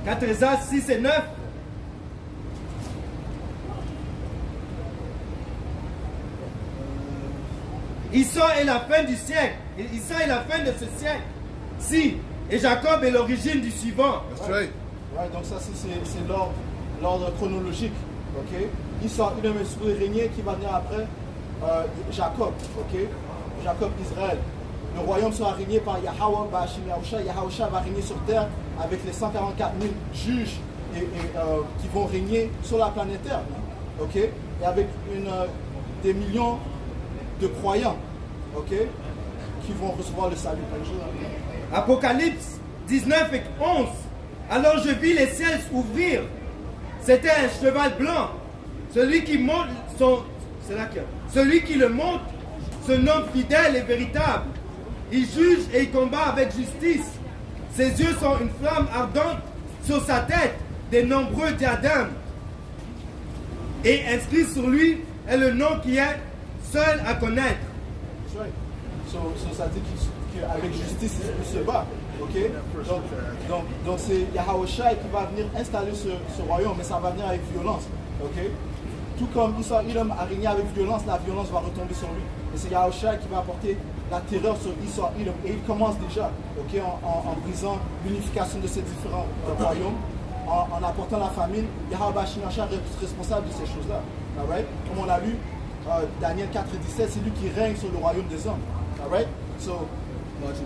4 Esdras 6 et 9. Isson est la fin du siècle. Isson est la fin de ce siècle. Si. Et Jacob est l'origine du suivant. That's right. Ouais, donc ça c'est l'ordre chronologique. Ok. Isson, il est supposé régner qui va venir après Jacob. Ok. Jacob, Israël. Le royaume sera régné par Yahweh, Ba'ashim Yahusha. Yahusha va régner sur terre avec les 144 000 juges qui vont régner sur la planète Terre. Ok. Et avec des millions de croyants, ok, qui vont recevoir le salut. Apocalypse 19 et 11. Alors je vis les ciels ouvrir. C'était un cheval blanc. Celui qui monte celui qui le monte se nomme fidèle et véritable. Il juge et il combat avec justice. Ses yeux sont une flamme ardente. Sur sa tête, des nombreux diadèmes. Et inscrit sur lui est le nom qui est seul à connaître. That's right. So ça dit qu'avec justice, il se bat. Okay? Donc c'est Yahweh qui va venir installer ce royaume, mais ça va venir avec violence. Okay? Tout comme Issa Edom a régné avec violence, la violence va retomber sur lui. Et c'est Yahweh qui va apporter la terreur sur Issa Edom. Et il commence déjà, okay, en brisant l'unification de ces différents royaumes, en apportant la famine. Yahweh est responsable de ces choses-là. Right? Comme on a lu, Daniel 4 et 17, c'est lui qui règne sur le royaume des hommes. Alright? So,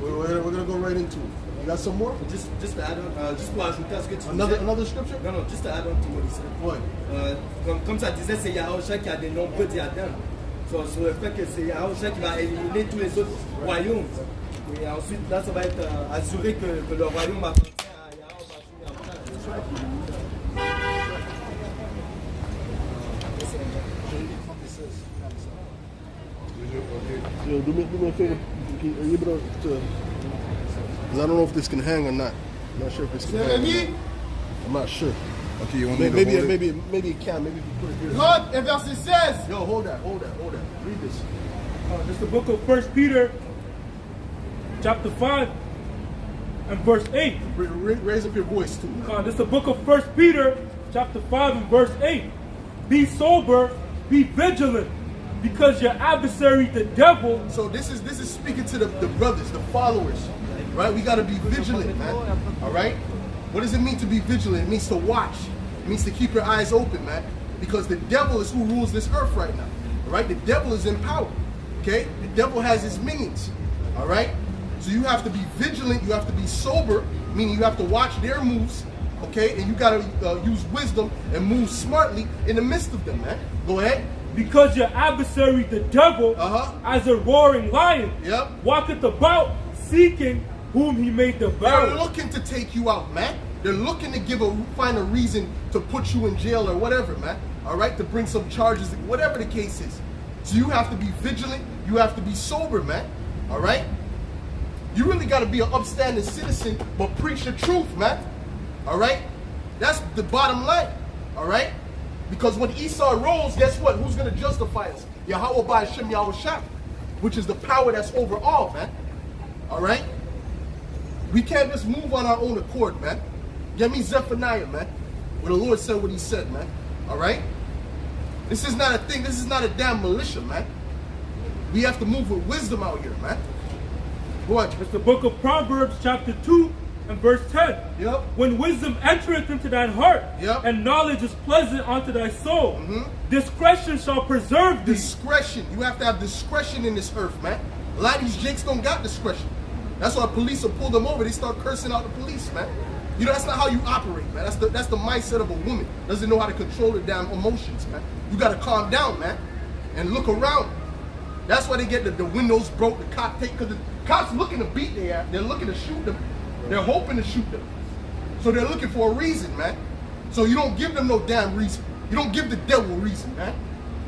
we're going to go right into it. You got some more? Just to add on, juste pour ajouter à ce que tu Another scripture? Non, just to add on to what he said. What? Comme ça disait, c'est Yahusha qui a des nombreux diadèmes. Sur le fait que c'est Yahusha qui va éliminer tous les autres royaumes. Et ensuite, là, ça va être assuré que le royaume appartient à Yahusha. Yo, do me a favor. Are you able to? Because I don't know if this can hang or not. I'm not sure if this can hang. I'm not sure. Okay, you want me to Maybe hold it? maybe it can. Maybe if you put it here. Note et verset 16. Yo, hold that. Read this. This is the book of 1 Peter, chapter 5, and verse 8. Raise up your voice too. This is the book of 1 Peter, chapter 5, and verse 8. Be sober, be vigilant, because your adversary, the devil. So this is speaking to the brothers, the followers, right? We got to be vigilant, man. All right. What does it mean to be vigilant? It means to watch. It means to keep your eyes open, man. Because the devil is who rules this earth right now. All right. The devil is in power. Okay. The devil has his minions. All right. So you have to be vigilant. You have to be sober, meaning you have to watch their moves. Okay. And you got to use wisdom and move smartly in the midst of them, man. Go ahead. Because your adversary, the devil, as a roaring lion, walketh about seeking whom he may devour. They're looking to take you out, man. They're looking to find a reason to put you in jail or whatever, man. All right, to bring some charges, whatever the case is. So you have to be vigilant. You have to be sober, man. All right. You really got to be an upstanding citizen, but preach the truth, man. All right. That's the bottom line. All right. Because when Esau rose, guess what? Who's going to justify us? Yahweh Ba'ashim Yahusha, which is the power that's over all, man. All right? We can't just move on our own accord, man. Get me Zephaniah, man. Where the Lord said what he said, man. All right? This is not a thing. This is not a damn militia, man. We have to move with wisdom out here, man. What? It's the book of Proverbs, chapter 2, and verse 10. Yep. When wisdom entereth into thine heart, and knowledge is pleasant unto thy soul, discretion shall preserve thee. Discretion. You have to have discretion in this earth, man. A lot of these jakes don't got discretion. That's why police will pull them over. They start cursing out the police, man. You know, that's not how you operate, man. That's the mindset of a woman. Doesn't know how to control her damn emotions, man. You got to calm down, man, and look around. That's why they get the windows broke, the cop take, because the cops looking to beat their ass. They're looking to shoot them. They're hoping to shoot them. So they're looking for a reason, man. So you don't give them no damn reason. You don't give the devil reason, man.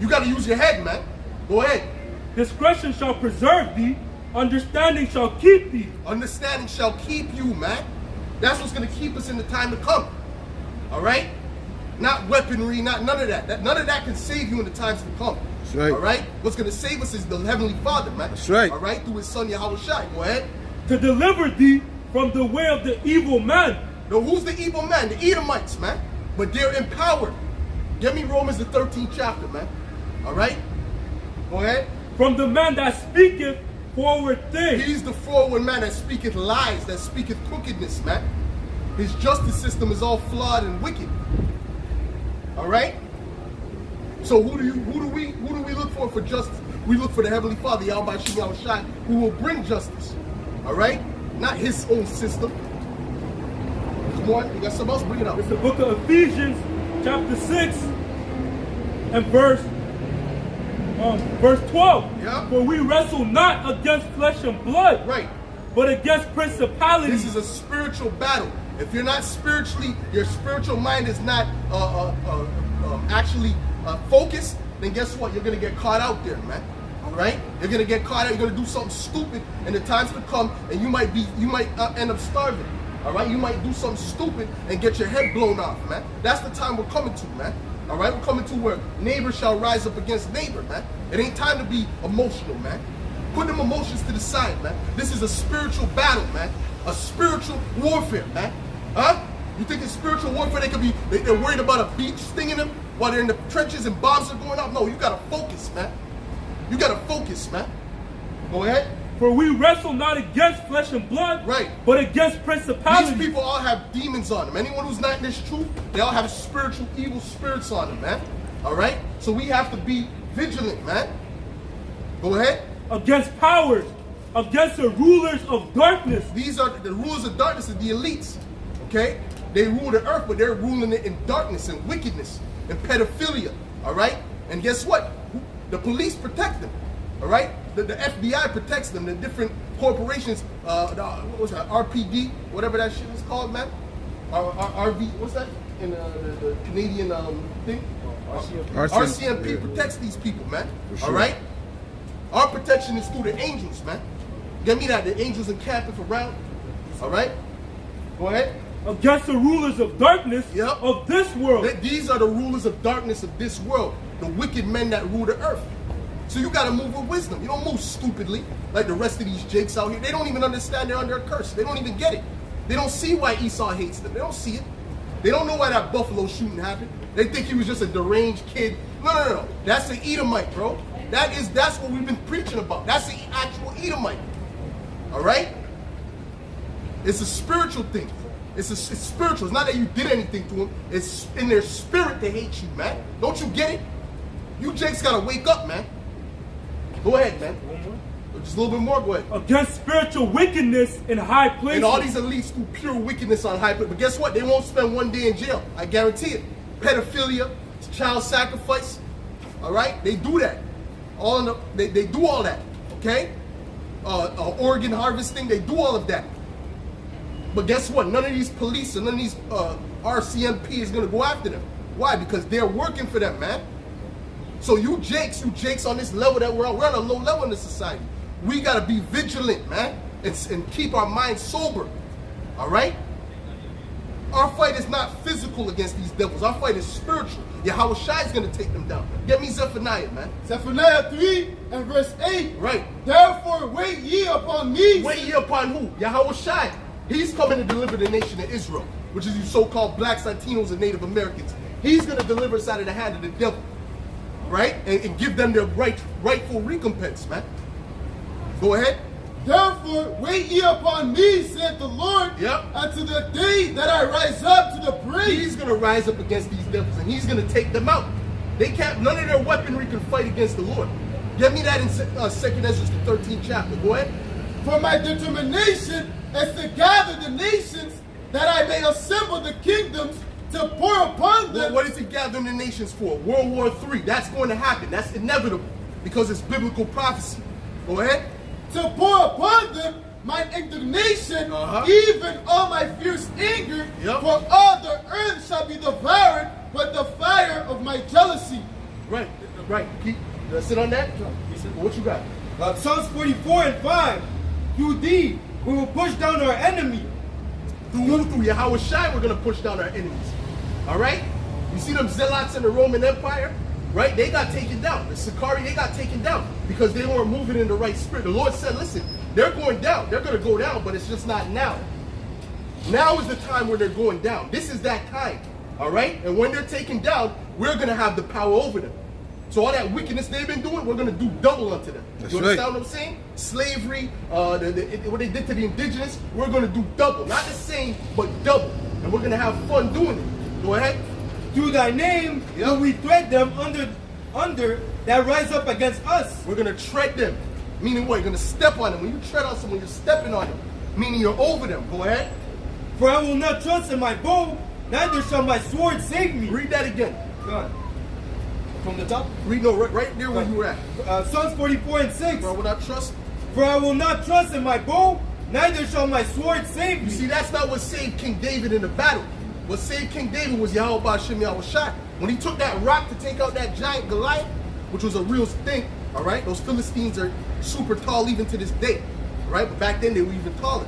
You got to use your head, man. Go ahead. Discretion shall preserve thee. Understanding shall keep thee. Understanding shall keep you, man. That's what's going to keep us in the time to come. All right? Not weaponry, not none of that. None of that can save you in the times to come. That's right. All right? What's going to save us is the Heavenly Father, man. That's right. All right? Through his son, Yahweh Shai. Go ahead. To deliver thee from the way of the evil man, Now, who's the evil man? The Edomites, man. But they're empowered. Give me Romans the 13th chapter, man. All right? Go ahead. From the man that speaketh forward things. He's the forward man that speaketh lies, that speaketh crookedness, man. His justice system is all flawed and wicked. All right? So who do we look for justice? We look for the Heavenly Father, Yahweh Shem Yahushai, who will bring justice. All right? Not his own system. Come on, you got something else? Bring it up. It's the book of Ephesians, chapter 6, and verse 12. Yeah. For we wrestle not against flesh and blood, Right. but against principalities. This is a spiritual battle. If you're not spiritually, your spiritual mind is not actually focused, then guess what? You're going to get caught out there, man. All right? You're going to get caught out. You're going to do something stupid, and the time's to come, and you might end up starving. All right? You might do something stupid and get your head blown off, man. That's the time we're coming to, man. All right? We're coming to where neighbor shall rise up against neighbor, man. It ain't time to be emotional, man. Put them emotions to the side, man. This is a spiritual battle, man. A spiritual warfare, man. Huh? You think it's spiritual warfare? They're worried about a beach stinging them while they're in the trenches and bombs are going up? No, you gotta focus, man. You gotta focus, man. Go ahead. For we wrestle not against flesh and blood, Right. but against principalities. These people all have demons on them. Anyone who's not in this truth, they all have spiritual evil spirits on them, man. All right? So we have to be vigilant, man. Go ahead. Against powers, against the rulers of darkness. These are the rulers of darkness, and the elites. Okay? They rule the earth, but they're ruling it in darkness and wickedness and pedophilia. All right? And guess what? The police protect them. All right? The FBI protects them. The different corporations, what was that? RPD, whatever that shit is called, man. RV, what's that? In the Canadian thing? RCMP protects these people, man. Sure. All right? Our protection is through the angels, man. Get me that? The angels encamping around. All right? Go ahead. Against the rulers of darkness Yep. of this world. These are the rulers of darkness of this world. The wicked men that rule the earth. So you got to move with wisdom. You don't move stupidly like the rest of these jakes out here. They don't even understand they're under a curse. They don't even get it. They don't see why Esau hates them. They don't see it. They don't know why that buffalo shooting happened. They think he was just a deranged kid. No. That's the Edomite, bro. That's what we've been preaching about. That's the actual Edomite. All right? It's a spiritual thing. It's spiritual. It's not that you did anything to them. It's in their spirit they hate you, man. Don't you get it? You jakes gotta wake up, man. Go ahead, man. Just a little bit more, go ahead. Against spiritual wickedness in high places. And all these elites do pure wickedness on high places. But guess what? They won't spend one day in jail. I guarantee it. Pedophilia, child sacrifice. All right? They do that. They do all that. Okay? Organ harvesting, they do all of that. But guess what? None of these police and none of these RCMP is going to go after them. Why? Because they're working for them, man. So you jakes on this level that we're on a low level in this society. We got to be vigilant, man, and keep our minds sober. All right? Our fight is not physical against these devils. Our fight is spiritual. Yahweh Shai is going to take them down. Get me Zephaniah, man. Zephaniah 3 and verse 8. Right. Therefore wait ye upon me. Wait ye upon who? Yahweh Shai. He's coming to deliver the nation of Israel, which is you so-called blacks, Latinos, and Native Americans. He's going to deliver us out of the hand of the devil, right? And give them their rightful recompense, man. Go ahead. Therefore wait ye upon me, said the Lord, Yep. unto the day that I rise up to the praise. He's going to rise up against these devils, and he's going to take them out. They can't. None of their weaponry can fight against the Lord. Get me that in 2nd Ezra, the 13th chapter. Go ahead. For my determination is to gather the nations, that I may assemble the kingdoms to pour upon them. What is he gathering the nations for? World War III. That's going to happen. That's inevitable because it's biblical prophecy. Go ahead. To pour upon them my indignation, even all my fierce anger, Yep. for all the earth shall be devoured with the fire of my jealousy. Right. Keep sit on that. What you got? Psalms 44 and 5. Through thee we will push down our enemy. Through Yahweh Shai, we're going to push down our enemies. All right? You see them zealots in the Roman Empire? Right? They got taken down. The Sicarii, they got taken down because they weren't moving in the right spirit. The Lord said, listen, they're going down. They're going to go down, but it's just not now. Now is the time where they're going down. This is that time. All right? And when they're taken down, we're going to have the power over them. So all that wickedness they've been doing, we're going to do double unto them. You understand what I'm saying? Slavery, what they did to the indigenous, we're going to do double. Not the same, but double. And we're going to have fun doing it. Go ahead. Through thy name will we tread them under that rise up against us. We're going to tread them. Meaning what? You're going to step on them. When you tread on someone, you're stepping on them. Meaning you're over them. Go ahead. For I will not trust in my bow, neither shall my sword save me. Read that again. Go on. From the top? Read, no, right there where you were at. Psalms 44 and 6. For I will not trust. For I will not trust in my bow, neither shall my sword save me. You see, that's not what saved King David in the battle. What saved King David was Yahweh Ba'Shem Yahushua. When he took that rock to take out that giant Goliath, which was a real thing, all right? Those Philistines are super tall even to this day, all right? But back then they were even taller.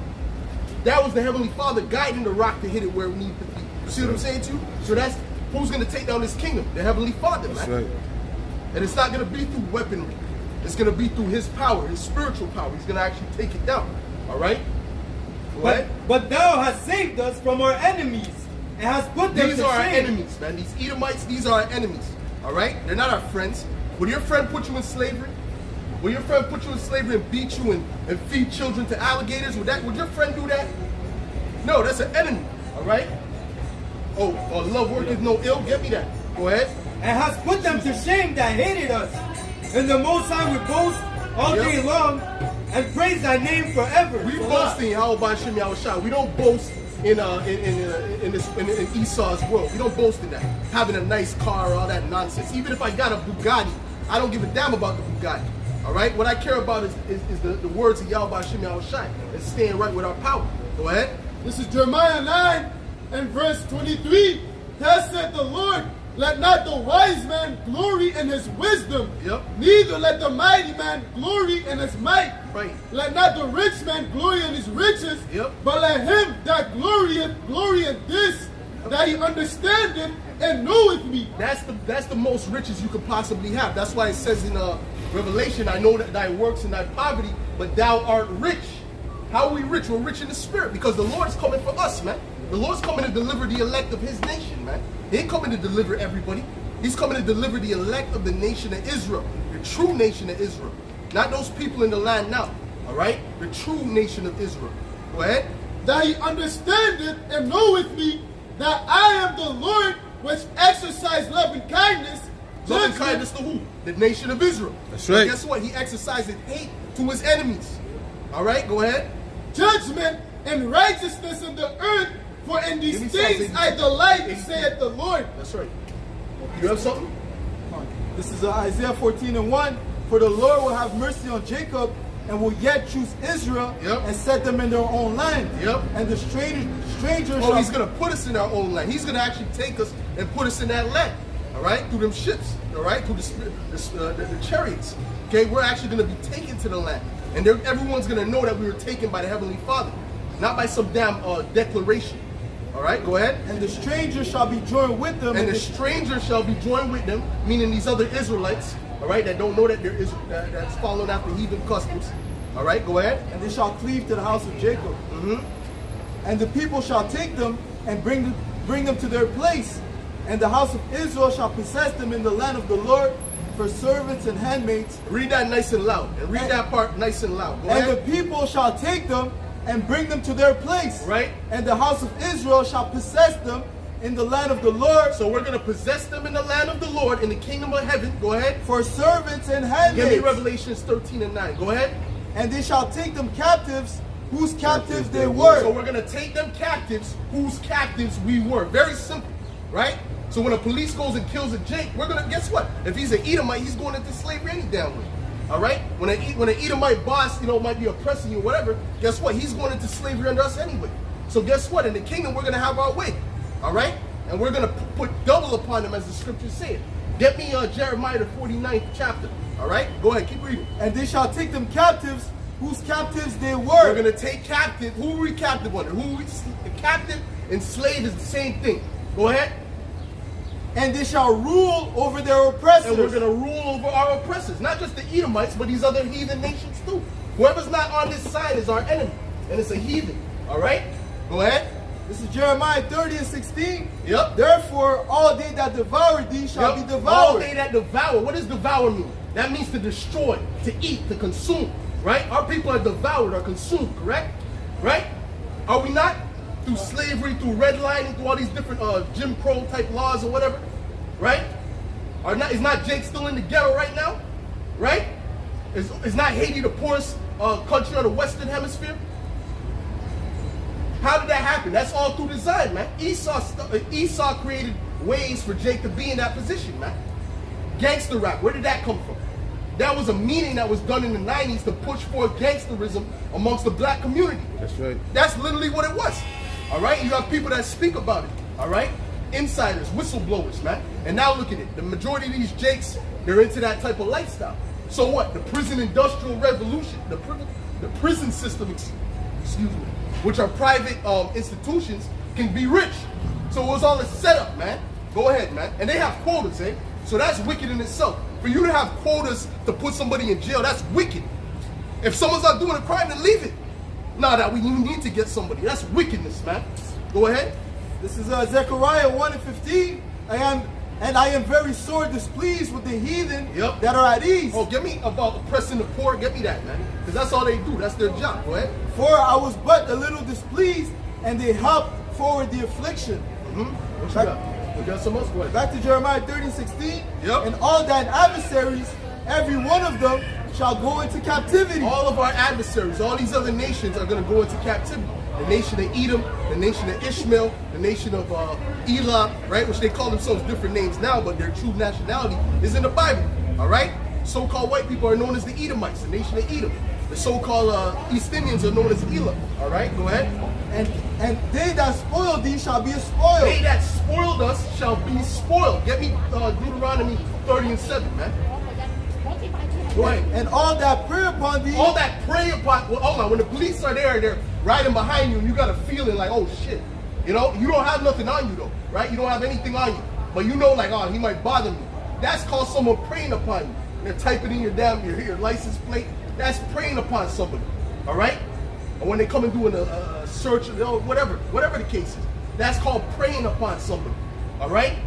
That was the Heavenly Father guiding the rock to hit it where it needed to be. You see what I'm saying to you? So that's who's going to take down this kingdom? The Heavenly Father, man. That's right. And it's not going to be through weaponry. It's going to be through his power, his spiritual power. He's going to actually take it down, all right? But thou hast saved us from our enemies and hast put them to shame. These are our enemies, man. These Edomites, these are our enemies, all right? They're not our friends. Would your friend put you in slavery? Would your friend put you in slavery and beat you and feed children to alligators? Would your friend do that? No, that's an enemy, all right? Oh, love worketh no ill. Get me that. Go ahead. And hast put them to shame that hated us. In the Most High we boast all day long and praise thy name forever. We boast in Yahweh Ba'Shem Yahushua. We don't boast in Esau's world. We don't boast in that. Having a nice car or all that nonsense. Even if I got a Bugatti, I don't give a damn about the Bugatti. All right? What I care about is the words of Yahweh Ba'Shem Yahushua and staying right with our power. Go ahead. This is Jeremiah 9 and verse 23. Thus said the Lord, let not the wise man glory in his wisdom, neither let the mighty man glory in his might. Right. Let not the rich man glory in his riches, but let him that glorieth glory in this, that he understandeth and knoweth me. That's the most riches you could possibly have. That's why it says in Revelation, I know that thy works and thy poverty, but thou art rich. How are we rich? We're rich in the spirit because the Lord's coming for us, man. The Lord's coming to deliver the elect of his nation, man. He ain't coming to deliver everybody. He's coming to deliver the elect of the nation of Israel, the true nation of Israel. Not those people in the land now, all right? The true nation of Israel. Go ahead. That he understandeth and knoweth me, that I am the Lord which exercise love and kindness. Love and kindness to who? The nation of Israel. That's right. And guess what? He exercises hate to his enemies. All right, go ahead. Judgment and righteousness in the earth, for in these things I delight, saith the Lord. That's right. You have something? This is Isaiah 14 and 1. For the Lord will have mercy on Jacob and will yet choose Israel and set them in their own land. And the stranger shall... he's going to put us in our own land. He's going to actually take us and put us in that land. All right? Through them ships. All right? Through the chariots. Okay? We're actually going to be taken to the land. And everyone's going to know that we were taken by the Heavenly Father. Not by some damn declaration. All right, go ahead. And the stranger shall be joined with them. And the stranger shall be joined with them, meaning these other Israelites, all right, that don't know that that's following after heathen customs. All right, go ahead. And they shall cleave to the house of Jacob. And the people shall take them and bring them to their place. And the house of Israel shall possess them in the land of the Lord for servants and handmaids. Read that nice and loud. And read that part nice and loud. Go ahead. And the people shall take them and bring them to their place. Right. And the house of Israel shall possess them in the land of the Lord. So we're going to possess them in the land of the Lord, in the kingdom of heaven. Go ahead. For servants and handmaids. Give me Revelations 13 and 9. Go ahead. And they shall take them captives, whose captives they were. So we're going to take them captives, whose captives we were. Very simple, right? So when a police goes and kills a Jake, we're going to, guess what? If he's an Edomite, he's going into slavery any damn way. All right? When an Edomite boss, might be oppressing you or whatever, guess what? He's going into slavery under us anyway. So guess what? In the kingdom, we're going to have our way. All right? And we're going to put double upon them, as the scriptures say. Get me Jeremiah, the 49th chapter. All right? Go ahead. Keep reading. And they shall take them captives, whose captives they were. We're going to take captive. Who are we captive under? The captive and slave is the same thing. Go ahead. And they shall rule over their oppressors. And we're going to rule over our oppressors. Not just the Edomites, but these other heathen nations too. Whoever's not on this side is our enemy. And it's a heathen. All right? Go ahead. This is Jeremiah 30 and 16. Yep. Therefore, all they that devour thee shall be devoured. All they that devour. What does devour mean? That means to destroy, to eat, to consume. Right? Our people are devoured, are consumed, correct? Right? Are we not? Through slavery, through redlining, through all these different Jim Crow type laws or whatever. Right? Is not Jake still in the ghetto right now? Right? Is not Haiti the poorest country of the Western Hemisphere? How did that happen? That's all through design, man. Esau created ways for Jake to be in that position, man. Gangster rap, where did that come from? That was a meeting that was done in the 90s to push for gangsterism amongst the black community. That's right. That's literally what it was. All right? You have people that speak about it. All right? Insiders, whistleblowers, man. And now look at it. The majority of these Jakes, they're into that type of lifestyle. So what? The prison industrial revolution, the prison system, excuse me, which are private institutions, can be rich. So it was all a setup, man. Go ahead, man. And they have quotas, eh? So that's wicked in itself. For you to have quotas to put somebody in jail, that's wicked. If someone's not doing a crime, then leave it. Nah, that we need to get somebody. That's wickedness, man. Go ahead. This is Zechariah 1 and 15. And I am very sore displeased with the heathen that are at ease. Oh, get me about oppressing the poor. Get me that, man. Because that's all they do. That's their job. Go ahead. For I was but a little displeased, and they helped forward the affliction. What you got? We got some else. Go ahead. Back to Jeremiah 30:16. Yep. And all thine adversaries, every one of them, shall go into captivity. All of our adversaries, all these other nations are going to go into captivity. The nation of Edom, the nation of Ishmael, the nation of Elah, right? Which they call themselves different names now, but their true nationality is in the Bible, all right? So-called white people are known as the Edomites, the nation of Edom. The so-called East Indians are known as Elah, all right? Go ahead. And they that spoiled thee shall be spoiled. They that spoiled us shall be spoiled. Get me Deuteronomy 30 and 7, man. Go ahead. And all that prey upon thee. All that prey upon, well, hold on, when the police are there, they're riding behind you, and you got a feeling like, oh shit. You know, you don't have nothing on you though, right? You don't have anything on you. But you know like, oh, he might bother me. That's called someone preying upon you. They're typing in your license plate. That's preying upon somebody, all right? Or when they come and do a search, whatever the case is. That's called preying upon somebody, all right?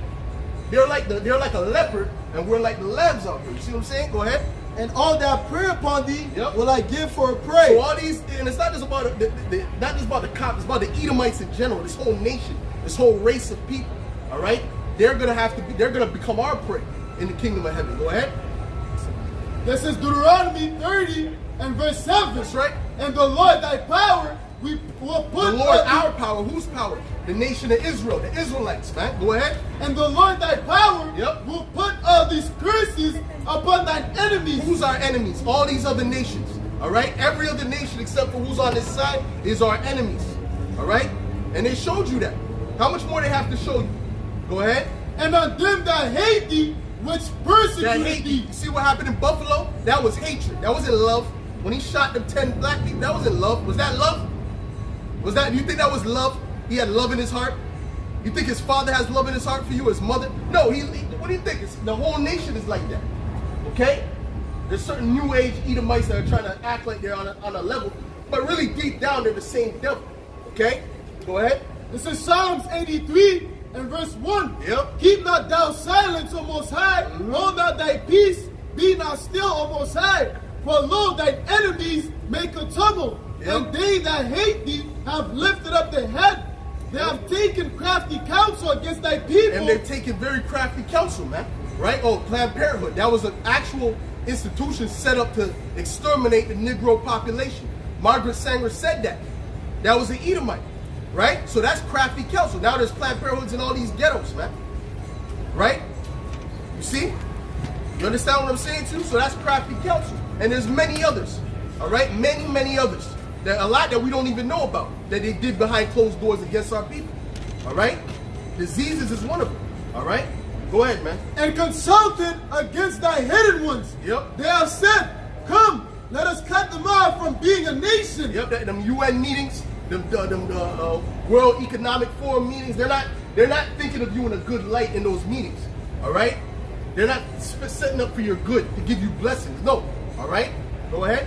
They're like a leopard, and we're like the lambs out here. You see what I'm saying? Go ahead. And all that prey upon thee will I give for a prey. So all these, and it's not just about not just about the cops, it's about the Edomites in general. This whole nation, this whole race of people. All right, they're gonna become our prey in the kingdom of heaven. Go ahead. This is Deuteronomy 30 and verse 7. That's right. And the Lord thy power, we will put the Lord our power. Whose power? The nation of Israel, the Israelites, man. Go ahead. And the Lord thy power will put all these curses upon thine enemies. Who's our enemies? All these other nations. All right? Every other nation except for who's on this side is our enemies. All right? And they showed you that. How much more they have to show you? Go ahead. And on them that hate thee, which persecute thee. You see what happened in Buffalo? That was hatred. That wasn't love. When he shot them 10 black people, that wasn't love. Was that love? Was that, you think that was love? He had love in his heart? You think his father has love in his heart for you, his mother? No, what do you think? The whole nation is like that. Okay? There's certain new age Edomites that are trying to act like they're on a level, but really deep down they're the same devil. Okay? Go ahead. This is Psalms 83 and verse 1. Yep. Keep not thou silence, O Most High. Hold not thy peace. Be not still, O Most High. For lo, thine enemies make a tumult. And they that hate thee have lifted up their head. They have taken crafty counsel against thy people. And they've taken very crafty counsel, man. Right? Oh, Planned Parenthood. That was an actual institution set up to exterminate the Negro population. Margaret Sanger said that. That was an Edomite. Right? So that's crafty counsel. Now there's Planned Parenthoods in all these ghettos, man. Right? You see? You understand what I'm saying too? So that's crafty counsel. And there's many others. All right? Many, many others. There are a lot that we don't even know about that they did behind closed doors against our people. All right? Diseases is one of them. All right? Go ahead, man. And consulted against thy hidden ones. Yep. They have said, come, let us cut them off from being a nation. Yep, them UN meetings, them World Economic Forum meetings, they're not thinking of you in a good light in those meetings. All right? They're not setting up for your good to give you blessings. No. All right? Go ahead.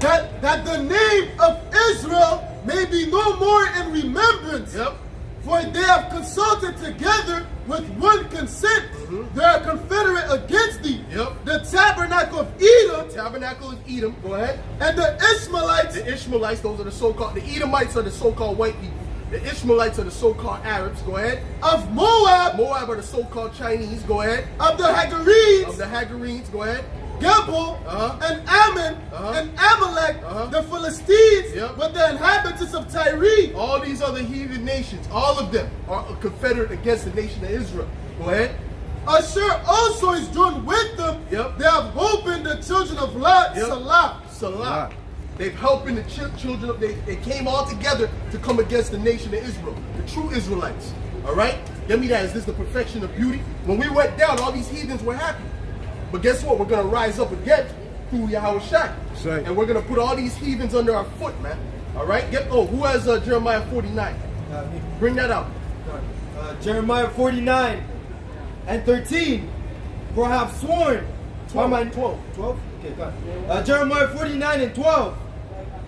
that the name of Israel may be no more in remembrance. Yep. For they have consulted together with one consent. They are confederate against thee. Yep. The tabernacle of Edom. Tabernacle of Edom. Go ahead. And the Ishmaelites. The Ishmaelites, those are the so-called, the Edomites are the so-called white people. The Ishmaelites are the so-called Arabs. Go ahead. Of Moab. Moab are the so-called Chinese. Go ahead. Of the Hagarenes. Of the Hagarenes. Go ahead. Gebal, and Ammon, and Amalek, the Philistines, with the inhabitants of Tyre. All these other heathen nations, all of them are confederate against the nation of Israel. Go ahead. Ashur also is joined with them. Yep. They have hope in the children of Lot, Salah. Salah. They've helped in the children of, they came all together to come against the nation of Israel, the true Israelites. All right? Get me that. Is this the perfection of beauty? When we went down, all these heathens were happy. But guess what? We're going to rise up again through Yahweh Shai. Right. And we're going to put all these heathens under our foot, man. All right? Who has Jeremiah 49? Bring that out. Jeremiah 49 and 13. For I have sworn 12. 12? Okay, go ahead. Jeremiah 49 and 12.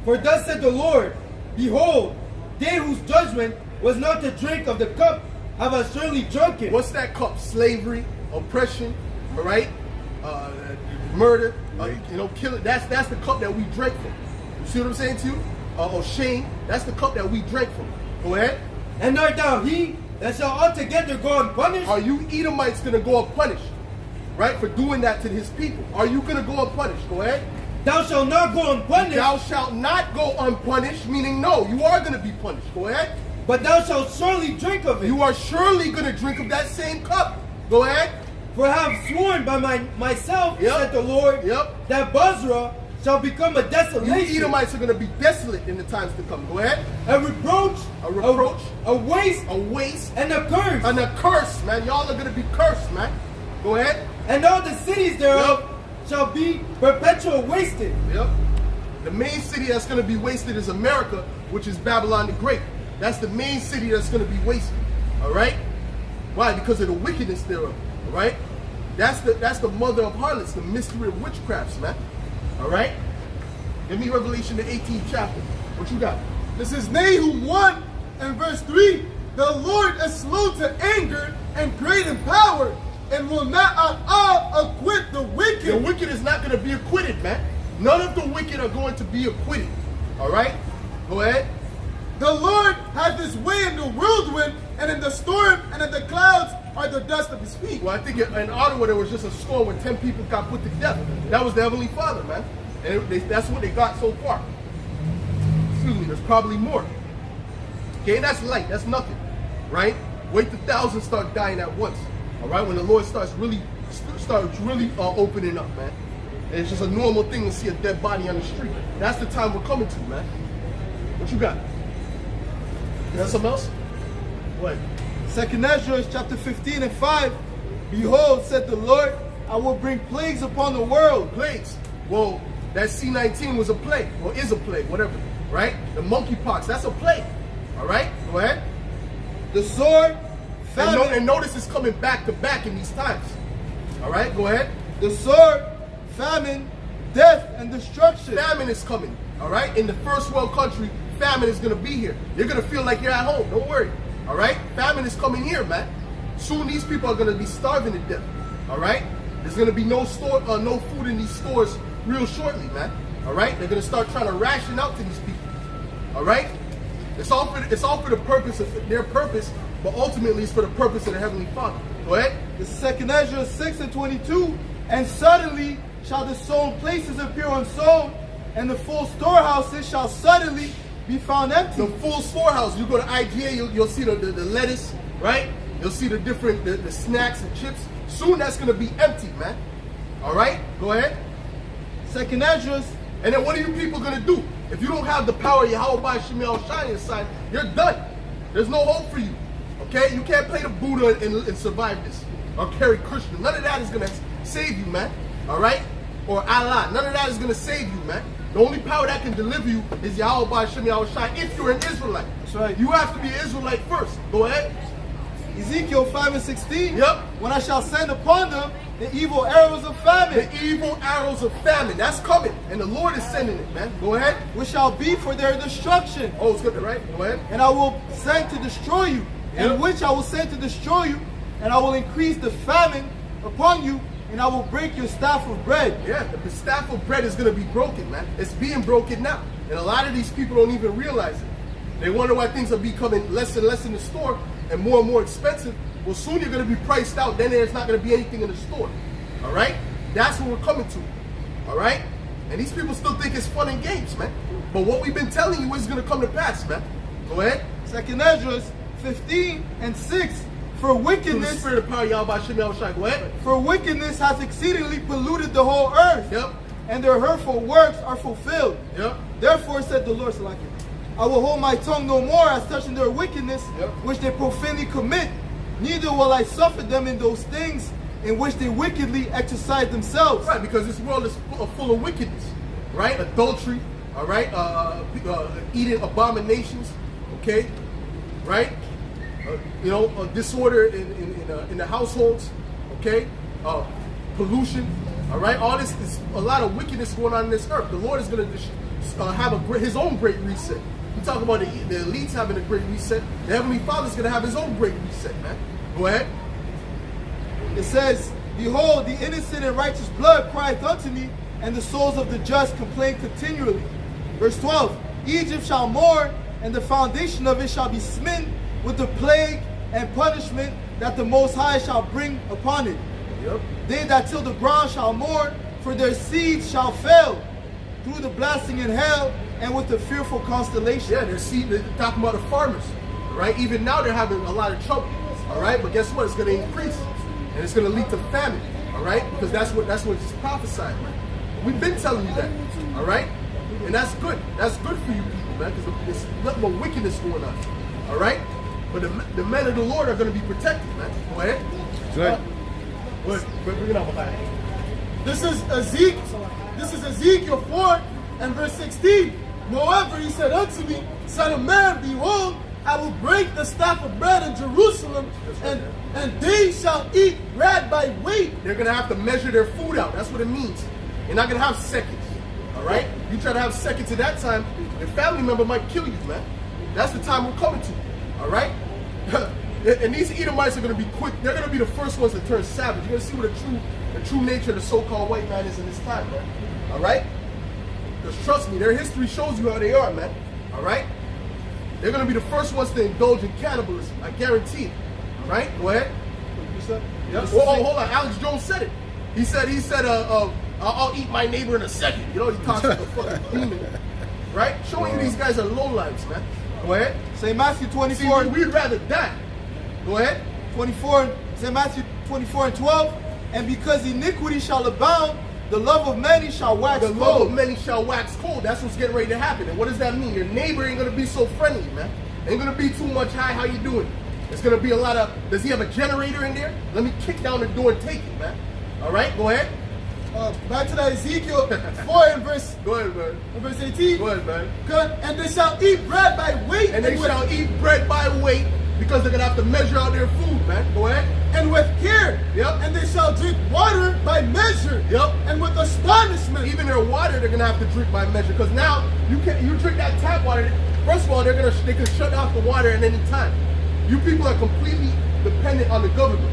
For thus said the Lord, behold, they whose judgment was not to drink of the cup have I surely drunken. What's that cup? Slavery, oppression, all right? Murder, killing. That's the cup that we drank from. You see what I'm saying to you? Or shame. That's the cup that we drank from. Go ahead. And art thou he that shall altogether go unpunished? Are you Edomites going to go unpunished? Right? For doing that to his people. Are you going to go unpunished? Go ahead. Thou shalt not go unpunished. Thou shalt not go unpunished, meaning no, you are going to be punished. Go ahead. But thou shalt surely drink of it. You are surely going to drink of that same cup. Go ahead. For I have sworn by myself, said the Lord, that Bozrah shall become a desolation. You Edomites are going to be desolate in the times to come. Go ahead. A reproach, a waste, and a curse. And a curse, man. Y'all are going to be cursed, man. Go ahead. And all the cities thereof shall be perpetual wasted. Yep. The main city that's going to be wasted is America, which is Babylon the Great. That's the main city that's going to be wasted. All right? Why? Because of the wickedness thereof. All right? That's the mother of harlots, the mystery of witchcrafts, man. All right? Give me Revelation the 18th chapter. What you got? This is Nahum 1 and verse 3. The Lord is slow to anger and great in power, and will not at all acquit the wicked. The wicked is not going to be acquitted, man. None of the wicked are going to be acquitted. All right? Go ahead. The Lord has his way in the whirlwind, and in the storm, and in the clouds are the dust of his feet. Well, I think in Ottawa there was just a storm where 10 people got put to death. That was the Heavenly Father, man. And that's what they got so far. Excuse me, there's probably more. Okay, that's light, that's nothing. Right? Wait till thousands start dying at once. All right? When the Lord starts really opening up, man. And it's just a normal thing to see a dead body on the street. That's the time we're coming to, man. What you got? You got something else? What? 2nd Ezra chapter 15 and 5. Behold, said the Lord, I will bring plagues upon the world. Plagues. Well, that C-19 was a plague, or is a plague, whatever. Right? The monkeypox, that's a plague. All right? Go ahead. The sword, famine. And notice it's coming back to back in these times. All right? Go ahead. The sword, famine, death, and destruction. Famine is coming. All right? In the first world country, famine is going to be here. You're going to feel like you're at home. Don't worry. All right? Famine is coming here, man. Soon these people are going to be starving to death. All right? There's going to be no food in these stores real shortly, man. All right? They're going to start trying to ration out to these people. All right? It's all for the purpose of their purpose, but ultimately it's for the purpose of the Heavenly Father. Go ahead. This is 2nd Ezra 6 and 22. And suddenly shall the sown places appear unsown, and the full storehouses shall suddenly be found empty. The full storehouse. You go to IGA, you'll see the lettuce, right? You'll see the different the snacks and chips. Soon that's going to be empty, man. All right? Go ahead. 2nd Ezra. And then what are you people going to do? If you don't have the power of Yahweh Shemiel Shai inside, you're done. There's no hope for you. Okay? You can't play the Buddha and survive this. Or carry Krishna. None of that is going to save you, man. All right? Or Allah. None of that is going to save you, man. The only power that can deliver you is Yahweh Shemiel Shai if you're an Israelite. That's right. You have to be an Israelite first. Go ahead. Ezekiel 5:16. Yep. When I shall send upon them the evil arrows of famine, The evil arrows of famine. That's coming. And the Lord is sending it, man. Go ahead. which shall be for their destruction. Oh, it's good, right? Go ahead. And I will send to destroy you, Yep. and which I will send to destroy you, and I will increase the famine upon you, and I will break your staff of bread. Yeah, the staff of bread is going to be broken, man. It's being broken now. And a lot of these people don't even realize it. They wonder why things are becoming less and less in the store and more expensive. Well, soon you're going to be priced out. Then there's not going to be anything in the store. All right? That's what we're coming to. All right? And these people still think it's fun and games, man. But what we've been telling you is going to come to pass, man. Go ahead. 2nd Ezra 15:6. For Through the wickedness, spirit of power, Yahweh Shem Yahushua. Go ahead. for wickedness hath exceedingly polluted the whole earth, Yep. and their hurtful works are fulfilled. Yep. Therefore said the Lord, Salakia, I will hold my tongue no more as touching their wickedness, Yep. which they profanely commit, neither will I suffer them in those things in which they wickedly exercise themselves. Right, because this world is full of wickedness, right? Adultery, all right? Eating abominations, okay? Right? Disorder in the households, okay? Pollution, all right? All this is a lot of wickedness going on in this earth. The Lord is going to have His own great reset. We talk about the elites having a great reset. The Heavenly Father is going to have His own great reset, man. Go ahead. It says, behold, the innocent and righteous blood crieth unto me, and the souls of the just complain continually. Verse 12, Egypt shall mourn, and the foundation of it shall be smitten with the plague and punishment that the Most High shall bring upon it. Yep. They that till the ground shall mourn, for their seeds shall fail, through the blasting in hell, and with the fearful constellation. Yeah, they're talking about the farmers, right? Even now they're having a lot of trouble, all right? But guess what? It's going to increase, and it's going to lead to famine, all right? Because that's what it's prophesied, man. We've been telling you that, all right? And that's good. That's good for you people, man, because there's nothing but wickedness going on, all right? But the men of the Lord are going to be protected, man. Go ahead. Bring it up, man. This is Ezekiel 4 and verse 16. Moreover, he said unto me, Son of man, behold, I will break the staff of bread in Jerusalem, and they shall eat bread by weight. They're going to have to measure their food out. That's what it means. You're not going to have seconds, all right? You try to have seconds at that time, your family member might kill you, man. That's the time we're coming to, all right? And these Edomites are going to be quick. They're going to be the first ones to turn savage. You're going to see what the true nature of the so-called white man is in this time, man. All right? Because trust me, their history shows you how they are, man. All right? They're going to be the first ones to indulge in cannibalism. I guarantee it. All right? Go ahead. You said? Yeah. Hold on. Alex Jones said it. He said, I'll eat my neighbor in a second. You know, he talks like a fucking demon. Right? Showing you these guys are lowlives, man. Go ahead. Say Matthew 24. See, we'd rather die. Go ahead. 24, say Matthew 24 and 12. And because iniquity shall abound, the love of many shall wax The cold. love of many shall wax cold. That's what's getting ready to happen. And what does that mean? Your neighbor ain't going to be so friendly, man. Ain't going to be too much, hi, how you doing? It's going to be a lot of, does he have a generator in there? Let me kick down the door and take it, man. All right, go ahead. Back to that Ezekiel 4 and verse, Go ahead, man. verse 18. Go ahead, man. Good. And they shall eat bread by weight, And they with, shall eat bread by weight because they're going to have to measure out their food, man. Go ahead. and with care. Yep. And they shall drink water by measure. Yep. And with astonishment. Even their water, they're gonna have to drink by measure. Because now you drink that tap water. First of all, they can shut off the water at any time. You people are completely dependent on the government.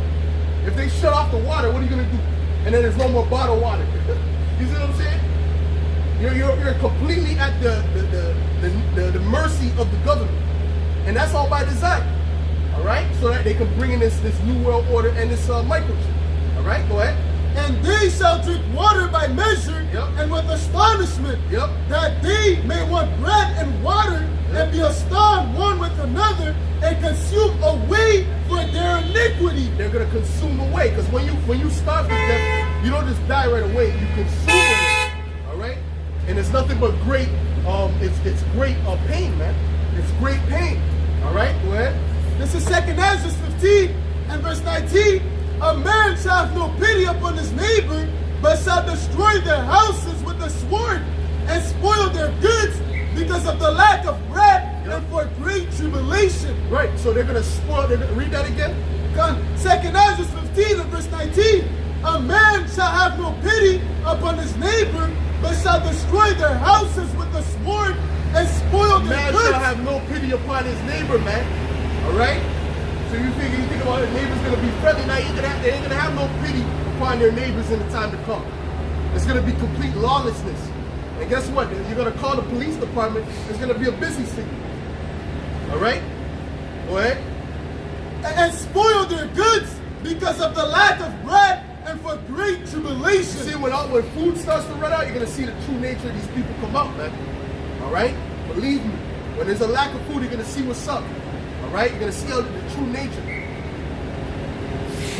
If they shut off the water, what are you gonna do? And then there's no more bottled water. You see what I'm saying? You're completely at the mercy of the government, and that's all by design. All right, so that they can bring in this new world order and this microchip. All right, go ahead. And they shall drink water by measure, Yep. and with astonishment, Yep. that they may want bread and water, Yep. and be astonished one with another, and consume away for their iniquity. They're gonna consume away, because when you starve to death, you don't just die right away. You consume away. All right, and it's nothing but great. It's great pain, man. It's great pain. All right, go ahead. This is 2nd Ezra 15 and verse 19. A man shall have no pity upon his neighbor, but shall destroy their houses with the sword, and spoil their goods because of the lack of bread and for great tribulation. Right, so they're going to spoil. Read that again. 2nd Ezra 15 and verse 19. A man shall have no pity upon his neighbor, but shall destroy their houses with the sword and spoil their Man goods. shall have no pity upon his neighbor, man. All right? So you think about it, neighbor's going to be friendly. Now they ain't going to have no pity upon their neighbors in the time to come. It's going to be complete lawlessness. And guess what? You're going to call the police department. It's going to be a busy city. All right? Go ahead. And spoil their goods because of the lack of bread and for great tribulation. See, when food starts to run out, you're going to see the true nature of these people come out, man. All right? Believe me. When there's a lack of food, you're going to see what's up. All right? You're going to see the true nature.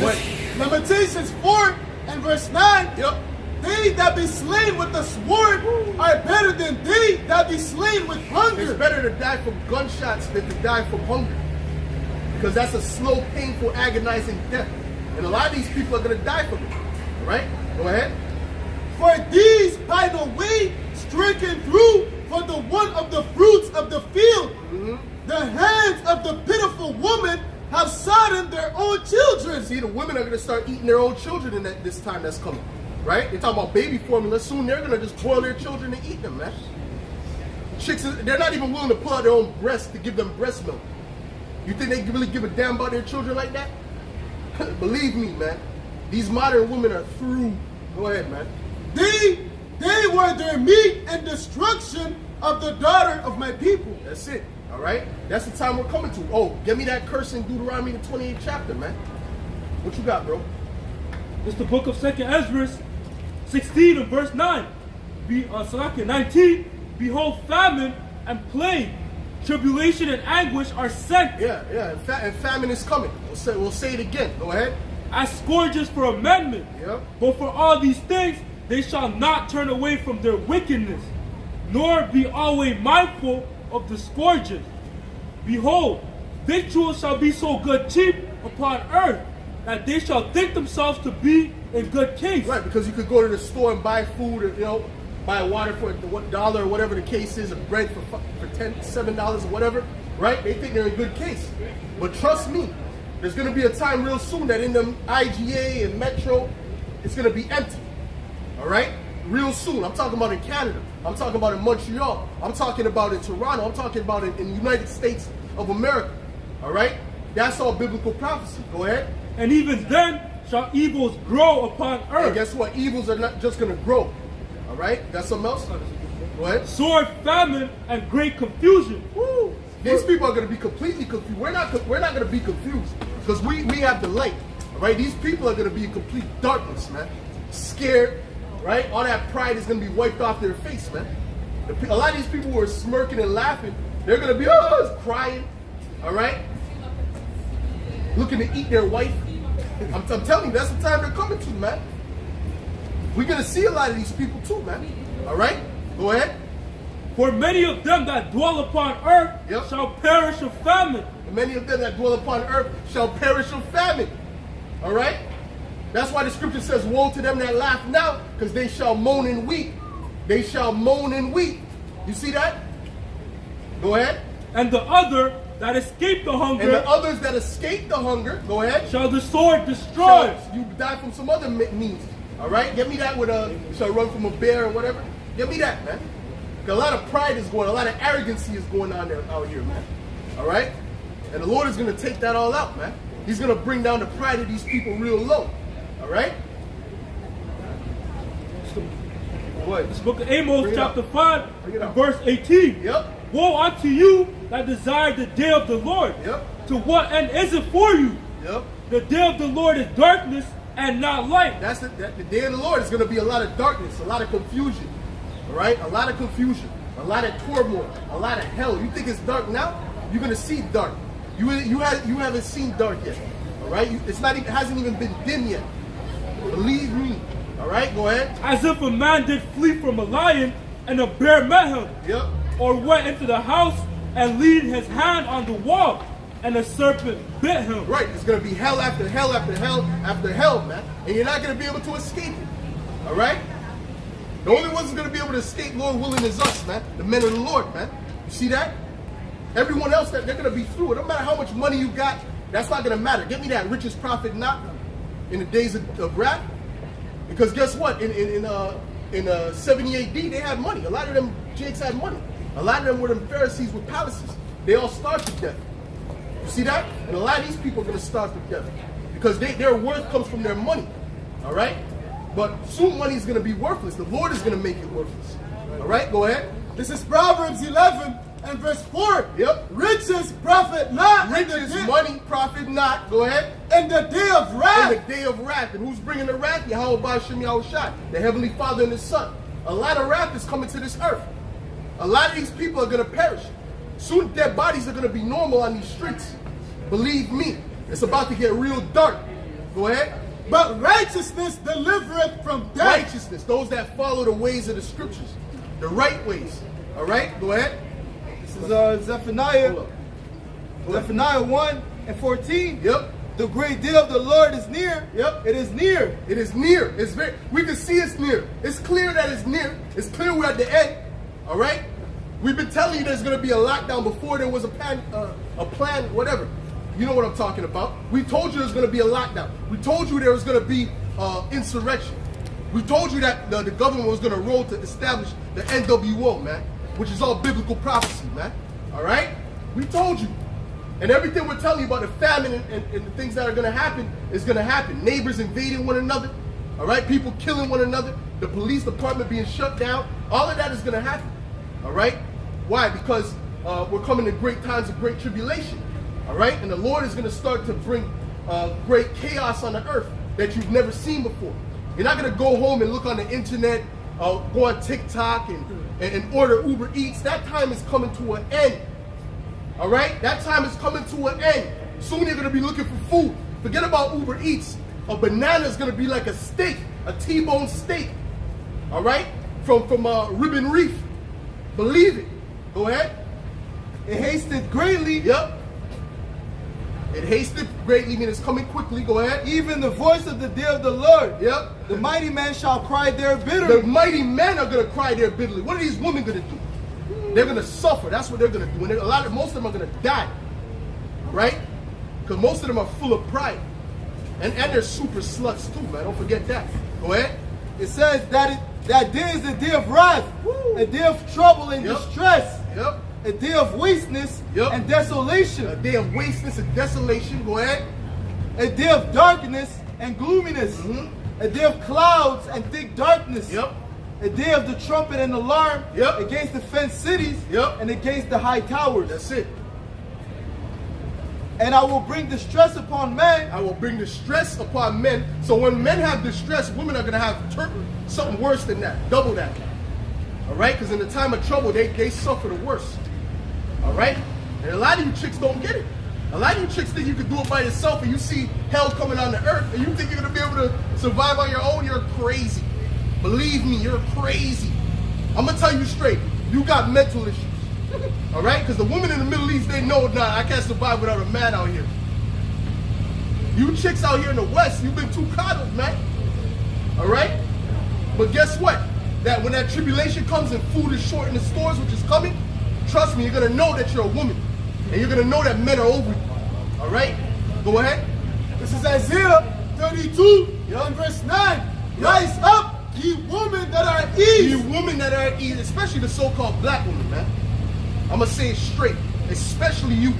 What? Lamentations 4 and verse 9. Yep. They that be slain with the sword are better than they that be slain with hunger. It's better to die from gunshots than to die from hunger. Because that's a slow, painful, agonizing death. And a lot of these people are going to die from it. All right? Go ahead. For these by the way stricken through for the one of the fruits of the field. The hands of the pitiful woman have sodden their own children. See, the women are going to start eating their own children in this time that's coming. Right? They're talking about baby formula. Soon they're going to just boil their children and eat them, man. Chicks, they're not even willing to pull out their own breasts to give them breast milk. You think they really give a damn about their children like that? Believe me, man. These modern women are through. Go ahead, man. They were their meat and destruction of the daughter of my people. That's it. All right? That's the time we're coming to. Oh, give me that curse in Deuteronomy the 28th chapter, man. What you got, bro? It's the book of 2nd Ezra 16 and verse 9. 19. Behold, famine and plague, tribulation and anguish are sent. Yeah. And famine is coming. We'll say it again. Go ahead. As scourges for amendment. Yep. But for all these things, they shall not turn away from their wickedness, nor be always mindful of the scourges. Behold, victuals shall be so good cheap upon earth, that they shall think themselves to be in good case. Right, because you could go to the store and buy food, or, buy water for $1 or whatever the case is, or bread for $7 or whatever, right? They think they're in good case. But trust me, there's going to be a time real soon that in them IGA and Metro, it's going to be empty. All right? Real soon. I'm talking about in Canada. I'm talking about in Montreal. I'm talking about in Toronto. I'm talking about in the United States of America. All right? That's all biblical prophecy. Go ahead. And even then shall evils grow upon earth. And guess what? Evils are not just going to grow. All right? Got something else? Go ahead. Sword, famine, and great confusion. Woo. These people are going to be completely confused. We're not going to be confused because we have the light. All right? These people are going to be in complete darkness, man. Scared. Right? All that pride is going to be wiped off their face, man. A lot of these people who are smirking and laughing, they're going to be crying. All right? Looking to eat their wife. I'm telling you, that's the time they're coming to, man. We're going to see a lot of these people too, man. All right? Go ahead. For many of them that dwell upon earth shall perish of famine. And many of them that dwell upon earth shall perish of famine. All right? That's why the scripture says, woe to them that laugh now, because they shall moan and weep. They shall moan and weep. You see that? Go ahead. And the other that escape the hunger. And the others that escape the hunger, go ahead. Shall the sword destroy. You die from some other means. All right? Get me that with shall run from a bear or whatever. Get me that, man. A lot of pride is going, a lot of arrogancy is going on there out here, man. All right? And the Lord is going to take that all out, man. He's going to bring down the pride of these people real low. All right? What? This book of Amos, chapter 5, and verse 18. Yep. Woe unto you that desire the day of the Lord. Yep. To what end is it for you? Yep. The day of the Lord is darkness and not light. That's the day of the Lord is going to be a lot of darkness, a lot of confusion. All right? A lot of confusion, a lot of turmoil, a lot of hell. You think it's dark now? You're going to see dark. You haven't seen dark yet. All right? It hasn't even been dim yet. Believe me. All right? Go ahead. As if a man did flee from a lion and a bear met him. Yep. Or went into the house and laid his hand on the wall and a serpent bit him. Right. It's going to be hell after hell after hell after hell, man. And you're not going to be able to escape it. All right? The only ones who's going to be able to escape, Lord willing, is us, man. The men of the Lord, man. You see that? Everyone else, they're going to be through it. No matter how much money you got, that's not going to matter. Get me that richest prophet not in the days of wrath. Because guess what? In 70 AD, they had money. A lot of them jakes had money. A lot of them were them Pharisees with palaces. They all starved to death. You see that? And a lot of these people are going to starve to death because their worth comes from their money. All right? But soon money is going to be worthless. The Lord is going to make it worthless. All right? Go ahead. This is Proverbs 11 and verse 4. Yep. Riches profit not. Riches, money, profit not. Go ahead. In the day of wrath. In the day of wrath. And who's bringing the wrath? Yahweh Ba'ashem Yahushua, the Heavenly Father and His Son. A lot of wrath is coming to this earth. A lot of these people are going to perish. Soon their bodies are going to be normal on these streets. Believe me, it's about to get real dark. Go ahead. But righteousness delivereth from death. Righteousness, those that follow the ways of the scriptures. The right ways. All right, go ahead. This is Zephaniah 1 and 14. Yep. The great day of the Lord is near. Yep. It is near. It is near. It's very. We can see it's near. It's clear that it's near. It's clear we're at the end. All right. We've been telling you there's going to be a lockdown before there was a plan, whatever. You know what I'm talking about. We told you there's going to be a lockdown. We told you there was going to be insurrection. We told you that the government was going to roll to establish the NWO, man, which is all biblical prophecy, man. All right? We told you. And everything we're telling you about the famine and the things that are going to happen is going to happen. Neighbors invading one another. All right? People killing one another. The police department being shut down. All of that is going to happen. All right? Why? Because we're coming to great times of great tribulation. All right? And the Lord is going to start to bring great chaos on the earth that you've never seen before. You're not going to go home and look on the internet, go on TikTok and order Uber Eats. That time is coming to an end. All right? That time is coming to an end. Soon you're going to be looking for food. Forget about Uber Eats. A banana is going to be like a steak, a T-bone steak. All right? From Ribbon Reef. Believe it. Go ahead. It hasted greatly. Yep. It hasted greatly, meaning it's coming quickly. Go ahead. Even the voice of the day of the Lord. Yep. The mighty man shall cry there bitterly. The mighty men are going to cry there bitterly. What are these women going to do? They're going to suffer. That's what they're going to do. And most of them are going to die. Right? Because most of them are full of pride. And they're super sluts too, man. Don't forget that. Go ahead. It says that day is a day of wrath, a day of trouble and distress, a day of wasteness and desolation, a day of wasteness and desolation. Go ahead. A day of darkness and gloominess, a day of clouds and thick darkness, a day of the trumpet and alarm against the fenced cities and against the high towers. That's it. And I will bring distress upon men. I will bring distress upon men. So when men have distress, women are going to have something worse than that. Double that. All right? Because in the time of trouble, they suffer the worst. All right? And a lot of you chicks don't get it. A lot of you chicks think you can do it by yourself and you see hell coming on the earth and you think you're going to be able to survive on your own. You're crazy. Believe me, you're crazy. I'm going to tell you straight. You got mental issues. All right? Because the women in the Middle East, they know, nah, I can't survive without a man out here. You chicks out here in the West, you've been too coddled, man. All right? But guess what? That when that tribulation comes and food is short in the stores, which is coming, trust me, you're going to know that you're a woman. And you're going to know that men are over you. All right? Go ahead. This is Isaiah 32 and verse 9. Rise up, ye women that are at ease. Ye women that are at ease, especially the so-called black women, man. I'm going to say it straight, especially you.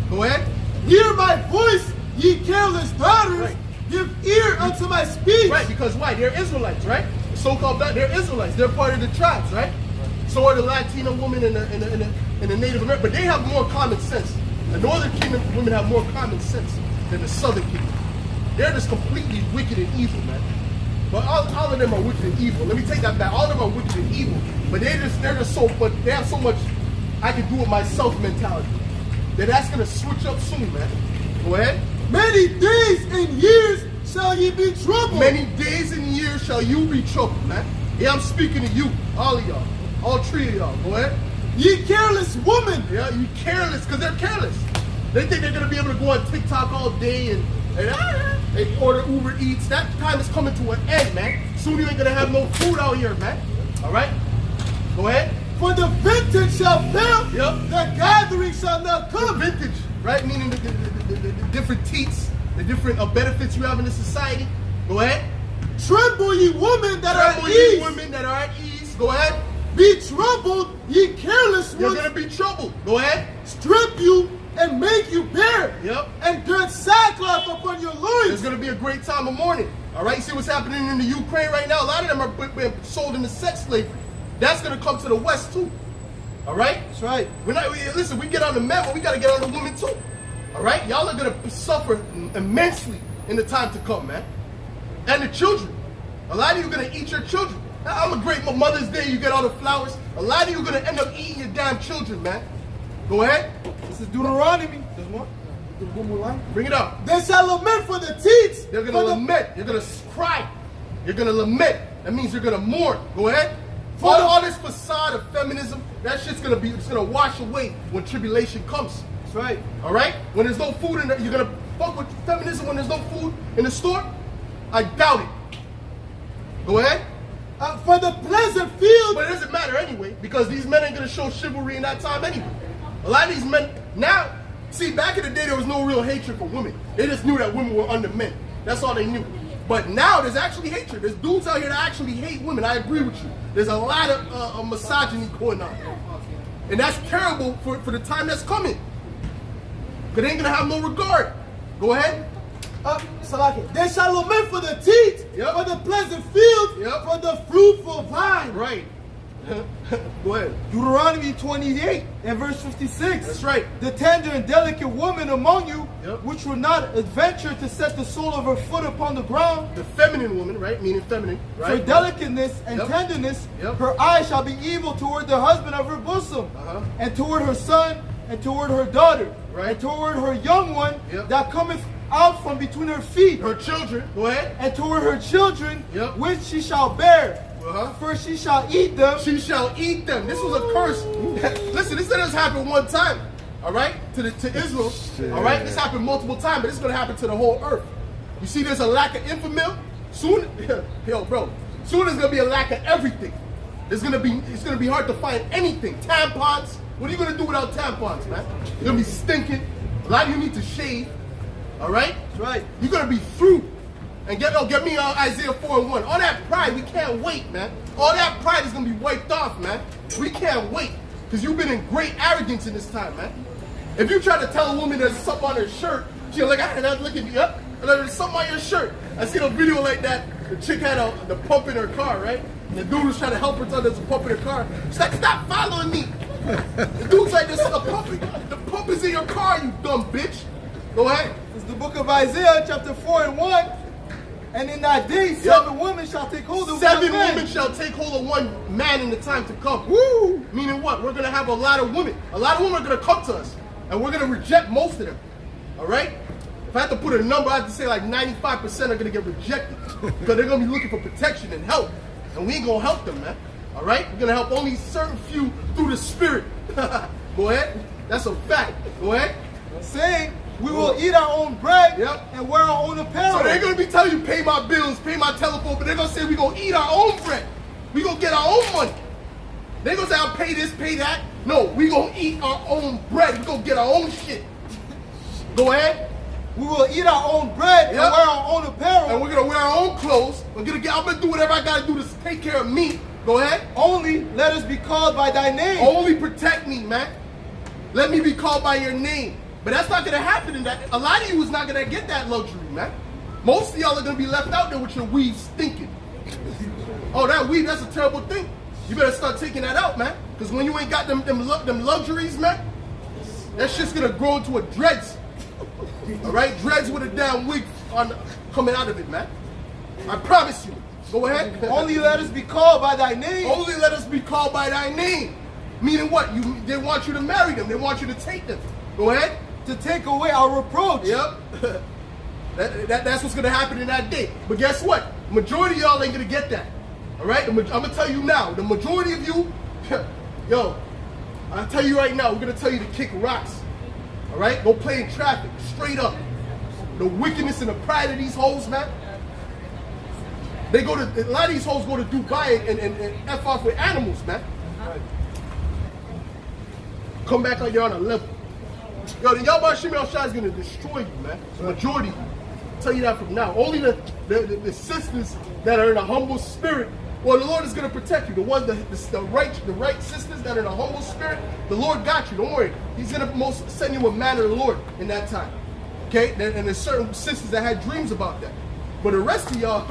Go ahead. Hear my voice, ye careless daughters. Right. Give ear unto my speech. Right, because why? They're Israelites, right? The so-called black, they're Israelites. They're part of the tribes, right? So are the Latino women and the Native American. But they have more common sense. The Northern Kingdom women have more common sense than the Southern Kingdom. They're just completely wicked and evil, man. But all of them are wicked and evil. Let me take that back. All of them are wicked and evil. But they're just so, but they have so much I can do it myself mentality. That's going to switch up soon, man. Go ahead. Many days and years shall ye be troubled. Many days and years shall you be troubled, man. Yeah, I'm speaking to you, all of y'all. All three of y'all. Go ahead. Ye careless woman. Yeah, you careless, because they're careless. They think they're going to be able to go on TikTok all day and they order Uber Eats. That time is coming to an end, man. Soon you ain't going to have no food out here, man. All right? Go ahead. For the vintage shall fail, Yep. the gathering shall not The come. vintage, right? Meaning the different teats, the different benefits you have in the society. Go ahead. Tremble, ye women that are Tremble, at ye ease. women that are at ease. Go ahead. Be troubled, ye careless You're ones. gonna be troubled. Go ahead. Strip you and make you bare. Yep. And gird sackcloth upon your It's loins. gonna be a great time of mourning. All right. You see what's happening in the Ukraine right now? A lot of them are being sold into sex slavery. That's gonna come to the West too. All right. That's right. Listen, we get on the men, but we gotta get on the women too. All right. Y'all are gonna suffer immensely in the time to come, man. And the children. A lot of you are gonna eat your children. I'm a great Mother's Day. You get all the flowers. A lot of you are gonna end up eating your damn children, man. Go ahead. This is Deuteronomy. There's more. Bring it up. They shall lament for the teats. You're gonna lament. You're gonna cry. You're gonna lament. That means you're gonna mourn. Go ahead. All this facade of feminism, that shit's it's gonna wash away when tribulation comes. That's right. All right. When there's no food you're gonna fuck with feminism when there's no food in the store. I doubt it. Go ahead. For the pleasant field. But it doesn't matter anyway, because these men ain't gonna show chivalry in that time anyway. A lot of these men now, see, back in the day there was no real hatred for women. They just knew that women were under men. That's all they knew. But now there's actually hatred. There's dudes out here that actually hate women. I agree with you. There's a lot of misogyny going on, and that's terrible for the time that's coming. Cause they ain't gonna have no regard. Go ahead. Salaki. They shall lament for the teats, Yep. for the pleasant field, Yep. for the fruitful vine. Right. Go ahead. Deuteronomy 28 and verse 56. That's right. The tender and delicate woman among you, Yep. which will not adventure to set the sole of her foot upon the ground, The feminine woman, right? Meaning feminine, for right? delicateness and Yep. tenderness, Yep. her eyes shall be evil toward the husband of her bosom, Uh-huh. and toward her son, and toward her daughter, Right. and toward her young one Yep. that cometh out from between her feet, Her children. Go ahead. and toward her children, Yep. which she shall bear. Uh-huh. For she shall eat them. She shall eat them. This was a curse. Listen, this didn't just happen one time. All right, to Israel. All right, this happened multiple times, but it's gonna happen to the whole earth. You see, there's a lack of infant milk. Soon, yo, bro. Soon there's gonna be a lack of everything. It's gonna be hard to find anything. Tampons. What are you gonna do without tampons, man? You're gonna be stinking. A lot of you need to shave. All right. That's right. You're gonna be through. And get me Isaiah 4:1. All that pride, we can't wait, man. All that pride is gonna be wiped off, man. We can't wait. Because you've been in great arrogance in this time, man. If you try to tell a woman there's something on her shirt, she'll look at it, look at you, up, and there's something on your shirt. I seen a video like that. The chick had the pump in her car, right? And the dude was trying to help her tell there's a pump in her car. She's like, stop following me. The dude's like, the pump is in your car, you dumb bitch. Go ahead. It's the book of Isaiah, chapter 4 and 1. And in that day, 7 women shall take hold of 7 one man. women shall take hold of one man in the time to come. Woo! Meaning what? We're going to have a lot of women. A lot of women are going to come to us. And we're going to reject most of them. All right? If I had to put a number, I have to say like 95% are going to get rejected. Because they're going to be looking for protection and help. And we ain't going to help them, man. All right? We're going to help only certain few through the spirit. Go ahead. That's a fact. Go ahead. Saying, we will eat our own bread Yep. and wear our own apparel. So they're going to be telling you, pay my bills, pay my telephone, but they're going to say we're going to eat our own bread. We're going to get our own money. They're going to say, I'll pay this, pay that. No, we're going to eat our own bread. We're going to get our own shit. Go ahead. We will eat our own bread Yep. and wear our own apparel. And we're going to wear our own clothes. I'm going to do whatever I got to do to take care of me. Go ahead. Only let us be called by thy name. Only protect me, man. Let me be called by your name. But that's not going to happen in that. A lot of you is not going to get that luxury, man. Most of y'all are going to be left out there with your weave stinking. Oh, that weave, that's a terrible thing. You better start taking that out, man. Because when you ain't got them luxuries, man, that shit's going to grow into a dreads. All right? Dreads with a damn wig coming out of it, man. I promise you. Go ahead. Only let us be called by thy name. Only let us be called by thy name. Meaning what? They want you to marry them. They want you to take them. Go ahead. To take away our reproach. Yep. That's what's going to happen in that day. But guess what? Majority of y'all ain't going to get that. All right? I'm going to tell you now. The majority of you, yo, I'll tell you right now, we're going to tell you to kick rocks. All right? Go play in traffic. Straight up. The wickedness and the pride of these hoes, man. A lot of these hoes go to Dubai and F off with animals, man. come back like you're on a level. Yo, the Yahweh Shimei Shai is going to destroy you, man. The majority. I'll tell you that from now. Only the sisters that are in a humble spirit, well, the Lord is going to protect you. The ones, the right sisters that are in a humble spirit, the Lord got you. Don't worry. He's going to send you a man of the Lord in that time. Okay? And there's certain sisters that had dreams about that. But the rest of y'all,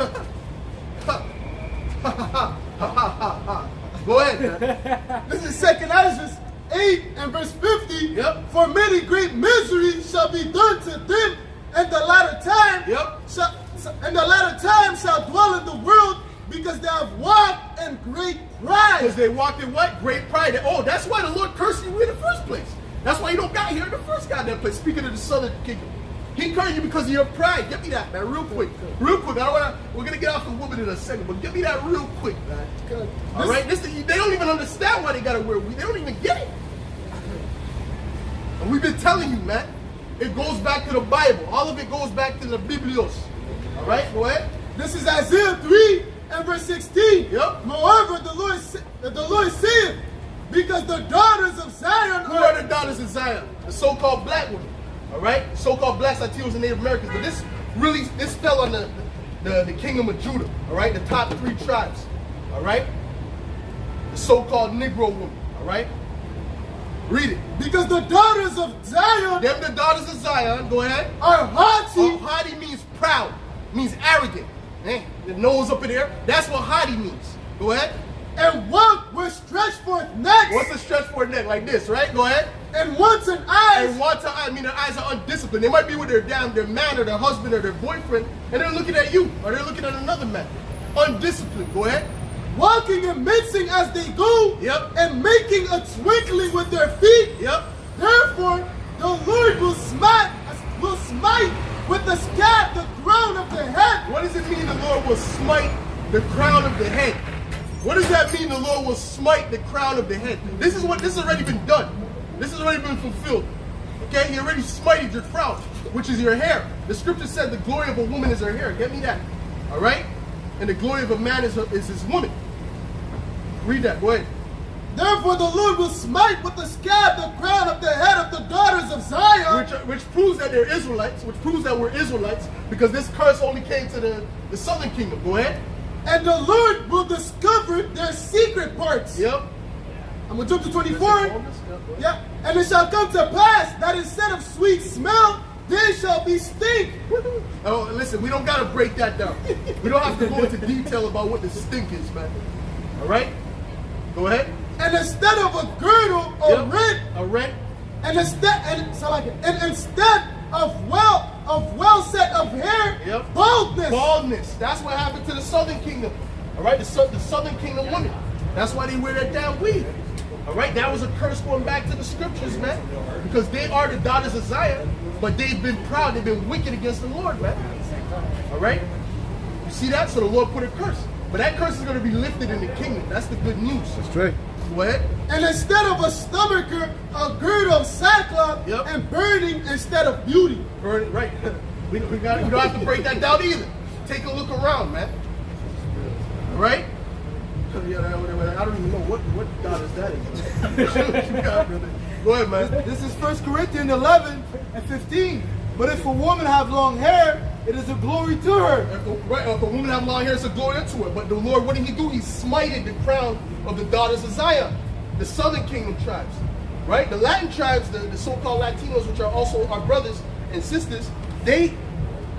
go ahead, man. This is 2nd Ezra 8 and verse 50. Yep. For many great miseries shall be done to them, and the latter time shall dwell in the world, because they have walked in great pride. Because they walked in what? Great pride. Oh, that's why the Lord cursed you in the first place. That's why you don't got here in the first goddamn place. Speaking of the southern kingdom. He cursed you because of your pride. Give me that, man, real quick. Real quick. We're going to get off the woman in a second, but give me that real quick, man. All right? They don't even understand why they got to wear weed. They don't even get it. And we've been telling you, man. It goes back to the Bible. All of it goes back to the Biblios. All right? Go ahead. This is Isaiah 3 and verse 16. Yep. Moreover, the Lord saith, because the daughters of Zion Who are the daughters of Zion? The so-called black women. All right? So-called blacks, Latinos, and Native Americans. But this fell on the kingdom of Judah. All right? The top 3 tribes. All right? The so-called Negro woman. All right? Read it. Because the daughters of Zion, Them the daughters of Zion, go ahead. are haughty. Haughty means proud, means arrogant. The nose up in there, that's what haughty means. Go ahead. And walk with stretched forth necks. What's a stretch for a neck? Like this, right? Go ahead. And wanton eyes. And wanton eyes, I mean their eyes are undisciplined. They might be with their man or their husband or their boyfriend, and they're looking at you, or they're looking at another man. Undisciplined, go ahead. Walking and mincing as they go. Yep. And making a twinkling with their feet. Yep. Therefore, the Lord will smite with the scab the crown of the head. What does it mean the Lord will smite the crown of the head? What does that mean the Lord will smite the crown of the head? This has already been done. This has already been fulfilled. Okay? He already smited your crown, which is your hair. The scripture said the glory of a woman is her hair. Get me that. All right? And the glory of a man is his woman. Read that. Go ahead. Therefore the Lord will smite with the scab the crown of the head of the daughters of Zion. Which proves that they're Israelites. Which proves that we're Israelites. Because this curse only came to the southern kingdom. Go ahead. And the Lord will discover their secret parts. Yep. I'm going to jump to 24. Yeah. And it shall come to pass that instead of sweet smell, there shall be stink. Oh, listen, we don't got to break that down. We don't have to go into detail about what the stink is, man. All right? Go ahead. And instead of a girdle, a rent. And instead of well set of hair, baldness. Baldness. That's what happened to the southern kingdom. All right? The southern kingdom women. That's why they wear that damn weave. All right? That was a curse going back to the scriptures, man. Because they are the daughters of Zion, but they've been proud. They've been wicked against the Lord, man. All right? You see that? So the Lord put a curse. But that curse is going to be lifted in the kingdom. That's the good news. That's right. Go ahead. And instead of a stomacher, a girdle of sackcloth, and burning instead of beauty. Burning, right. We don't have to break that down either. Take a look around, man. All right? I don't even know what God is that. Go ahead, man. This is 1 Corinthians 11 and 15. But if a woman have long hair, it is a glory to her. If a woman have long hair, it's a glory to her. But the Lord, what did he do? He smited the crown of the daughters of Zion, the southern kingdom tribes. Right? The Latin tribes, the so-called Latinos, which are also our brothers and sisters, they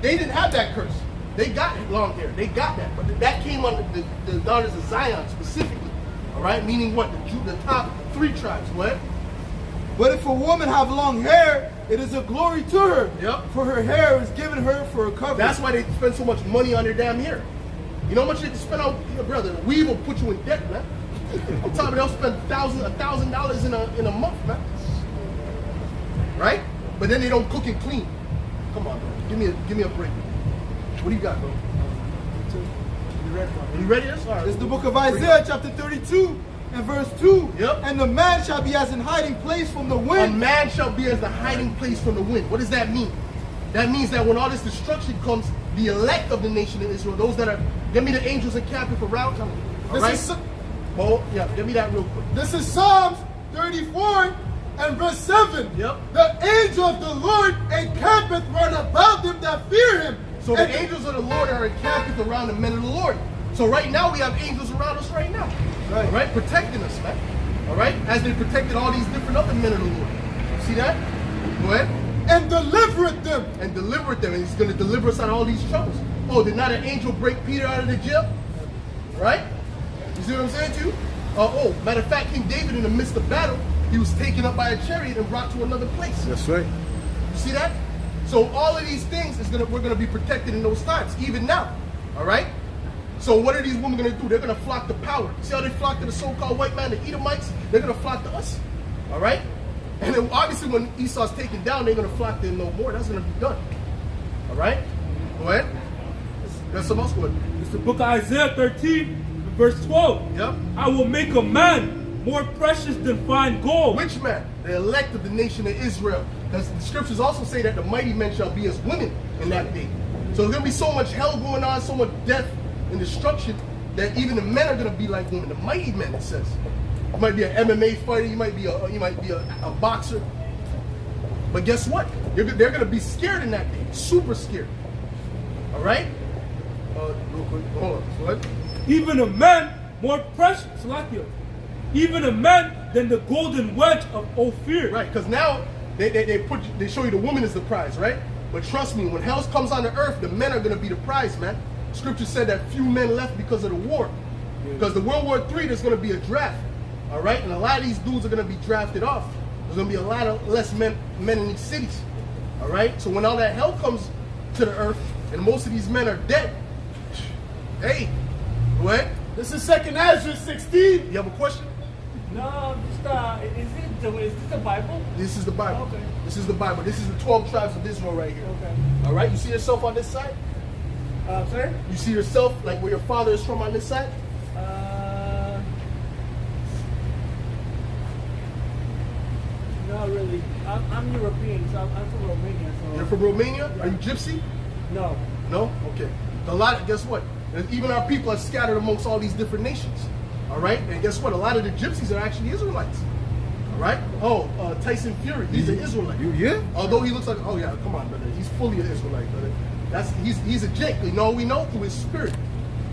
didn't have that curse. They got long hair. They got that. But that came on the daughters of Zion specifically. All right? Meaning what? The top 3 tribes. What? But if a woman have long hair, it is a glory to her. Yep. For her hair is given her for a covering. That's why they spend so much money on their damn hair. You know how much they spend on your brother? The weave will put you in debt, man. I'm telling you, they'll spend $1,000 in a month, man. Right? But then they don't cook and clean. Come on, bro. Give me a break. What do you got, bro? You ready? That's all right. It's the book of Isaiah, chapter 32, and verse 2. Yep. And the man shall be as in hiding place from the wind. A man shall be as the hiding place from the wind. What does that mean? That means that when all this destruction comes, the elect of the nation of Israel, those that are, give me the angels encamping around. All right? Give me that real quick. This is Psalms 34 And verse 7. Yep. The angel of the Lord encampeth round about them that fear him. So the angels of the Lord are encamped around the men of the Lord. So right now we have angels around us right now. Right. All right, protecting us, man. All right, as they protected all these different other men of the Lord. See that? Go ahead. And delivereth them. And delivered them, and he's going to deliver us out of all these troubles. Oh, did not an angel break Peter out of the jail? Right? You see what I'm saying to you? Matter of fact, King David in the midst of battle, he was taken up by a chariot and brought to another place. That's right. You see that? So all of these things we're gonna be protected in those times, even now. All right? So what are these women gonna do? They're gonna flock to power. See how they flock to the so-called white man, the Edomites? They're gonna flock to us. All right? And then obviously when Esau's taken down, they're gonna flock to him no more. That's gonna be done. All right? Go ahead. There's some else good. It's the book of Isaiah 13, verse 12. Yep. I will make a man more precious than fine gold. Which man? The elect of the nation of Israel. Because the scriptures also say that the mighty men shall be as women in that day. So there's going to be so much hell going on, so much death and destruction, that even the men are going to be like women. The mighty men, it says. You might be an MMA fighter, you might be a boxer. But guess what? They're going to be scared in that day. Super scared. All right? Real quick. Hold on. So what? Even a man more precious, even a man than the golden wedge of Ophir. Right, because now they show you the woman is the prize, right? But trust me, when hell comes on the earth, the men are going to be the prize, man. Scripture said that few men left because of the war. Because the World War III, there's going to be a draft, all right? And a lot of these dudes are going to be drafted off. There's going to be a lot of less men in these cities, all right? So when all that hell comes to the earth and most of these men are dead, hey, what? This is 2nd Ezra 16. You have a question? No, just is this the Bible? This is the Bible. Okay. This is the Bible. This is the 12 tribes of Israel right here. Okay. All right, you see yourself on this side? Sorry? You see yourself like where your father is from on this side? Not really. I'm European, so I'm from Romania. So You're from Romania? Are you gypsy? no. No? Okay. Guess what? Even our people are scattered amongst all these different nations. All right? And guess what? A lot of the gypsies are actually Israelites. All right? Tyson Fury, he's an Israelite. Yeah? Although he looks like, oh yeah, come on, brother. He's fully an Israelite, brother. He's a Jake. We know through his spirit.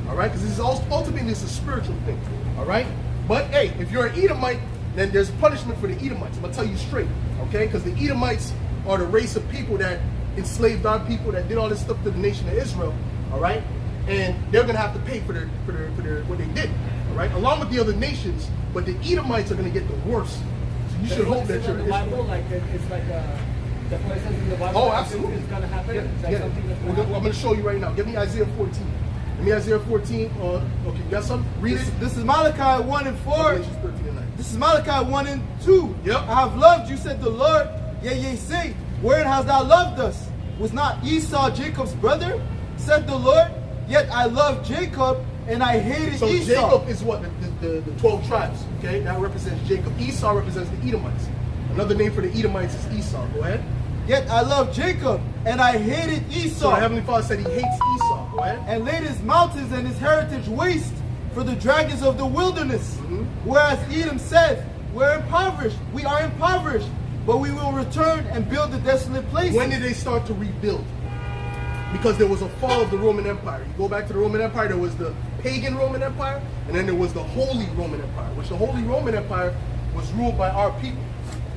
All right? Because this is ultimately it's a spiritual thing. All right? But hey, if you're an Edomite, then there's punishment for the Edomites. I'm gonna tell you straight, okay? Because the Edomites are the race of people that enslaved our people, that did all this stuff to the nation of Israel. All right? And they're gonna have to pay for their what they did. All right? Along with the other nations, but the Edomites are gonna get the worst. So you should hope that you're the Bible, like it's like the places in the Bible. Oh, that absolutely. It's gonna happen. Yeah, It's like yeah. something that's I'm going to show you right now. Give me Isaiah 14. Give me Isaiah 14. Okay, you got something? Read it. This is Malachi 1 and 4. Galatians 13 and 9. This is Malachi 1 and 2. Yep. I have loved you, said the Lord. Yea, say, wherein hast thou loved us? Was not Esau Jacob's brother? Said the Lord. Yet I loved Jacob, and I hated So Esau. Jacob is what? The 12 tribes. Okay, that represents Jacob. Esau represents the Edomites. Another name for the Edomites is Esau. Go ahead. Yet I loved Jacob, and I hated Esau. So the Heavenly Father said he hates Esau. Go ahead. And laid his mountains and his heritage waste for the dragons of the wilderness. Whereas Edom said, we're impoverished, we are impoverished, but we will return and build the desolate places. When did they start to rebuild? Because there was a fall of the Roman Empire. You go back to the Roman Empire, there was the pagan Roman Empire, and then there was the Holy Roman Empire, which the Holy Roman Empire was ruled by our people.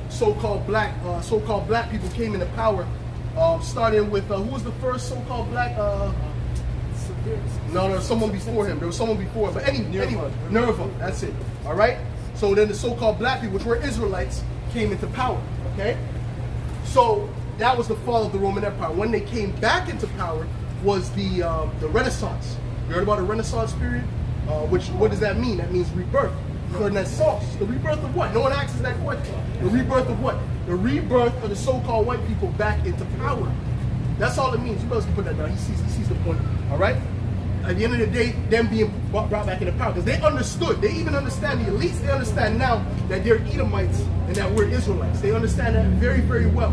So-called black people came into power, starting with, who was the first so-called black? No, someone before him. There was someone before him. But anyway, Nerva, that's it. All right? So then the so-called black people, which were Israelites, came into power. Okay? So that was the fall of the Roman Empire. When they came back into power was the Renaissance. You heard about the Renaissance period? What does that mean? That means rebirth. Renaissance. The rebirth of what? No one asks that question. The rebirth of what? The rebirth of the so-called white people back into power. That's all it means. You guys can put that down. He sees the point. All right? At the end of the day, them being brought back into power. Because they understood. They even understand the elites. They understand now that they're Edomites and that we're Israelites. They understand that very, very well.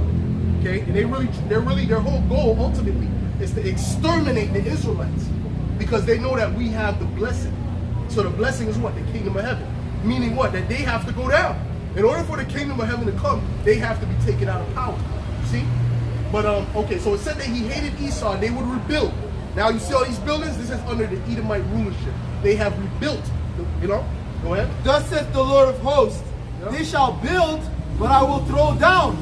Okay? And their whole goal ultimately is to exterminate the Israelites. Because they know that we have the blessing. So the blessing is what? The kingdom of heaven. Meaning what? That they have to go down. In order for the kingdom of heaven to come, they have to be taken out of power. You see? But okay, so it said that he hated Esau and they would rebuild. Now you see all these buildings? This is under the Edomite rulership. They have rebuilt. You know? Go ahead. Thus saith the Lord of hosts, they shall build, but I will throw down,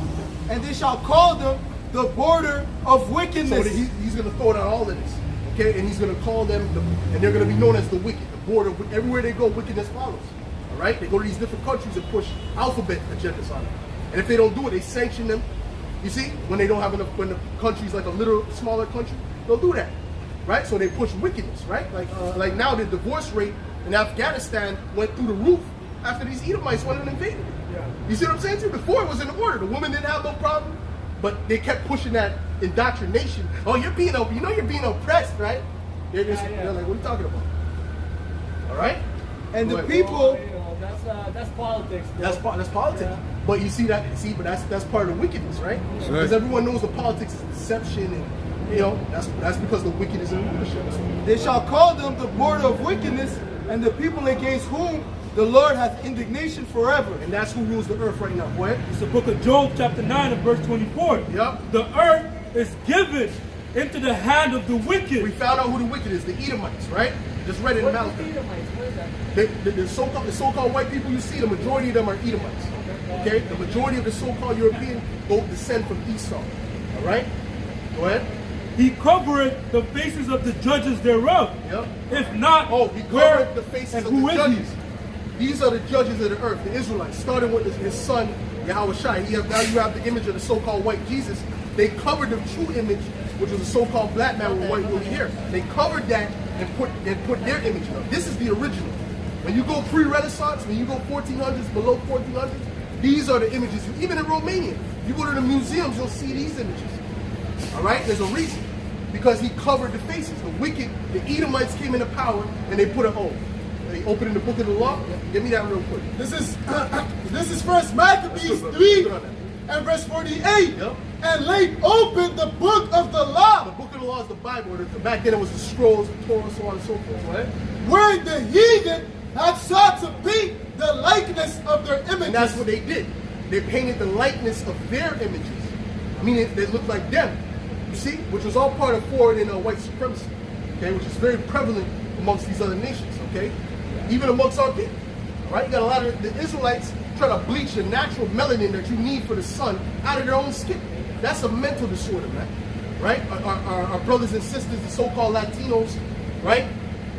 and they shall call them the border of wickedness. So he's going to throw down all of this. Okay? And he's going to call them, and they're going to be known as the wicked. The border, everywhere they go, wickedness follows. All right? They go to these different countries and push alphabet agendas on them. And if they don't do it, they sanction them. You see? When they don't have enough, when the country's like a little smaller country, they'll do that. Right? So they push wickedness, right? Like now the divorce rate in Afghanistan went through the roof after these Edomites went and invaded it. Yeah. You see what I'm saying to you? Before it was in order. The woman didn't have no problem, but they kept pushing that indoctrination. Oh, you're being oppressed, right? They're like, what are you talking about? All right? And the people, that's politics. Bro. That's politics. Yeah. But you see that? But that's part of the wickedness, right? Because everyone knows the politics is deception, and you know that's because the wicked is in rulership. They shall call them the border of wickedness, and the people against whom the Lord hath indignation forever. And that's who rules the earth right now. What? It's the book of Job, chapter 9 and verse 24. Yep. The earth is given into the hand of the wicked. We found out who the wicked is, the Edomites, right? Just read it in Malachi. The so-called white people you see, the majority of them are Edomites. Okay? The majority of the so-called European go descend from Esau. All right? Go ahead. He covereth the faces of the judges thereof. Yep. If not, he covered the faces of the judges. These are the judges of the earth, the Israelites, starting with his son, Yahushua. Now you have the image of the so-called white Jesus. They covered the true image, which was a so-called black man with white woolly hair. They covered that and put their image up. This is the original. When you go pre-Renaissance, when you go 1400s, below 1400s, these are the images. Even in Romania, if you go to the museums, you'll see these images. All right? There's a reason. Because he covered the faces. The wicked, the Edomites came into power, and they put a hole. They open in the book of the law. Give me that real quick. This is First Maccabees 3 and verse 48. Yep. And laid open the book of the law. The book of the law is the Bible. Back then it was the scrolls, the Torah, so on and so forth. Right? Where the heathen had sought to paint the likeness of their images. And that's what they did. They painted the likeness of their images. Meaning they looked like them. You see? Which was all part of foreign and white supremacy. Okay? Which is very prevalent amongst these other nations. Okay? Even amongst our people. Right? You got a lot of the Israelites try to bleach the natural melanin that you need for the sun out of their own skin. That's a mental disorder, man. Right? Our brothers and sisters, the so-called Latinos, right?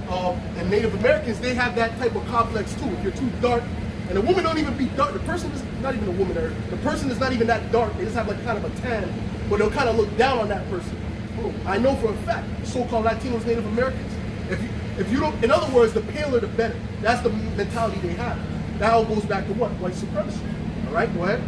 And Native Americans, they have that type of complex too. If you're too dark, and a woman don't even be dark. The person is not even a woman. The person is not even that dark. They just have like kind of a tan, but they'll kind of look down on that person. I know for a fact, so-called Latinos, Native Americans, if you don't, in other words, the paler the better. That's the mentality they have. That all goes back to what? White supremacy. All right, go ahead.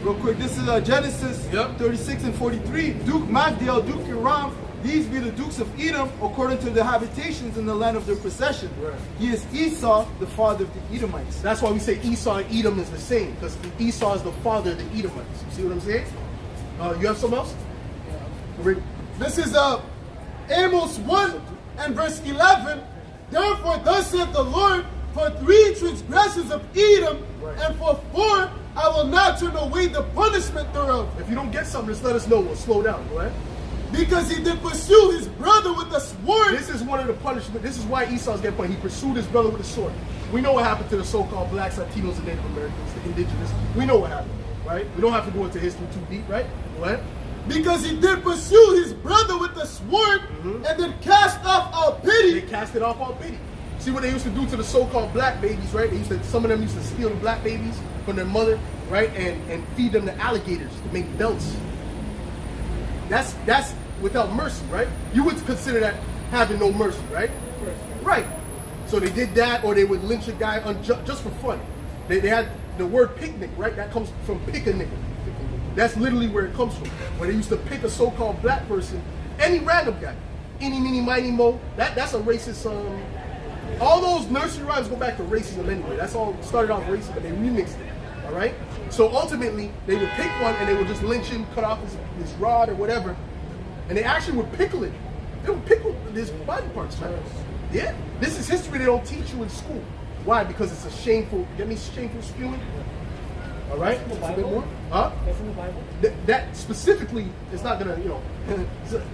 Real quick, this is Genesis 36 and 43. Duke Magdiel, Duke Hiram, these be the dukes of Edom according to their habitations in the land of their possession. Right. He is Esau, the father of the Edomites. That's why we say Esau and Edom is the same, because Esau is the father of the Edomites. You see what I'm saying? You have something else? Yeah. This is Amos 1 and verse 11. Therefore, thus saith the Lord, for 3 transgressions of Edom, and for 4 I will not turn away the punishment thereof. If you don't get something, just let us know. We'll slow down, go ahead. Because he did pursue his brother with a sword. This is one of the punishments. This is why Esau's getting punished. He pursued his brother with a sword. We know what happened to the so-called blacks, Latinos, and Native Americans, the indigenous. We know what happened, right? We don't have to go into history too deep, right? Go ahead. Because he did pursue his brother with a sword, and then cast off all pity. They cast it off all pity. See what they used to do to the so-called black babies, right? Some of them used to steal the black babies from their mother, right? And feed them to alligators to make belts. That's without mercy, right? You would consider that having no mercy, right? Right. So they did that, or they would lynch a guy just for fun. They had the word picnic, right? That comes from pick a nickel. That's literally where it comes from. Where they used to pick a so-called black person, any random guy. Eeny, meeny, miny, mo. That's a racist. All those nursery rhymes go back to racism anyway. That's all started off racist, but they remixed it. All right. So ultimately, they would pick one and they would just lynch him, cut off his rod or whatever, and they actually would pickle it. They would pickle his body parts, man. Yeah. This is history they don't teach you in school. Why? Because it's a shameful. Get me shameful spewing. All right? That's in the It's a bit Bible? more. Huh? That's in the Bible? That specifically is not gonna,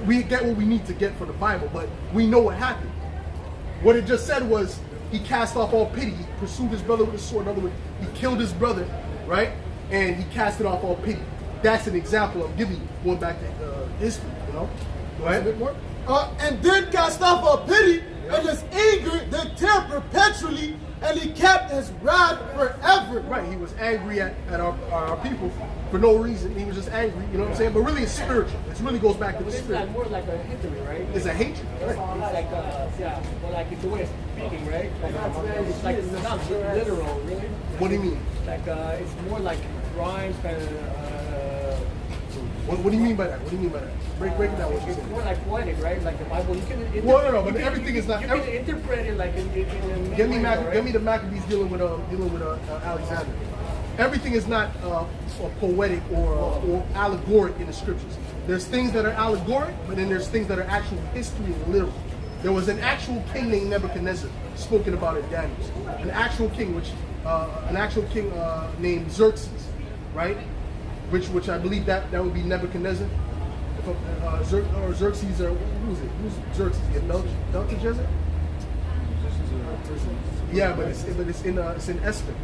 we get what we need to get from the Bible, but we know what happened. What it just said was he cast off all pity. He pursued his brother with a sword. In other words, he killed his brother, right? And he casted off all pity. That's an example of giving, going back to history, Go ahead. A bit more. And then cast off all pity, and his anger did tear perpetually, and he kept his wrath forever. Right, he was angry at our people for no reason. He was just angry, you know what I'm saying? But really, it's spiritual. It really goes back to the But it's spirit. like more like a history, right? It's a hatred. Right. It's like, yeah, well, like it's the way of speaking, right? Like, it's like it's not literal, really. What do you mean? Like, it's more like rhymes, kind of. What do you mean by that? What do you mean by that? Break it down. What you It's saying? more like poetic, right? Like the Bible, you can. No, but everything is not. You can interpret it like in a Give me way, right? give me the Maccabees dealing with Alexander. Everything is not poetic or allegoric in the scriptures. There's things that are allegoric, but then there's things that are actual history and literal. There was an actual king named Nebuchadnezzar, spoken about in Daniel. An actual king, named Xerxes, right? Which I believe that would be Nebuchadnezzar. Or Xerxes, or who is it? Who's Xerxes? Belteshazzar? Yeah, but it's in Esther.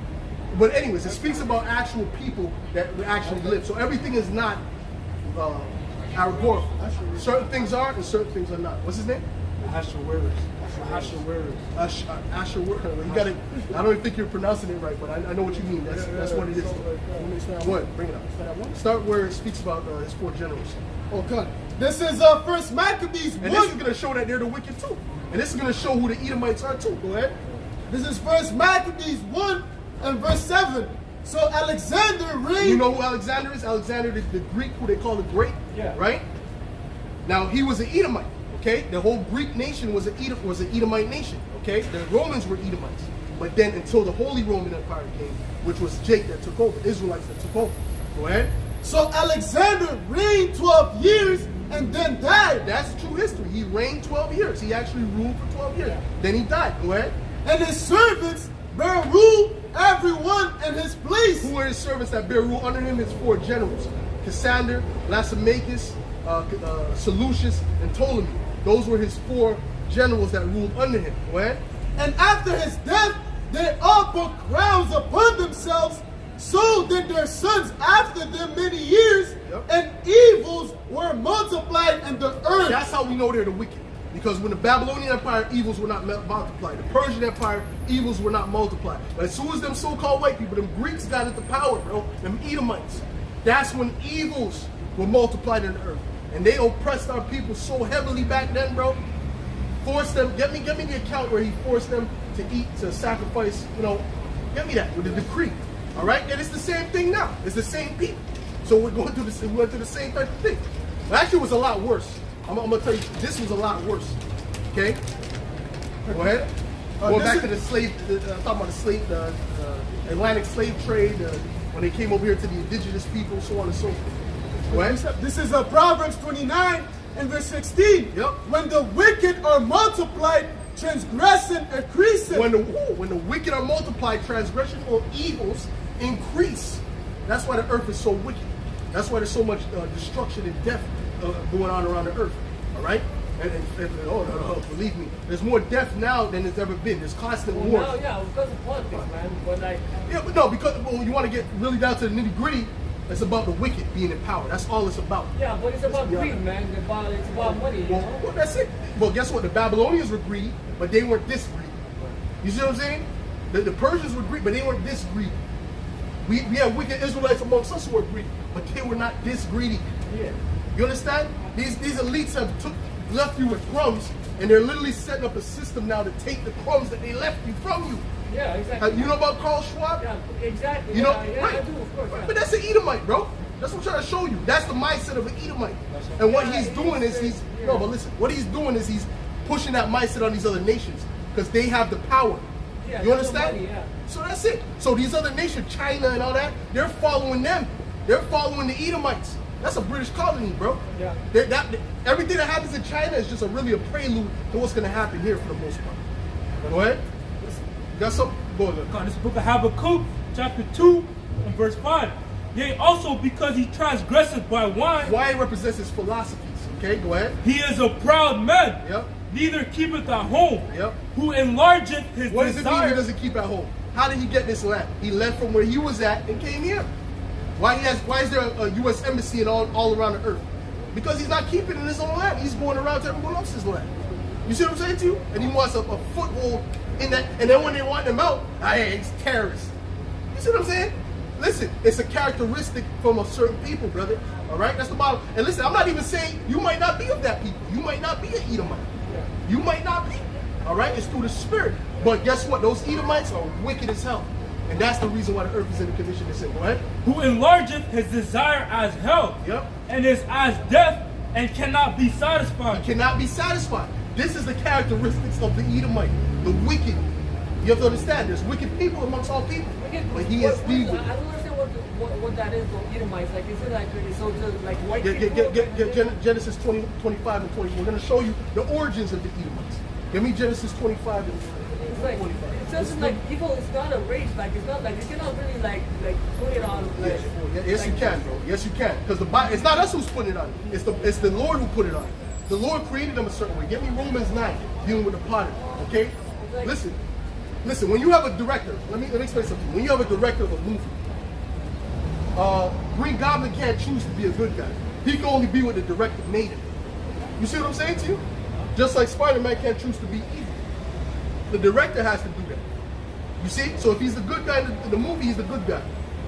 But anyways, it speaks about actual people that actually live. So everything is not allegorical. Certain things are and certain things are not. What's his name? Ahasuerus. You got it. I don't even think you're pronouncing it right, but I know what you mean. That's what it is. What? Bring it up. Start where it speaks about his 4 generals. Okay. This is First Maccabees 1. And this is going to show that they're the wicked too. And this is going to show who the Edomites are too. Go ahead. This is First Maccabees 1 and verse 7. So Alexander reigned. You know who Alexander is? Alexander is the Greek, who they call the Great. Yeah. Right? Now he was an Edomite. Okay, the whole Greek nation was an Edomite nation. Okay, the Romans were Edomites, but then until the Holy Roman Empire came, which was Jake that took over, Israelites that took over. Go ahead. So Alexander reigned 12 years and then died. That's true history. He reigned 12 years. He actually ruled for 12 years. Then he died. Go ahead. And his servants bear rule, everyone in his place. Who are his servants that bear rule under him? His 4 generals: Cassander, Lysimachus, Seleucus, and Ptolemy. Those were his 4 generals that ruled under him. Go ahead. And after his death, they all put crowns upon themselves. So did their sons after them many years, and evils were multiplied in the earth. That's how we know they're the wicked. Because when the Babylonian Empire, evils were not multiplied. The Persian Empire, evils were not multiplied. But as soon as them so-called white people, them Greeks got into power, bro, them Edomites, that's when evils were multiplied in the earth. And they oppressed our people so heavily back then, bro. Forced them, get me the account where he forced them to eat, to sacrifice, get me that, with a decree. All right? And it's the same thing now. It's the same people. So we went through the same type of thing. But actually, it was a lot worse. I'm going to tell you, this was a lot worse. Okay? Go ahead. Going back to the slave, talking about the Atlantic slave trade, when they came over here to the indigenous people, so on and so forth. Go ahead. This is Proverbs 29 and verse 16. Yep. When the wicked are multiplied, transgression increases. When the wicked are multiplied, transgression or evils increase. That's why the earth is so wicked. That's why there's so much destruction and death going on around the earth. All right? And no, believe me, there's more death now than there's ever been. There's constant war. Now, yeah, because of politics, man. But like, yeah, but no, because you want to get really down to the nitty gritty. It's about the wicked being in power. That's all it's about. yeah, but it's about greed, man. It's about money. Well, that's it. Well, guess what? The Babylonians were greedy, but they weren't this greedy. You see what I'm saying? The Persians were greedy, but they weren't this greedy. We have wicked Israelites amongst us who are greedy, but they were not this greedy. Yeah. You understand? These elites have left you with crumbs, and they're literally setting up a system now to take the crumbs that they left you from you. Yeah, exactly. You know about Carl Schwab? Yeah, exactly. You know, yeah, right. I do, of course. Yeah. But that's an Edomite, bro. That's what I'm trying to show you. That's the mindset of an Edomite. And what he's doing is no, but listen, what he's doing is he's pushing that mindset on these other nations because they have the power. Yeah, you understand? Money, yeah. So that's it. So these other nations, China and all that, they're following them. They're following the Edomites. That's a British colony, bro. Yeah. Everything that happens in China is just really a prelude to what's going to happen here for the most part. Go ahead. You got something? Go ahead. This book of Habakkuk, chapter 2, in verse 5. Yea, also because he transgresseth by wine. Wine represents his philosophies. Okay, go ahead. He is a proud man. Yep. Neither keepeth at home. Yep. Who enlargeth his What does it mean he desire. doesn't keep at home? How did he get this land? He left from where he was at and came here. Why is there a U.S. embassy and all around the earth? Because he's not keeping in his own land. He's going around to everyone else's land. You see what I'm saying to you? And he wants a foothold in that. And then when they want him out, hey, he's terrorist. You see what I'm saying? Listen, it's a characteristic from a certain people, brother. All right, that's the bottom. And listen, I'm not even saying you might not be of that people. You might not be an Edomite. You might not be. All right, it's through the spirit. But guess what? Those Edomites are wicked as hell. And that's the reason why the earth is in the condition it's in. Go ahead. Who enlargeth his desire as hell. Yep. And is as death and cannot be satisfied. He cannot be satisfied. This is the characteristics of the Edomite, the wicked. You have to understand, there's wicked people amongst all people. But he is the wicked. I don't understand what that is, the Edomites. Like, is it like, so just like white people? Get Genesis 25 and 20. We're going to show you the origins of the Edomites. Give me Genesis 25 and 25. It's like, it says like evil is not a race. Like, it's not like, you cannot really like put it on. Like, yes, you can, bro. Yes, you can. Because it's not us who's putting it on. It's the Lord who put it on. The Lord created them a certain way. Give me Romans 9, dealing with the potter. Okay? Listen. When you have a director, let me explain something. When you have a director of a movie, Green Goblin can't choose to be a good guy. He can only be what the director made him. You see what I'm saying to you? Just like Spider-Man can't choose to be evil. The director has to do that. You see? So if he's the good guy in the movie, he's the good guy.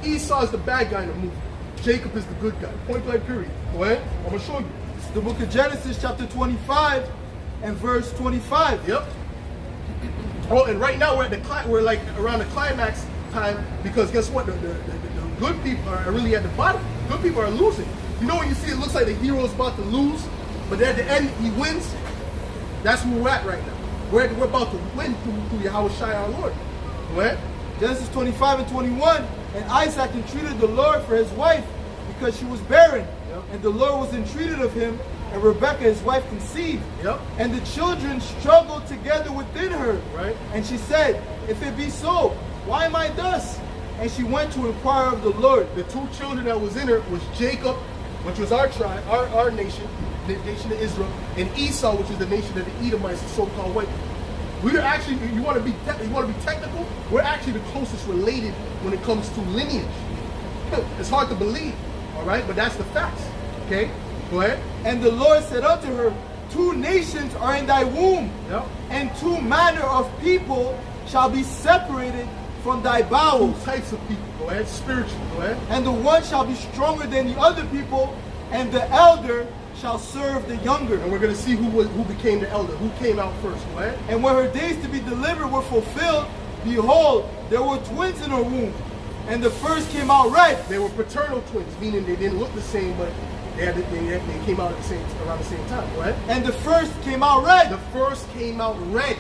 Esau is the bad guy in the movie. Jacob is the good guy. Point blank period. Go ahead. I'm going to show you. The book of Genesis chapter 25 and verse 25. Yep. Oh, and right now we're like around the climax time, because guess what? The good people are really at the bottom. Good people are losing. You know when you see it looks like the hero's about to lose, but at the end he wins? That's where we're at right now. We're about to win through Yahweh Shai our Lord. Go ahead. Genesis 25 and 21. And Isaac entreated the Lord for his wife because she was barren. Yep. And the Lord was entreated of him, and Rebekah his wife conceived. Yep. And the children struggled together within her. Right. And she said, if it be so, why am I thus? And she went to inquire of the Lord. The two children that was in her was Jacob, which was our tribe, our nation, the nation of Israel, and Esau, which is the nation of the Edomites, the so-called white people. We're actually, you want to be technical? We're actually the closest related when it comes to lineage. It's hard to believe, all right? But that's the facts, okay? Go ahead. And the Lord said unto her, 2 nations are in thy womb, Yep. and 2 manner of people shall be separated from thy bowels. 2 types of people, go ahead. Spiritual, go ahead. And the one shall be stronger than the other people, and the elder shall serve the younger. And we're going to see who became the elder, who came out first, go ahead. And when her days to be delivered were fulfilled, behold, there were twins in her womb. And the first came out red. They were paternal twins, meaning they didn't look the same, but they came out around the same time, go ahead. And the first came out red. The first came out red.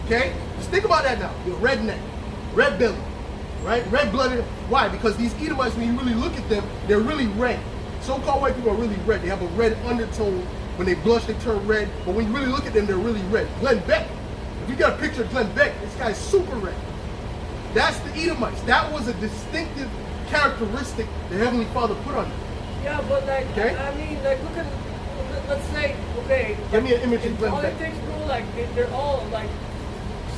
Okay? Just think about that now. You're redneck, red belly, right? Red blooded. Why? Because these Edomites, when you really look at them, they're really red. So-called white people are really red. They have a red undertone. When they blush, they turn red. But when you really look at them, they're really red. Glenn Beck. If you got a picture of Glenn Beck, this guy's super red. That's the Edomites. That was a distinctive characteristic the Heavenly Father put on them. Yeah, but like, Okay. I mean, like, look at, let's say, okay. Give me an image of Glenn Beck. Politics, bro, like, they're all like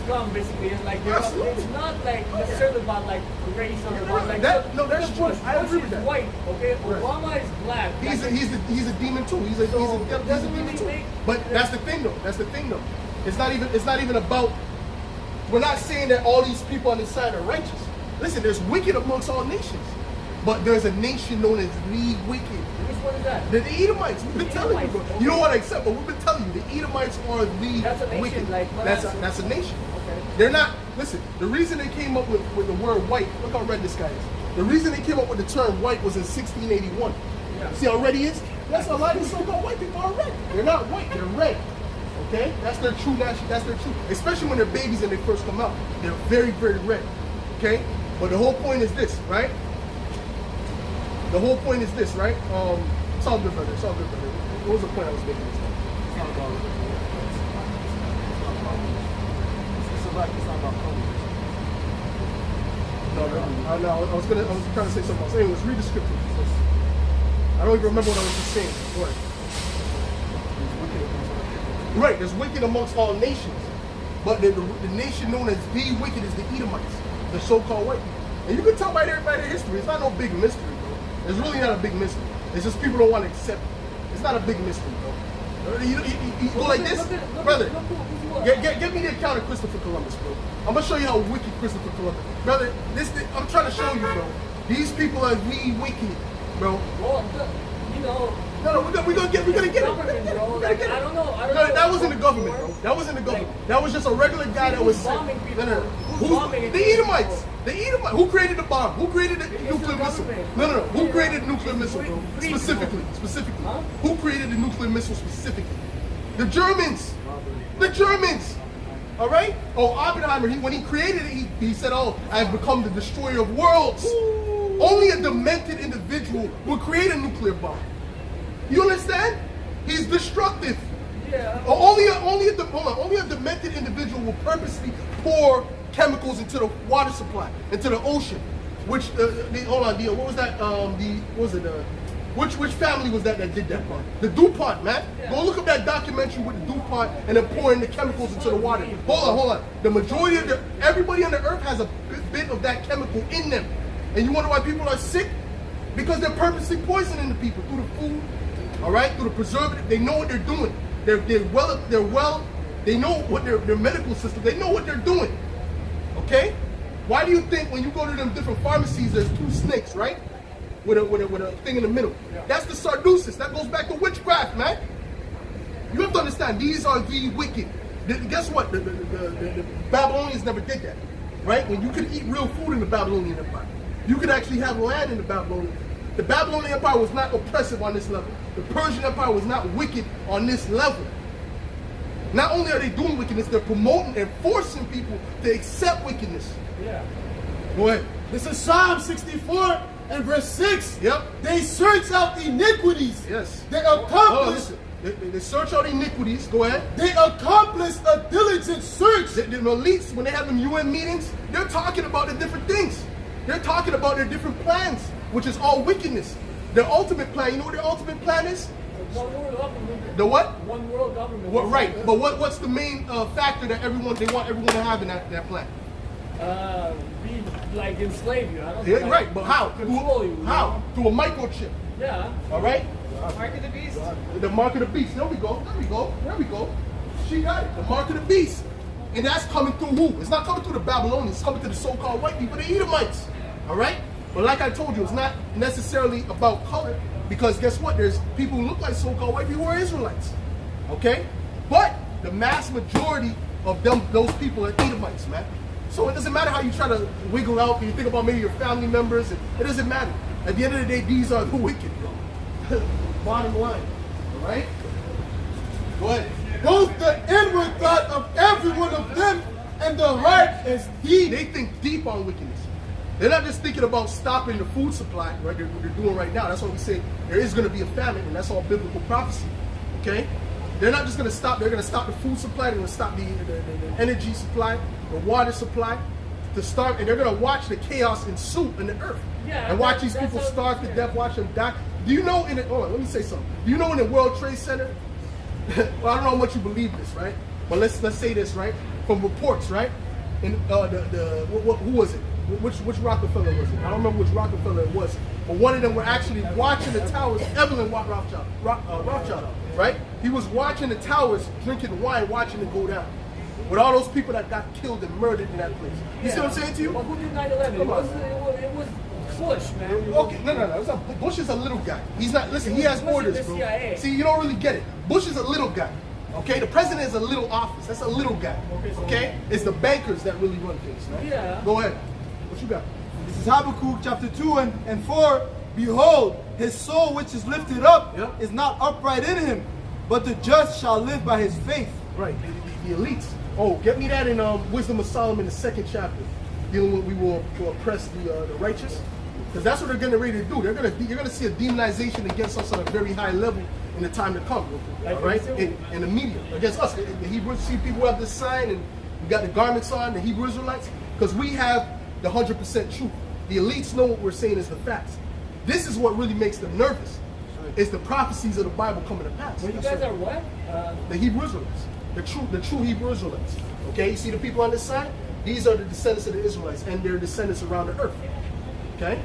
scum, basically. It's like, Absolutely. it's not like necessarily about like race or about like. That's true. I agree with that. White, okay. Right. Obama is black. He's a demon too. He's a demon too. But that's the thing though. It's not even about. We're not saying that all these people on this side are righteous. Listen, there's wicked amongst all nations, but there's a nation known as the wicked. Which one is that? The Edomites. We've been telling you, bro. Okay. You don't want to accept, but we've been telling you the Edomites are the That's a nation, wicked. like, what that's else? a nation. Okay. They're not. Listen, the reason they came up with the word white. Look how red this guy is. The reason they came up with the term white was in 1681. Yeah. See how red he is? That's a lot of these so-called white people are red. They're not white. They're red. Okay, that's their true national. That's their true. Especially when they're babies and they first come out, they're very, very red. Okay, but the whole point is this, right? The whole point is this, right? It's all good, brother. It's all good, brother. What was the point I was making? It's not about it's not about color. No, no. No, I was trying to say something else. Anyways, read the scripture. I don't even remember what I was just saying. Go ahead. Right, there's wicked amongst all nations, but the nation known as the wicked is the Edomites, the so-called white people. And you can tell by their history. It's not no big mystery, bro. It's really not a big mystery. It's just people don't want to accept it. It's not a big mystery, bro. You go like this, brother. Get me the account of Christopher Columbus, bro. I'm gonna show you how wicked Christopher Columbus, brother. I'm trying to show you, bro. These people are the wicked, bro. Well, you know. No, we're gonna get it. I don't know. That wasn't the government, bro. That wasn't the government. That was just a regular guy that was bombing people. The Edomites. The Edomites. Who created the bomb? Who created the nuclear missile? No. Who created the nuclear missile, bro? Specifically. Huh? Who created the nuclear missile specifically? The Germans. The Germans. All right? Oh, Oppenheimer, when he created it, he said, "Oh, I have become the destroyer of worlds." Ooh. Only a demented individual will create a nuclear bomb. You understand? He's destructive. Yeah. Only a demented individual will purposely pour chemicals into the water supply, into the ocean. Which what was that? Which family was that did that? The DuPont, man. Yeah. Go look up that documentary with the DuPont and then pouring the chemicals into the water. Hold on. The majority of everybody on the earth has a bit of that chemical in them. And you wonder why people are sick? Because they're purposely poisoning the people through the food, all right, through the preservative. They know what they're doing. They know what their medical system, they know what they're doing. Okay? Why do you think when you go to them different pharmacies, there's two snakes, right? With a thing in the middle. Yeah. That's the Sadducees. That goes back to witchcraft, man. You have to understand, these are the wicked. Guess what? The Babylonians never did that, right? When you could eat real food in the Babylonian Empire, you could actually have land in the Babylonian. The Babylonian Empire was not oppressive on this level. The Persian Empire was not wicked on this level. Not only are they doing wickedness, they're promoting and forcing people to accept wickedness. Yeah. Go ahead. This is Psalm 64 and verse 6. Yep. They search out iniquities. Yes. They accomplish. They search out iniquities. Go ahead. They accomplish a diligent search. The elites, when they have them UN meetings, they're talking about the different things. They're talking about their different plans, which is all wickedness. Their ultimate plan, you know what their ultimate plan is? One world government. The what? One world government. What, right, but what's the main factor that they want everyone to have in that plan? Be like enslave you. I don't Yeah, know. right, but how? Control you. How? Through a microchip. Yeah. All right? Mark of the beast. The mark of the beast. There we go. She got it. The mark of the beast. And that's coming through who? It's not coming through the Babylonians. It's coming through the so-called white people, the Edomites. All right? But like I told you, it's not necessarily about color, because guess what? There's people who look like so-called white people who are Israelites. Okay? But the mass majority of those people are Edomites, man. So it doesn't matter how you try to wiggle out, you think about maybe your family members, it doesn't matter. At the end of the day, these are the wicked, bro. Bottom line. All right? Go ahead. Both the inward thought of every one of them and the heart is deep. They think deep on wickedness. They're not just thinking about stopping the food supply, right? They're doing right now. That's why we say there is going to be a famine, and that's all biblical prophecy. Okay? They're not just going to stop. They're going to stop the food supply. They're going to stop the energy supply, the water supply, to start. And they're going to watch the chaos ensue in the earth. Yeah, and watch these people starve to death, watch them die. Do you know hold on, let me say something. Do you know in the World Trade Center? Well, I don't know how much you believe this, right? But let's say this, right? From reports, right? And who was it? Which Rockefeller was it? I don't remember which Rockefeller it was. But one of them were actually watching the towers. Evelyn Rothschild, right? He was watching the towers, drinking wine, watching it go down. With all those people that got killed and murdered in that place. You see what I'm saying to you? Well, who did 9/11? It was Bush, man. Okay, no. Bush is a little guy. He's not. Listen, he has orders, bro. CIA. See, you don't really get it. Bush is a little guy. Okay, the president is a little office. That's a little guy. Okay, it's the bankers that really run things. Right? Yeah. Go ahead. What you got? This is Habakkuk chapter 2 and 4. Behold, his soul which is lifted up is not upright in him, but the just shall live by his faith. Right, the elites. Oh, get me that in Wisdom of Solomon, the 2nd chapter, dealing with we will oppress the righteous, because that's what they're getting ready to do. You're gonna see a demonization against us on a very high level in the time to come. All right, in the media against us. The Hebrews, see people have this sign and we got the garments on, the Hebrew Israelites, because we have the 100% truth. The elites know what we're saying is the facts. This is what really makes them nervous. Is the prophecies of the Bible coming to pass. Well, you guys are what? The Hebrew Israelites. The true Hebrew Israelites. Okay, you see the people on this side? These are the descendants of the Israelites and their descendants around the earth. Okay?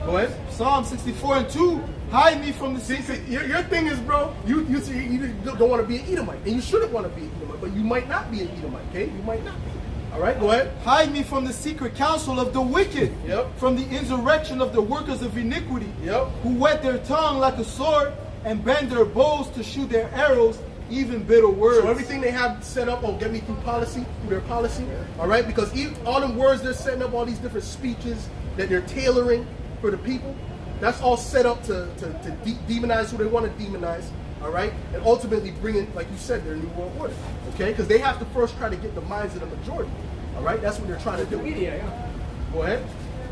Go ahead. Psalm 64:2. Hide me from the secret. Your thing is, bro, you don't want to be an Edomite. And you shouldn't want to be an Edomite, but you might not be an Edomite, okay? You might not be. All right, go ahead. Hide me from the secret counsel of the wicked. Yep. From the insurrection of the workers of iniquity. Yep. Who whet their tongue like a sword and bend their bows to shoot their arrows, even bitter words. So everything they have set up, get me through their policy, all right? Because all them words they're setting up, all these different speeches that they're tailoring for the people, that's all set up to demonize who they want to demonize, all right? And ultimately bring in, like you said, their new world order, okay? Because they have to first try to get the minds of the majority, all right? That's what they're trying to do. Media, yeah. Go ahead.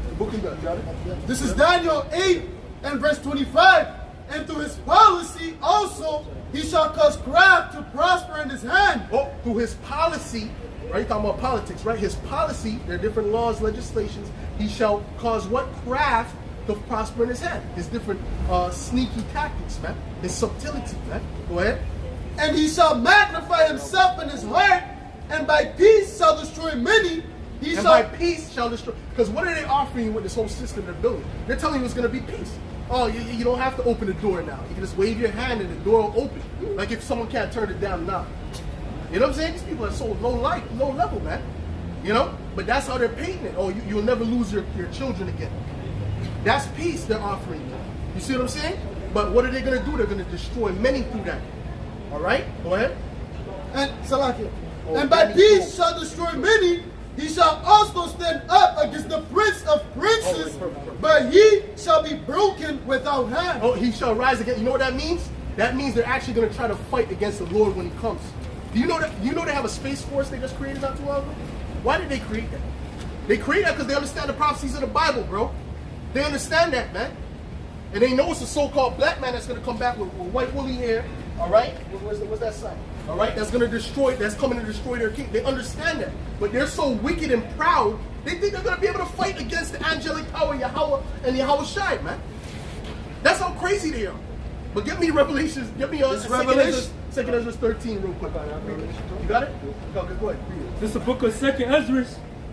The book of God, you got it? This is Daniel 8 and verse 25. And through his policy also he shall cause craft to prosper in his hand. Oh, through his policy, right? You're talking about politics, right? His policy, there are different laws, legislations. He shall cause what? Craft to prosper in his hand. His different sneaky tactics, man. His subtlety, man. Go ahead. And he shall magnify himself in his heart, and by peace shall destroy many. And by peace shall destroy. Because what are they offering you with this whole system they're building? They're telling you it's going to be peace. Oh, you don't have to open the door now. You can just wave your hand and the door will open. Like if someone can't turn it down now. You know what I'm saying? These people are so low level, man. You know? But that's how they're painting it. Oh, you'll never lose your children again. That's peace they're offering you. You see what I'm saying? But what are they going to do? They're going to destroy many through that. All right? Go ahead. And Salakia. And by peace shall destroy many. He shall also stand up against the prince of princes, but he shall be broken without hand. Oh, he shall rise again. You know what that means? That means they're actually going to try to fight against the Lord when he comes. Do you know that? You know they have a space force they just created not too long ago? Why did they create that? They created that because they understand the prophecies of the Bible, bro. They understand that, man. And they know it's a so-called black man that's going to come back with white woolly hair. All right? What's that sign? All right? That's going to destroy, that's coming to destroy their king. They understand that. But they're so wicked and proud, they think they're going to be able to fight against the angelic power, Yahweh and Yahweh Shai, man. That's how crazy they are. But give me Revelations, give me Revelation. 2 Ezra 13 real quick. You got it? Go ahead. Read it. This is the book of 2 Ezra,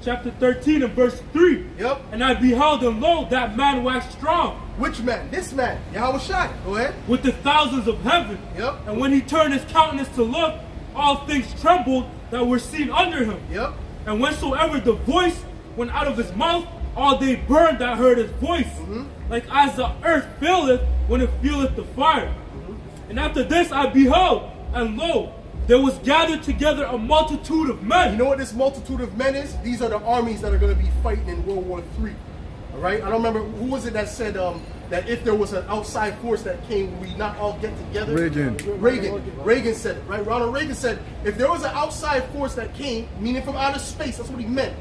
chapter 13 and verse 3. Yep. And I beheld, and lo, that man waxed strong. Which man? This man, Yahweh Shai. Go ahead. With the thousands of heaven. Yep. And when he turned his countenance to look, all things trembled that were seen under him. Yep. And whensoever the voice went out of his mouth, all they burned that heard his voice. Like as the earth faileth when it feeleth the fire. And after this I beheld, and lo, there was gathered together a multitude of men. You know what this multitude of men is? These are the armies that are going to be fighting in World War III. All right? I don't remember, who was it that said that if there was an outside force that came, we not all get together? Reagan said it, right? Ronald Reagan said, if there was an outside force that came, meaning from outer space, that's what he meant.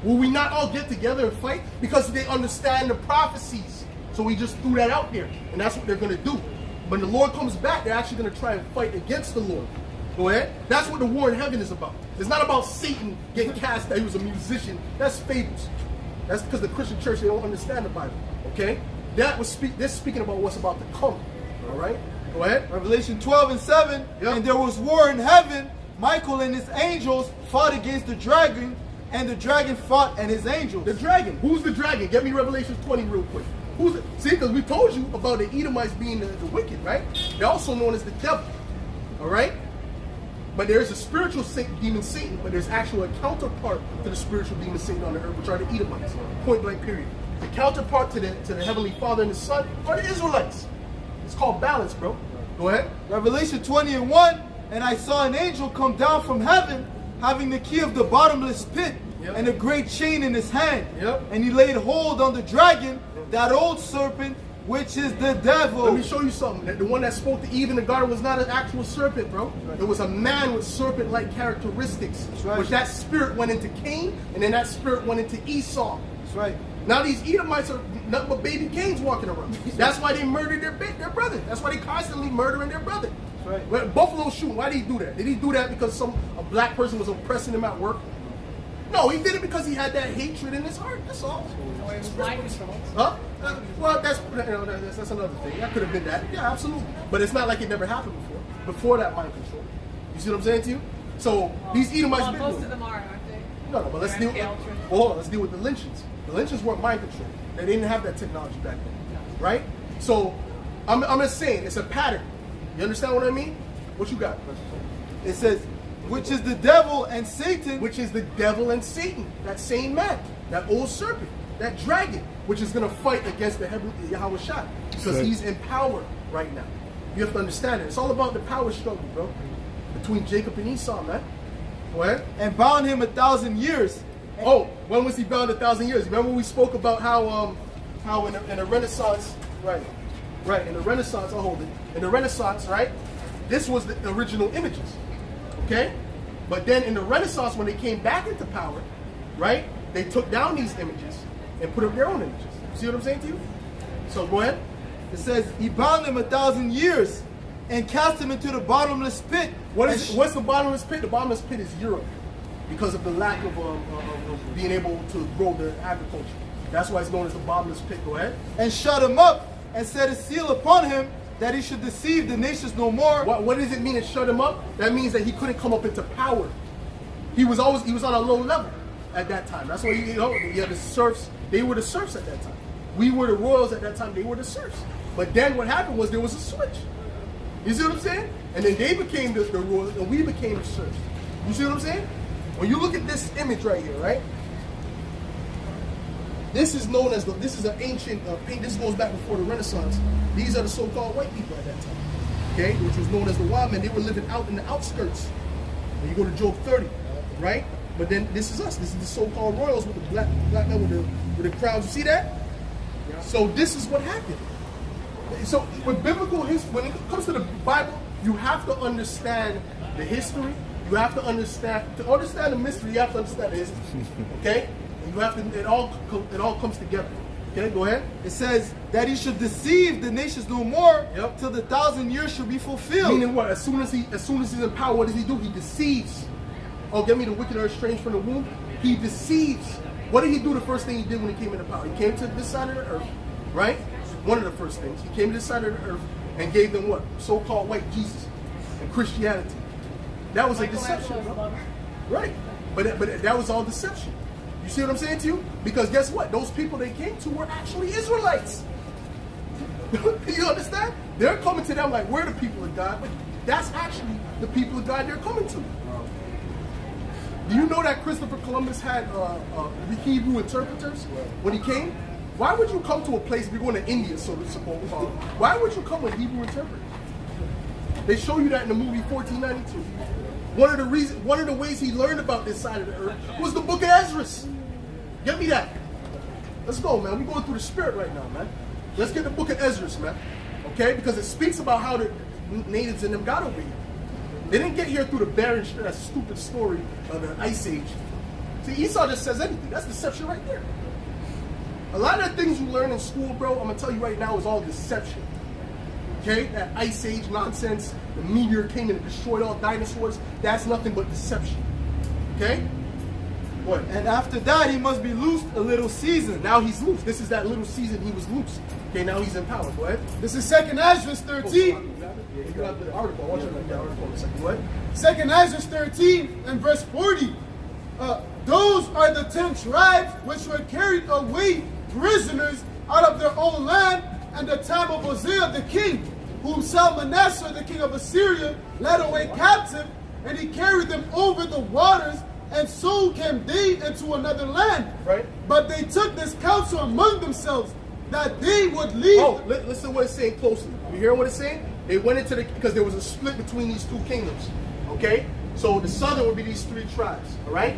Will we not all get together and fight? Because they understand the prophecies. So we just threw that out there. And that's what they're going to do. When the Lord comes back, they're actually going to try and fight against the Lord. Go ahead. That's what the war in heaven is about. It's not about Satan getting cast that he was a musician. That's fables. That's because the Christian church, they don't understand the Bible. Okay? They're speaking about what's about to come. All right? Go ahead. Revelation 12 and 7. Yep. And there was war in heaven. Michael and his angels fought against the dragon, and the dragon fought and his angels. The dragon. Who's the dragon? Get me Revelation 20 real quick. Who's it? See, because we told you about the Edomites being the wicked, right? They're also known as the devil. All right? But there is a spiritual demon Satan, but there's actually a counterpart to the spiritual demon Satan on the earth, which are the Edomites. Point blank period. The counterpart to the Heavenly Father and the Son are the Israelites. It's called balance, bro. Go ahead. Revelation 20 and 1. And I saw an angel come down from heaven, having the key of the bottomless pit, and a great chain in his hand. And he laid hold on the dragon, that old serpent, which is the devil. Let me show you something. The one that spoke to Eve in the garden was not an actual serpent, bro. It was a man with serpent-like characteristics. Right. Which that spirit went into Cain, and then that spirit went into Esau. That's right. Now these Edomites are nothing but baby Cains walking around. That's why they murdered their brother. That's why they constantly murdering their brother. That's right. Buffalo shooting. Why did he do that? Did he do that because a black person was oppressing him at work? No, he did it because he had that hatred in his heart. That's all. Or it was mind control. Huh? Well, that's another thing. That could have been that. Yeah, absolutely. But it's not like it never happened before. Before that mind control. You see what I'm saying to you? So these Edomites. Well, most of them are, aren't they? No, but let's deal. Hold on, let's deal with the lynchings. The lynchings weren't mind control. They didn't have that technology back then, right? So I'm just saying it's a pattern. You understand what I mean? What you got? It says, which is the devil and Satan. Which is the devil and Satan, that same man, that old serpent, that dragon, which is going to fight against the Yahweh Shai, because he's in power right now. You have to understand it. It's all about the power struggle, bro, between Jacob and Esau, man. Go ahead. And bound him 1,000 years. Oh, when was he bound 1,000 years? Remember we spoke about how in the Renaissance, right, in the Renaissance, I'll hold it. In the Renaissance, right, this was the original images, okay? But then in the Renaissance, when they came back into power, right, they took down these images and put up their own images. See what I'm saying to you? So go ahead. It says, he bound him 1,000 years and cast him into the bottomless pit. What's the bottomless pit? The bottomless pit is Europe, because of the lack of being able to grow their agriculture. That's why it's known as the bottomless pit. Go ahead. And shut him up and set a seal upon him that he should deceive the nations no more. What does it mean to shut him up? That means that he couldn't come up into power. He was on a low level at that time. That's why you had the serfs. They were the serfs at that time. We were the royals at that time. They were the serfs. But then what happened was there was a switch. You see what I'm saying? And then they became the royals and we became the serfs. You see what I'm saying? When you look at this image right here, right? This is known as this is an ancient paint. This goes back before the Renaissance. These are the so-called white people at that time, okay? Which was known as the wild men. They were living out in the outskirts. When you go to Job 30, right? But then this is us. This is the so-called royals with the black men with the crowns. You see that? Yeah. So this is what happened. So with biblical history, when it comes to the Bible, you have to understand the history. You have to understand the mystery. You have to understand the history. Okay? And you have to. It all comes together. Okay, go ahead. It says that he should deceive the nations no more till the 1,000 years should be fulfilled. Meaning what? As soon as he's in power, what does he do? He deceives. Oh, get me the wicked are estranged from the womb. He deceives. What did he do? The first thing he did when he came into power, he came to this side of the earth, right? One of the first things. He came to this side of the earth and gave them what? So-called white Jesus and Christianity. That was a deception, bro. Right? But that was all deception. You see what I'm saying to you? Because guess what? Those people they came to were actually Israelites. You understand? They're coming to them like we're the people of God, but that's actually the people of God they're coming to. Do you know that Christopher Columbus had Hebrew interpreters when he came? Why would you come to a place, we're going to India, so to suppose, why would you come with Hebrew interpreters? They show you that in the movie 1492. One of the ways he learned about this side of the earth was the book of Ezra. Get me that. Let's go, man. We're going through the spirit right now, man. Let's get the book of Ezra, man. Okay? Because it speaks about how the natives in them got over here. They didn't get here through the barren, that stupid story of the Ice Age. See, Esau just says anything. That's deception right there. A lot of the things you learn in school, bro, I'm going to tell you right now, is all deception. Okay? That Ice Age nonsense, the meteor came and destroyed all dinosaurs, that's nothing but deception. Okay? What? And after that, he must be loosed a little season. Now he's loose. This is that little season he was loose. Okay, now he's in power. Go ahead. This is 2nd Ezra 13. Yeah, you got the article. I want you to read the article in a second. What? 2nd Ezra 13 and verse 40. Those are the 10 tribes which were carried away prisoners out of their own land and the time of Hosea the king, whom Salmanassar the king of Assyria led away captive, and he carried them over the waters, and so came they into another land. Right. But they took this counsel among themselves that they would leave. Oh, listen to what it's saying closely. You hear what it's saying? They went into because there was a split between these two kingdoms. Okay? So the southern would be these 3 tribes. Alright?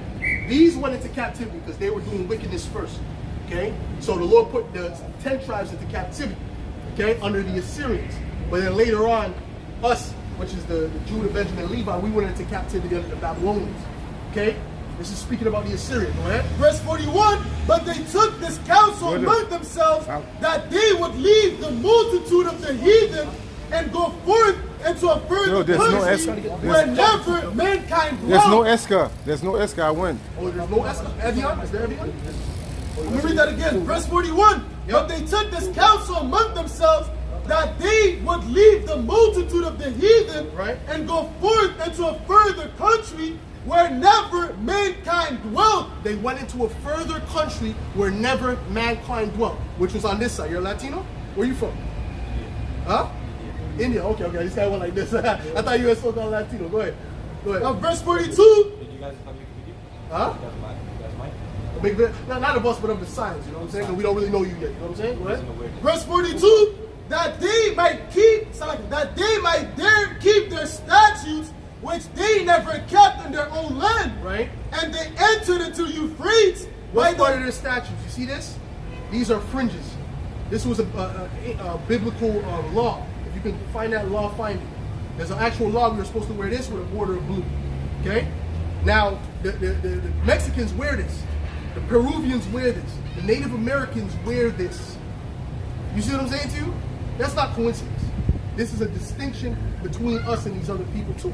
These went into captivity because they were doing wickedness first. Okay? So the Lord put the 10 tribes into captivity. Okay? Under the Assyrians. But then later on, us, which is the Judah, Benjamin, Levi, we went into captivity under the Babylonians. Okay? This is speaking about the Assyrians. Go ahead. Verse 41, but they took this counsel among themselves that they would leave the multitude of the heathen and go forth into a further No, there's no country Esca. where never mankind dwelt. There's no Esca. There's no Esca. I went. Oh, there's no Evian? Is there Evian? Let me read that again. Verse 41. But they took this counsel among themselves that they would leave the multitude of the heathen and go forth into a further country where never mankind dwelt. They went into a further country where never mankind dwelt, which was on this side. You're Latino? Where you from? Huh? India. Okay. This guy went like this. I thought you were so-called Latino. Go ahead. Verse 42. Did you guys have your video? Huh? You guys might? A big bit. Not of us, but of the signs. You know what I'm saying? Because we don't really know you yet. You know what I'm saying? Go ahead. Verse 42. That they might dare keep their statutes, which they never kept in their own land. Right. And they entered into Euphrates. What's part of their statutes? You see this? These are fringes. This was a biblical law. If you can find that law, find it. There's an actual law. We were supposed to wear this with a border of blue. Okay? Now, the Mexicans wear this. The Peruvians wear this. The Native Americans wear this. You see what I'm saying to you? That's not coincidence. This is a distinction between us and these other people too.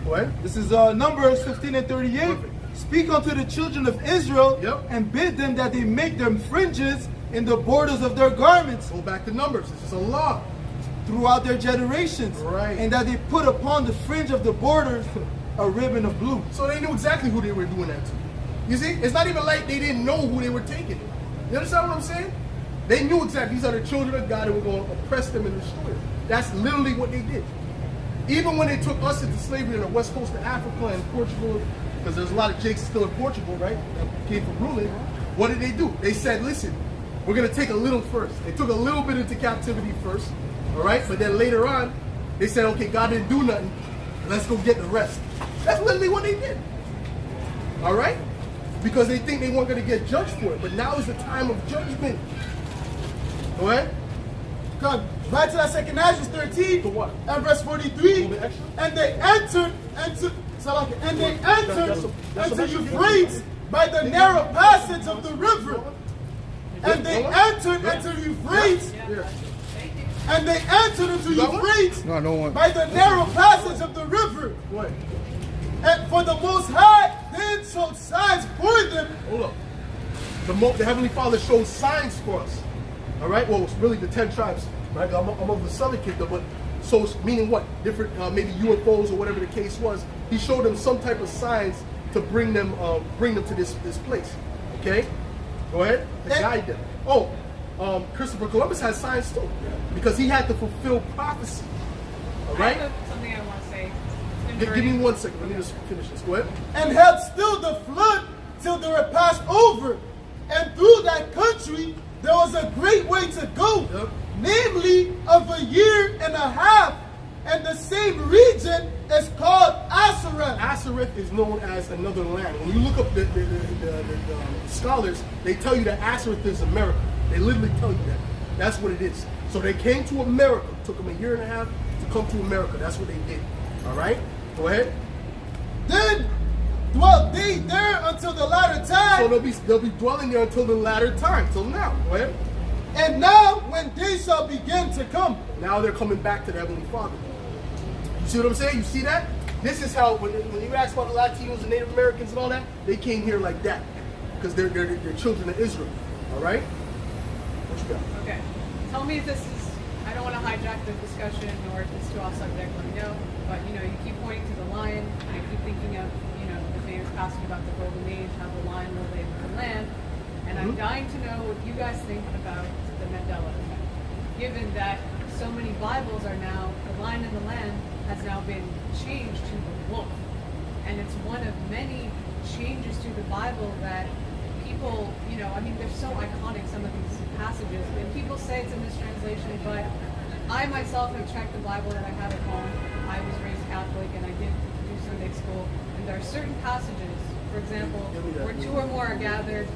Right? This is Numbers 15 and 38. Perfect. Speak unto the children of Israel and bid them that they make them fringes in the borders of their garments. Go back to Numbers. This is a law. Throughout their generations. Right. And that they put upon the fringe of the borders a ribbon of blue. So they knew exactly who they were doing that to. You see? It's not even like they didn't know who they were taking. You understand what I'm saying? They knew exactly these are the children of God and were going to oppress them and destroy them. That's literally what they did. Even when they took us into slavery in the west coast of Africa and Portugal, because there's a lot of Jakes still in Portugal, right? That came from ruling. What did they do? They said, listen, we're going to take a little first. They took a little bit into captivity first, all right? But then later on, they said, okay, God didn't do nothing. Let's go get the rest. That's literally what they did. All right? Because they think they weren't going to get judged for it. But now is the time of judgment. Go ahead. Come back to that second Ezra 13 To what? and verse 43. bit extra? And they entered into Euphrates by the narrow passage of the river. And they entered into Euphrates. And they entered into Euphrates by the narrow passage of the river. What? And for the Most High then showed signs for them. Hold up. The Heavenly Father shows signs for us. All right? Well, it's really the 10 tribes. Right? I'm of the southern kingdom, but so meaning what? Different, maybe UFOs or whatever the case was. He showed them some type of signs to bring them to this place. Okay? Go ahead. To guide them. Oh, Christopher Columbus has signs too, because he had to fulfill prophecy. All right? I have something I want to say. Give me 1 second. Let me just finish this. Go ahead. And held still the flood till they were passed over. And through that country there was a great way to go, namely of a year and a half. And the same region is called Asareth. Asareth is known as another land. When you look up the scholars, they tell you that Asareth is America. They literally tell you that. That's what it is. So they came to America. It took them a year and a half to come to America. That's what they did. All right? Go ahead. Then dwelt they there until the latter time. So they'll be dwelling there until the latter time, till now. Go ahead. And now when they shall begin to come. Now they're coming back to the Heavenly Father. You see what I'm saying? You see that? This is how, when you ask about the Latinos and Native Americans and all that, they came here like that. Because they're children of Israel. All right? What you got? Okay. Tell me if this is, I don't want to hijack the discussion or if it's too off subject, let me know. But, you keep pointing to the lion. I keep thinking of, the famous passage about the golden age, how the lion will live in the land. And I'm dying to know what you guys think about the Mandela effect. Given that so many Bibles are now, the lion in the land has now been changed to the wolf. And it's one of many changes to the Bible that people, they're so iconic, some of these passages. And people say it's a mistranslation, but I myself have checked the Bible that I have at home. I was raised Catholic and I did do Sunday school. And there are certain passages, for example, where 2 or more are gathered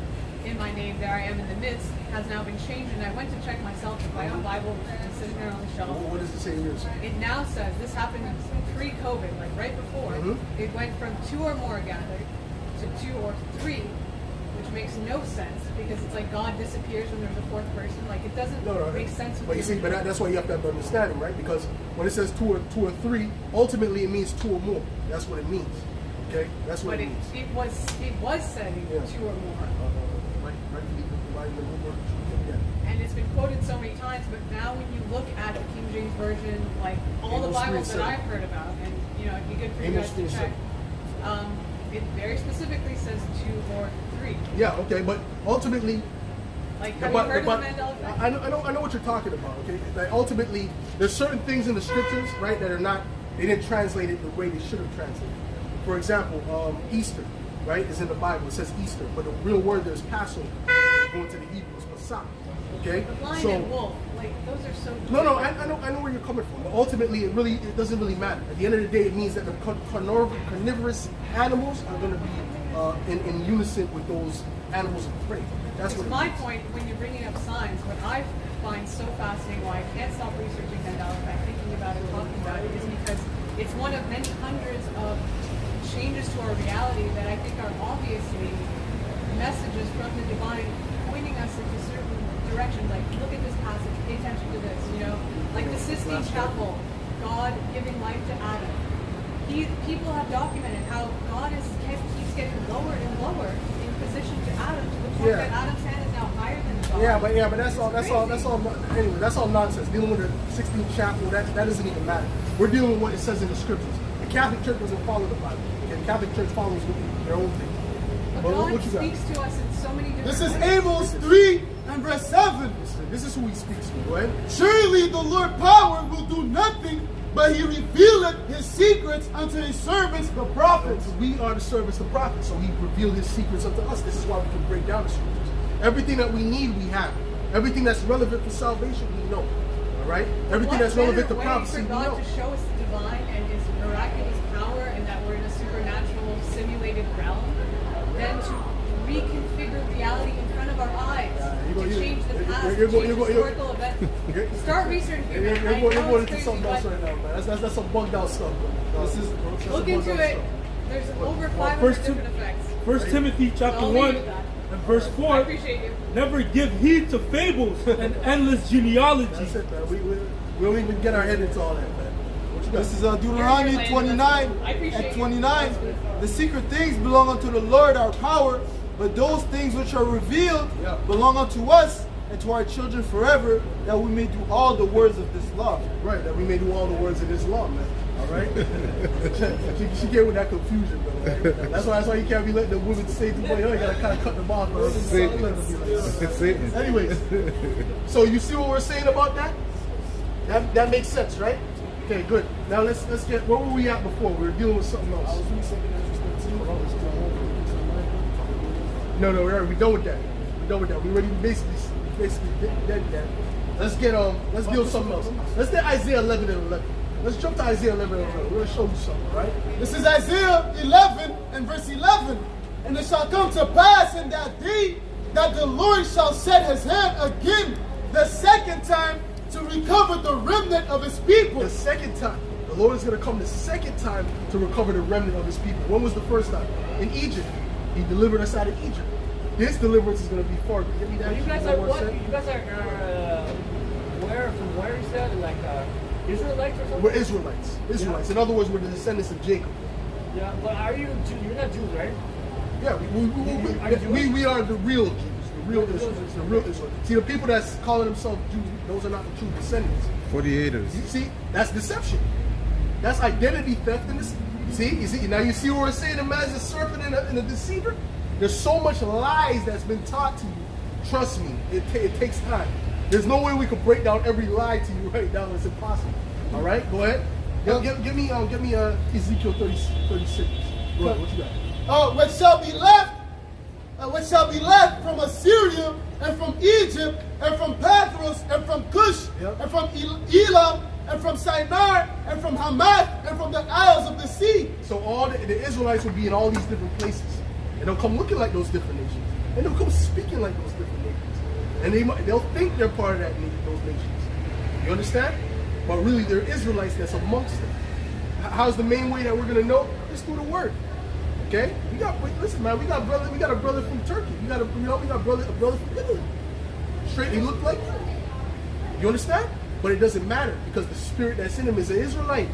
in my name, there I am in the midst, has now been changed. And I went to check myself with my own Bible, which is sitting there on the shelf. What does it say in yours? It now says, this happened pre-COVID, like right before, it went from 2 or more gathered to 2 or 3, which makes no sense because it's like God disappears when there's a fourth person. Like it doesn't make sense. But you see, but that's why you have to have the understanding, right? Because when it says two or three, ultimately it means two or more. That's what it means. Okay, that's what it means. It was said two or more. And it's been quoted so many times, but now when you look at the King James Version, like all the Bibles that I've heard about, and it'd be good for you guys to check, it very specifically says two or three. Yeah, okay, but ultimately, like have you heard of the Mandela effect? I know what you're talking about. Okay, like ultimately, there's certain things in the scriptures, right, that are not. They didn't translate it the way they should have translated. For example, Easter, right, is in the Bible. It says Easter, but the real word there is Passover. Going to the Hebrew is Pesach. Okay, but lion and wolf, like those are so. No, I know where you're coming from. But ultimately, it doesn't really matter. At the end of the day, it means that the carnivorous animals are going to be in unison with those animals of prey. That's what. My point when you're bringing up signs, what I find so fascinating, why I can't stop researching Mandela effect, thinking about it, talking about it, is because it's one of many hundreds of changes to our reality that I think are obviously messages from the divine pointing us into certain directions. Like, look at this passage, pay attention to this, like the Sistine Chapel, God giving life to Adam. People have documented how God keeps getting lower and lower in position to Adam, to the point that Adam's hand is now higher than God. Yeah, but that's all. Anyway, that's all nonsense. Dealing with the 16th chapel, that doesn't even matter. We're dealing with what it says in the scriptures. The Catholic Church doesn't follow the Bible. The Catholic Church follows their own thing. But God speaks to us in so many different ways. This is Amos 3 and verse 7. This is who he speaks to. Go ahead. Surely the Lord power will do nothing, but he revealeth his secrets unto his servants, the prophets. We are the servants, the prophets, so he revealed his secrets unto us. This is why we can break down the scriptures. Everything that we need, we have. Everything that's relevant for salvation, we know. All right? Everything that's relevant to prophecy, we know. God to show us the divine and his miraculous power, and that we're in a supernatural simulated realm, than to reconfigure reality in front of our eyes, to change the past, to change historical events. Start researching. You're going into something else right now, man. That's some bugged out stuff. Look into it. There's over 500 different effects. 1 Timothy chapter 1 and verse 4. I appreciate you. Never give heed to fables and endless genealogies. That's it, man. We don't even get our head into all that, man. This is Deuteronomy 29 and 29. The secret things belong unto the Lord our power, but those things which are revealed belong unto us and to our children forever, that we may do all the words of this law. Right, that we may do all the words of this law, man. All right? she came with that confusion, bro. Right? That's why you can't be letting the women say too much. You gotta kind of cut them off, bro. Anyways, so you see what we're saying about that? That makes sense, right? Okay, good. Now let's get, where were we at before? We were dealing with something else. No, we're done with that. We're done with that. We already basically did that. Let's deal with something else. Let's get Isaiah 11 and 11. Let's jump to Isaiah 11 and 11. We're going to show you something, right? This is Isaiah 11 and verse 11. And it shall come to pass in that day that the Lord shall set his hand again the second time to recover the remnant of his people. The second time. The Lord is going to come the second time to recover the remnant of his people. When was the first time? In Egypt. He delivered us out of Egypt. This deliverance is going to be far. Give me that. You guys are what? You guys are where is that? Like Israelites or something? We're Israelites. Israelites. In other words, we're the descendants of Jacob. Yeah, but are you Jews? You're not Jews, right? Yeah, we are the real Jews. The real Israelites. The real Israelites. See, the people that's calling themselves Jews, those are not the true descendants. 48ers. You see, that's deception. That's identity theft in this. You see, now you see what we're saying, the man is a serpent and a deceiver? There's so much lies that's been taught to you. Trust me, it takes time. There's no way we could break down every lie to you right now. It's impossible. All right, go ahead. Give me Ezekiel 36. Go ahead, what you got? What shall be left from Assyria and from Egypt and from Pathros and from Cush and from Elam and from Shinar and from Hamath and from the isles of the sea. So all the Israelites will be in all these different places. And they'll come looking like those different nations. And they'll come speaking like those different nations. And they'll think they're part of those nations. You understand? But really, they're Israelites that's amongst them. How's the main way that we're going to know? It's through the word. Okay? Listen, man. We got a brother from Turkey. We got a brother from Italy. Straight, he looked like you. You understand? But it doesn't matter because the spirit that's in him is an Israelite.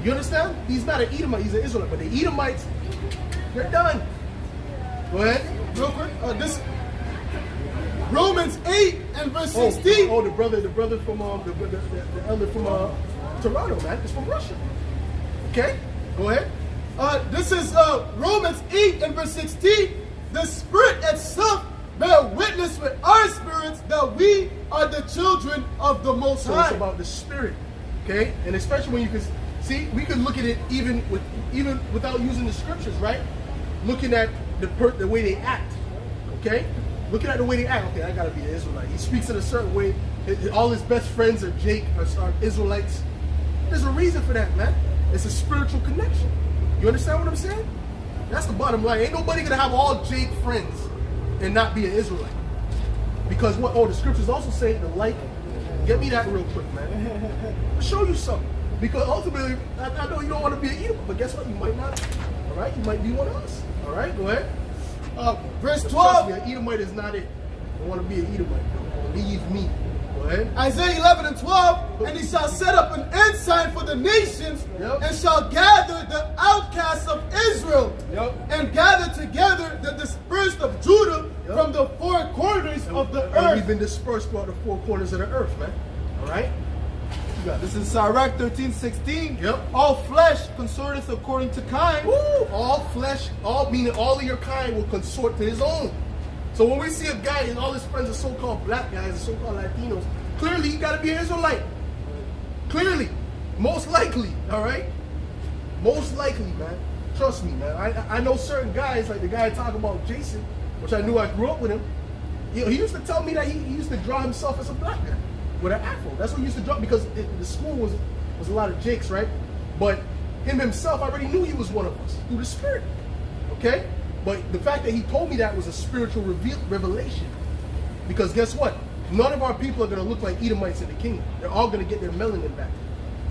You understand? He's not an Edomite. He's an Israelite. But the Edomites, they're done. Go ahead. Real quick, this Romans 8 and verse 16. Oh, the brother from the elder from Toronto, man. It's from Russia. Okay, go ahead. This is Romans 8 and verse 16. The Spirit itself bear witness with our spirits that we are the children of the Most So High. it's about the Spirit, okay? And especially when you can see, we can look at it even without using the scriptures, right? Looking at the way they act, okay? Looking at the way they act. Okay, I gotta be an Israelite. He speaks in a certain way. All his best friends are Israelites. There's a reason for that, man. It's a spiritual connection. You understand what I'm saying? That's the bottom line. Ain't nobody gonna have all Jake friends and not be an Israelite. Because what? Oh, the scriptures also say the like. Get me that real quick, man. I'll show you something. Because ultimately, I know you don't want to be an Edomite, but guess what? You might not. All right, you might be one of us. All right, go ahead. Verse Trust 12. me, an Edomite is not it. I want to be an Edomite. Believe me. Go ahead. Isaiah 11 and 12, and he shall set up an ensign for the nations, Yep. and shall gather the outcasts of Israel, Yep. and gather together the dispersed of Judah Yep. from the four corners of the And we've earth. been dispersed throughout the four corners of the earth, man. All right? You got This is Sirach 13:16. Yep. All flesh consorteth according to kind. Woo! All flesh, meaning all of your kind will consort to his own. So when we see a guy and all his friends are so-called black guys, so-called Latinos, clearly you got to be an Israelite. Clearly. Most likely, all right? Most likely, man. Trust me, man. I know certain guys, like the guy I talk about, Jason, which I knew I grew up with him. You know, he used to tell me that he used to draw himself as a black guy with an afro. That's what he used to draw because the school was a lot of Jakes, right? But him himself, I already knew he was one of us through the Spirit. Okay? But the fact that he told me that was a spiritual revelation. Because guess what? None of our people are going to look like Edomites in the kingdom. They're all going to get their melanin back.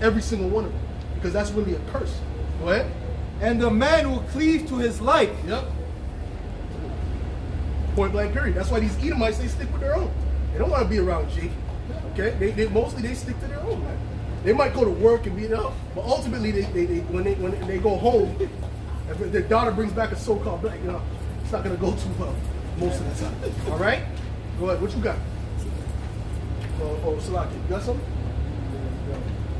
Every single one of them. Because that's really a curse. Go ahead. And the man will cleave to his like. Yep. Point blank period. That's why these Edomites, they stick with their own. They don't want to be around Jake. Okay? They mostly stick to their own, man. They might go to work and be but ultimately when they go home, if their daughter brings back a so-called black, it's not gonna go too well most of the time. All right? Go ahead. What you got? Oh, Salaki, you got something?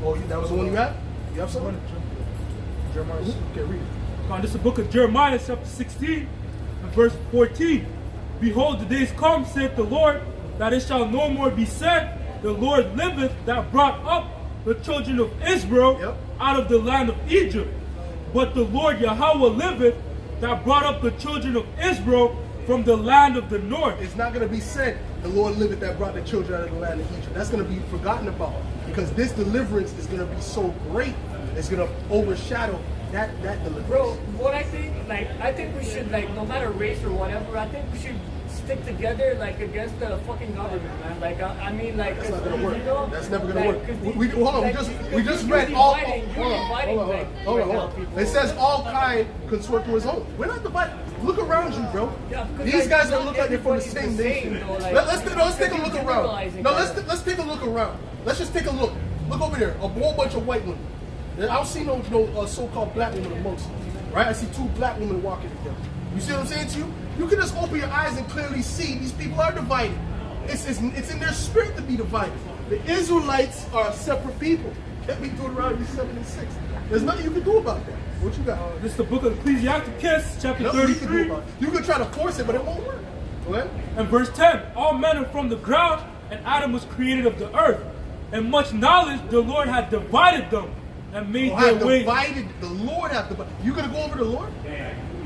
Oh, that was the one you had? You have something? Jeremiah. Okay, read it. This is the book of Jeremiah, chapter 16, and verse 14. Behold, the days come, saith the Lord, that it shall no more be said, the Lord liveth that brought up the children of Israel out of the land of Egypt. But the Lord Yahweh liveth that brought up the children of Israel from the land of the north. It's not going to be said, the Lord liveth that brought the children out of the land of Egypt. That's going to be forgotten about because this deliverance is going to be so great. It's going to overshadow that deliverance. Bro, what I think we should, no matter race or whatever, I think we should stick together, against the fucking government, man. That's not gonna work. You know, That's never gonna work. 'cause Hold on. We just read all. Hold on. It says all kind consort to his own. We're not divided. Look around you, bro. Yeah, because These guys don't not look like they're from the everybody's same the nation. same, though, Let's take a look around. generalizing, No, right? let's take a look around. Let's just take a look. Look over there. A whole bunch of white women. I don't see no so-called black women amongst them. Right? I see two black women walking together. You see what I'm saying to you? You can just open your eyes and clearly see these people are divided. It's in their spirit to be divided. The Israelites are a separate people. Get me Deuteronomy 7 and 6. There's nothing you can do about that. What you got? This is the book of Ecclesiasticus, chapter Nothing you can do 33, about it. You can try to force it, but it won't work. Go ahead. and verse 10. All men are from the ground, and Adam was created of the earth. And much knowledge the Lord had divided them, and made their way. The Lord have divided. You gonna go over the Lord?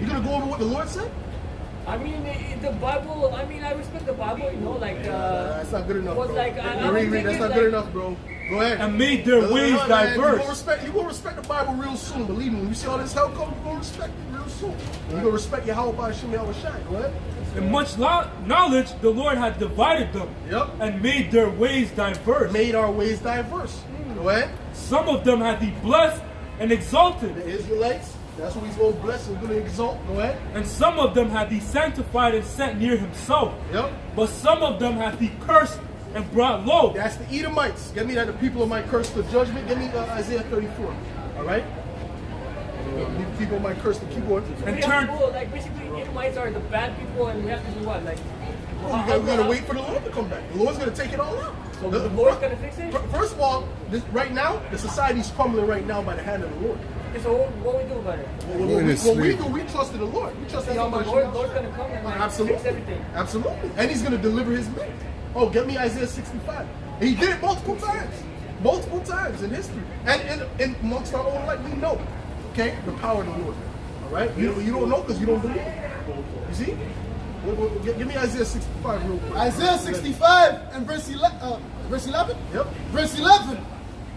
You gonna go over what the Lord said? I mean, the Bible. I mean, I respect the Bible. That's not good enough, was bro. like, I don't Read, think that's it's not like- good enough, bro. Go ahead. And made their ways Man, diverse. You gonna respect the Bible real soon. Believe me. When you see all this hell come, you gonna respect it real soon. You gonna respect Yahweh by Hashem Yahweh Shai. Go ahead. And much knowledge the Lord had divided them, and made their ways diverse. Made our ways diverse. Go ahead. Some of them had he blessed and exalted, The Israelites. That's what he's going to bless and going to exalt. Go ahead. And some of them hath he sanctified and set near himself. Yep. But some of them hath he cursed and brought low. That's the Edomites. Get me that the people of my curse the judgment. Get me Isaiah 34. All right? People might curse the keyboard. And We turn. have to, like, basically, Edomites are the bad people, and we have to do what? Like, We got to wait for the Lord to come back. The Lord's going to take it all out. so the Lord's gonna fix it? First of all, right now, the society's crumbling right now by the hand of the Lord. Okay, so what we do about it? What we do, we trust in the Lord. We trust in The Almighty. Lord's gonna come and like, Absolutely. fix everything. Absolutely. And he's going to deliver his men. Oh, get me Isaiah 65. And he did it multiple times. Multiple times in history. And in amongst our own life, we know. Okay? The power of the Lord. All right? You don't know because you don't believe. You see? Give me Isaiah 65 real quick. Isaiah 65 and verse 11. Yep. Verse 11.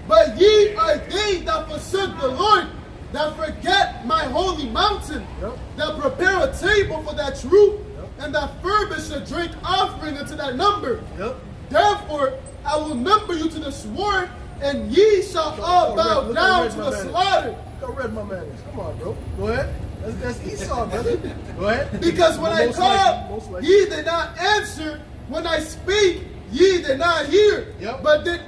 But ye are they that forsake the Lord, that forget my holy mountain, Yep. that prepare a table for that truth, and that furbish a drink offering unto that number. Yep. Therefore, I will number you to the sword, and ye shall all bow Look how down red to my the man is. slaughter. Look how red my man is. Come on, bro. Go ahead. That's Esau, brother. Go ahead. Because when I Most likely, called, most ye did not answer. When I speak, ye did not hear. Yep. But did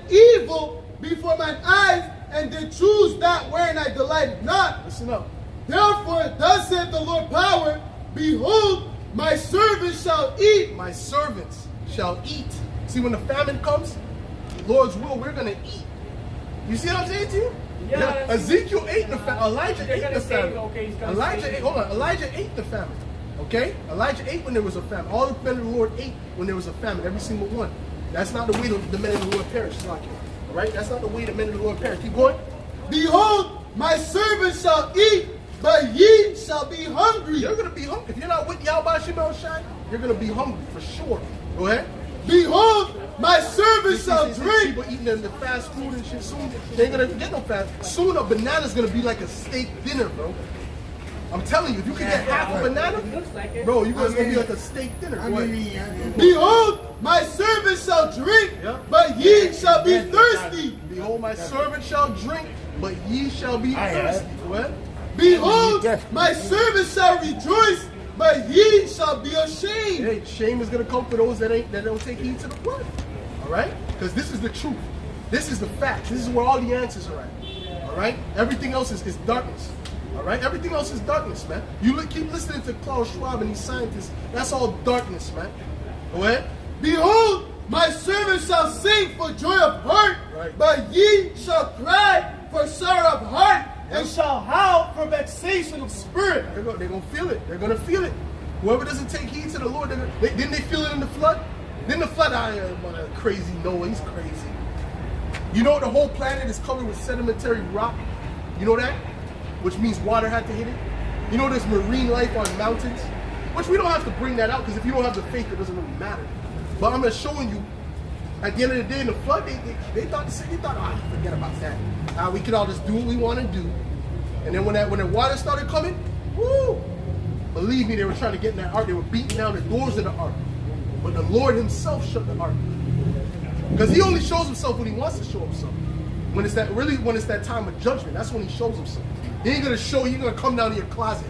evil before mine eyes, and did choose that wherein I delighted not. Listen up. Therefore, thus saith the Lord power, behold, my servants shall eat. My servants shall eat. See, when the famine comes, the Lord's will, we're going to eat. You see what I'm saying to you? Yeah. Ezekiel ate the famine. Elijah They're ate gonna the say, famine. okay, he's gonna Elijah say- ate, hold on. Elijah ate the famine. Okay? Elijah ate when there was a famine. All the men of the Lord ate when there was a famine. Every single one. That's not the way the men of the Lord perished. All right? That's not the way the men of the Lord perished. Keep going. Behold, my servants shall eat, but ye shall be hungry. You're going to be hungry. If you're not with Yahweh Shemel Shai, you're going to be hungry for sure. Go ahead. Behold, my servants shall See, drink. people eating the fast food and shit. Soon they ain't gonna get no fast. Soon a banana's gonna be like a steak dinner, bro. I'm telling you, if you can get half a banana, It looks like it. bro, it's gonna be like a steak dinner. Go ahead. Behold, my servants shall drink, Yeah. but ye shall be thirsty. Behold, my servant shall drink, but ye shall be thirsty. Go ahead. Behold, my servants shall rejoice, but ye shall be ashamed. Hey, shame is gonna come for those that don't take heed to the word. All right? Because this is the truth. This is the fact. This is where all the answers are at. All right? Everything else is darkness. All right? Everything else is darkness, man. Keep listening to Klaus Schwab and these scientists. That's all darkness, man. Go ahead. Behold, my servants shall sing for joy of heart, Right. but ye shall cry for sorrow of heart, and shall howl for vexation of spirit. They're gonna feel it. They're gonna feel it. Whoever doesn't take heed to the Lord, didn't they feel it in the flood? Then the flood, crazy Noah, he's crazy. You know the whole planet is covered with sedimentary rock? You know that? Which means water had to hit it. You know there's marine life on mountains? Which we don't have to bring that out because if you don't have the faith, it doesn't really matter. But I'm just showing you, at the end of the day in the flood, they thought, forget about that. We could all just do what we want to do. And then when the water started coming, woo! Believe me, they were trying to get in that ark. They were beating down the doors of the ark. But the Lord himself shut the ark. Because he only shows himself when he wants to show himself. When it's that time of judgment, that's when he shows himself. He ain't gonna show you, gonna come down to your closet.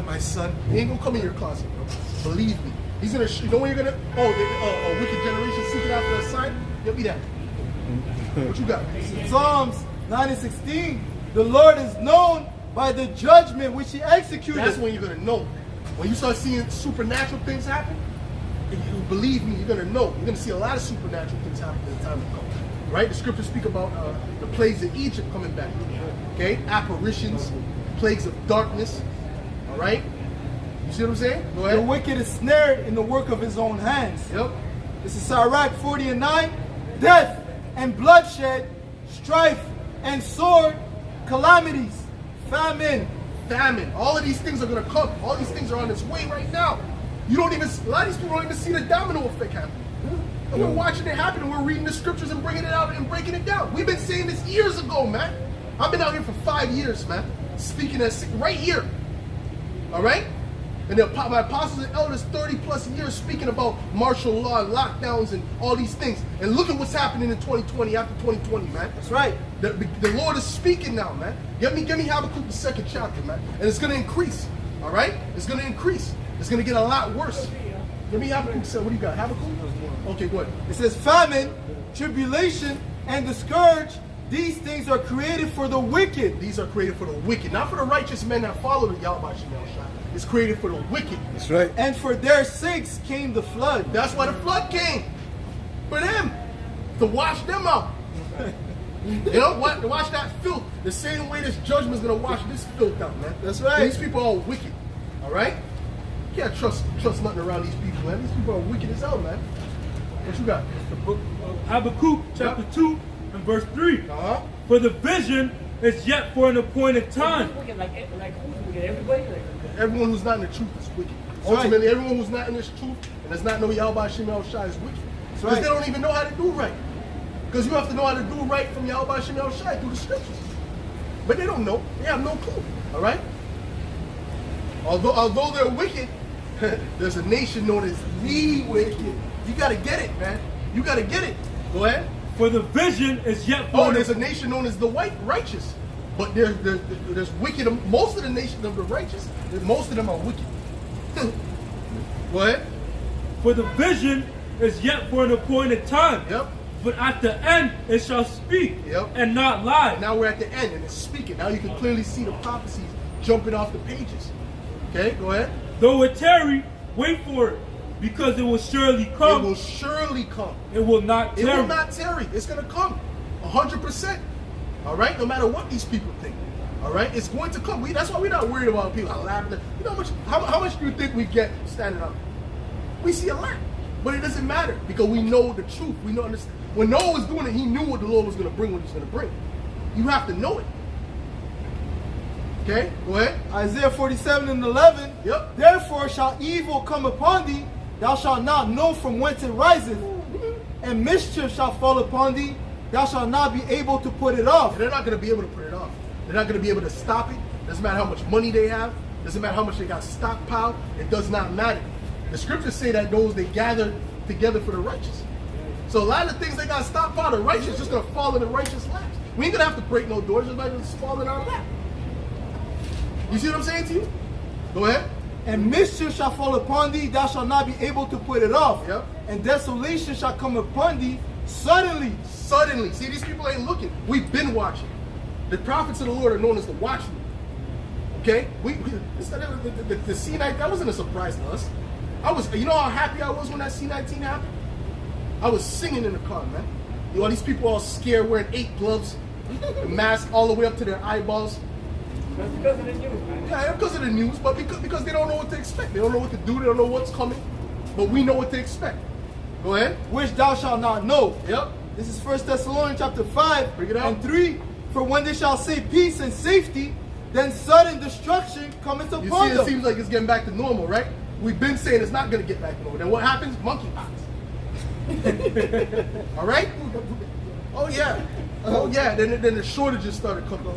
My son, he ain't gonna come in your closet, bro. Believe me. He's gonna, you know when you're gonna, a wicked generation seeking after a sign? You'll be that. What you got? Psalms 9:16. The Lord is known by the judgment which he executed. That's when you're gonna know. When you start seeing supernatural things happen, you believe me, you're gonna know. You're gonna see a lot of supernatural things happen in the time to come. Right? The scriptures speak about the plagues of Egypt coming back. Okay? Apparitions, plagues of darkness. All right? You see what I'm saying? Go ahead. The wicked is snared in the work of his own hands. Yep. This is Sirach 40:9. Death and bloodshed, strife and sword, calamities, famine. Famine. All of these things are gonna come. All these things are on its way right now. A lot of these people don't even see the domino effect happen. And we're watching it happen and we're reading the scriptures and bringing it out and breaking it down. We've been saying this years ago, man. I've been out here for 5 years, man. Speaking right here. All right? And my apostles and elders, 30 plus years speaking about martial law and lockdowns and all these things. And look at what's happening in 2020, after 2020, man. That's right. The Lord is speaking now, man. Get me Habakkuk the 2nd chapter, man. And it's going to increase. All right? It's going to increase. It's going to get a lot worse. Give me Habakkuk. What do you got? Habakkuk? Okay, go ahead. It says, famine, tribulation, and the scourge, these things are created for the wicked. These are created for the wicked, not for the righteous men that follow the Yahweh Shemel Shai. It's created for the wicked. That's right. And for their sakes came the flood. That's why the flood came. For them. To wash them out. You know, wash that filth. The same way this judgment is going to wash this filth out, man. That's right. These people are all wicked. All right? You can't trust nothing around these people, man. These people are wicked as hell, man. What you got? The book of Habakkuk, chapter 2, and verse 3. Uh-huh. For the vision is yet for an appointed time. Who's wicked? Like who's wicked? Everybody? Like, Everyone who's not in the truth is wicked. Ultimately, everyone who's not in this truth and does not know Yahweh Shemel Shai is wicked. Because they don't even know how to do right. Because you have to know how to do right from Yahweh Shemel Shai through the scriptures. But they don't know. They have no clue. All right? Although they're wicked, there's a nation known as the wicked. You got to get it, man. You got to get it. Go ahead. For the vision is yet for Oh, there's a nation known as the righteous. But there's wicked. Most of the nation of the righteous, most of them are wicked. Go ahead. For the vision is yet for an appointed time. Yep. But at the end it shall speak and not lie. Now we're at the end and it's speaking. Now you can clearly see the prophecies jumping off the pages. Okay, go ahead. Though it tarry, wait for it, because it will surely come. It will surely come. It will not tarry. It will not tarry. It's going to come. 100%. All right? No matter what these people think. All right? It's going to come. That's why we're not worried about people laughing. You know how much do you think we get standing up? We see a lot. But it doesn't matter because we know the truth. We know understand. When Noah was doing it, he knew what the Lord was going to bring, what he was going to bring. You have to know it. Okay, go ahead. Isaiah 47:11. Yep. Therefore shall evil come upon thee, thou shalt not know from whence it riseth, and mischief shall fall upon thee, thou shalt not be able to put it off. They're not going to be able to put it off. They're not going to be able to stop it. Doesn't matter how much money they have. Doesn't matter how much they got stockpiled. It does not matter. The scriptures say that those they gather together for the righteous. So a lot of things they got stockpiled, the righteous just going to fall in the righteous laps. We ain't going to have to break no doors. It's going to just fall in our lap. You see what I'm saying to you? Go ahead. And mischief shall fall upon thee, thou shalt not be able to put it off. Yep. And desolation shall come upon thee suddenly. Suddenly. See, these people ain't looking. We've been watching. The prophets of the Lord are known as the watchmen. Okay? The C-19, that wasn't a surprise to us. You know how happy I was when that C-19 happened? I was singing in the car, man. You know, all these people all scared, wearing 8 gloves, the mask all the way up to their eyeballs. that's because of the news, man. Yeah, because of the news, but because they don't know what to expect. They don't know what to do. They don't know what's coming. But we know what to expect. Go ahead. Which thou shalt not know. Yep. This is 1 Thessalonians chapter 5 Bring it out. and 3. For when they shall say peace and safety, then sudden destruction cometh You upon see, them. it seems like it's getting back to normal, right? We've been saying it's not going to get back to normal. Then what happens? Monkeypox. All right? Oh, yeah. Oh, yeah. Then the shortages started coming.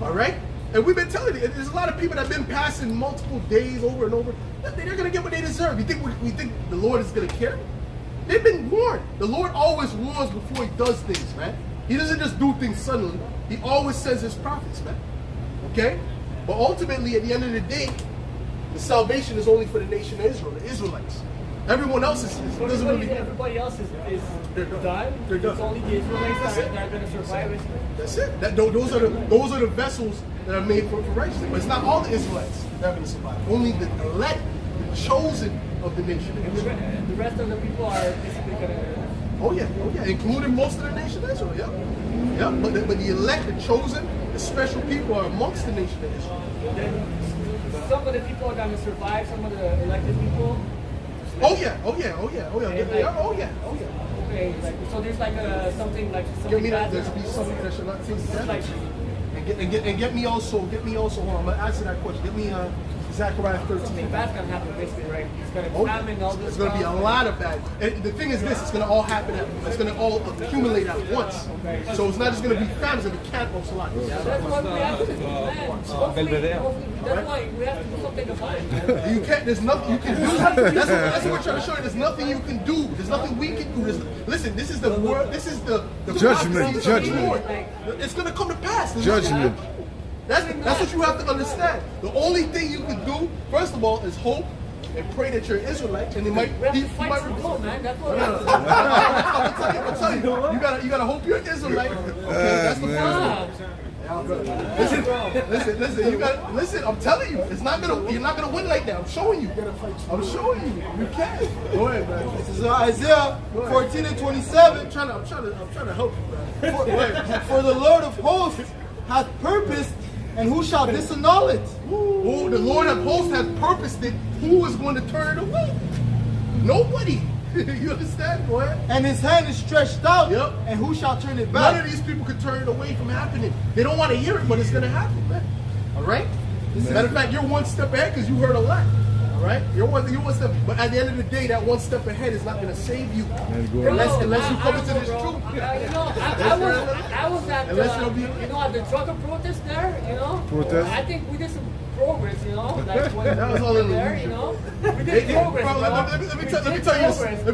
All right? And we've been telling you, there's a lot of people that have been passing multiple days over and over. They're going to get what they deserve. You think we think the Lord is going to care? They've been warned. The Lord always warns before he does things, man. He doesn't just do things suddenly. He always sends his prophets, man. Okay? But ultimately, at the end of the day, the salvation is only for the nation of Israel, the Israelites. Everyone else doesn't really matter. Everybody else is They're done. done. They're done. It's only the Israelites that are going to survive it. That's it. Those are the vessels that are made for righteousness. But it's not all the Israelites that are going to survive. Only the elect, the chosen of the nation of Israel. The rest of the people are basically going to... Oh yeah, including most of the nation of Israel. Yeah. But the elect, the chosen, the special people are amongst the nation of Israel. Then some of the people are going to survive. Some of the elected people. Oh yeah. Okay, like, so there's like something like Get something me that. bad. There's be something that should not take death. Like, And get me also. Hold on, I'm gonna answer that question. Get me Zechariah 13. something bad's going to happen basically, right? He's going to Oh, famine all this it's going to be a stuff. lot of bad. And the thing is this, it's going to all happen it's going to all accumulate at once. So it's not just going to be famine, it's going to be cannibals a lot. That's why we have to do, man. That's why we have to do something about it. You can't, there's nothing you can do. That's what we're trying to show you. There's nothing you can do. There's nothing we can do. Listen, this is the word, this is the Judgment, prophecy of the judgment. Lord. It's going to come to pass. There's Judgment. That's what you have to understand. The only thing you can do, first of all, is hope and pray that you're an Israelite, and We have to fight some more, man. That's what I'm telling you, you gotta hope you're an Israelite. Okay, that's the first one. Listen, I'm telling you, you're not gonna win like that. I'm showing you. I'm showing you. You can. Go ahead, man. This is Isaiah 14 and 27. I'm trying to help you, man. For the Lord of hosts hath purposed, and who shall disannul it? Oh, the Lord of hosts hath purposed it. Who is going to turn it away? Nobody. You understand? Go ahead. And his hand is stretched out, Yep. and who shall turn it back? None of these people can turn it away from happening. They don't want to hear it, but it's going to happen, man. All right? Matter of fact, you're one step ahead because you heard a lot. All right? You're one step. But at the end of the day, that one step ahead is not going to save you. Unless you come into this truth. I was at at the trucker protest there, Protest? I think we did some progress, like when That was all we in were there, illusion. we did progress, Bro, let me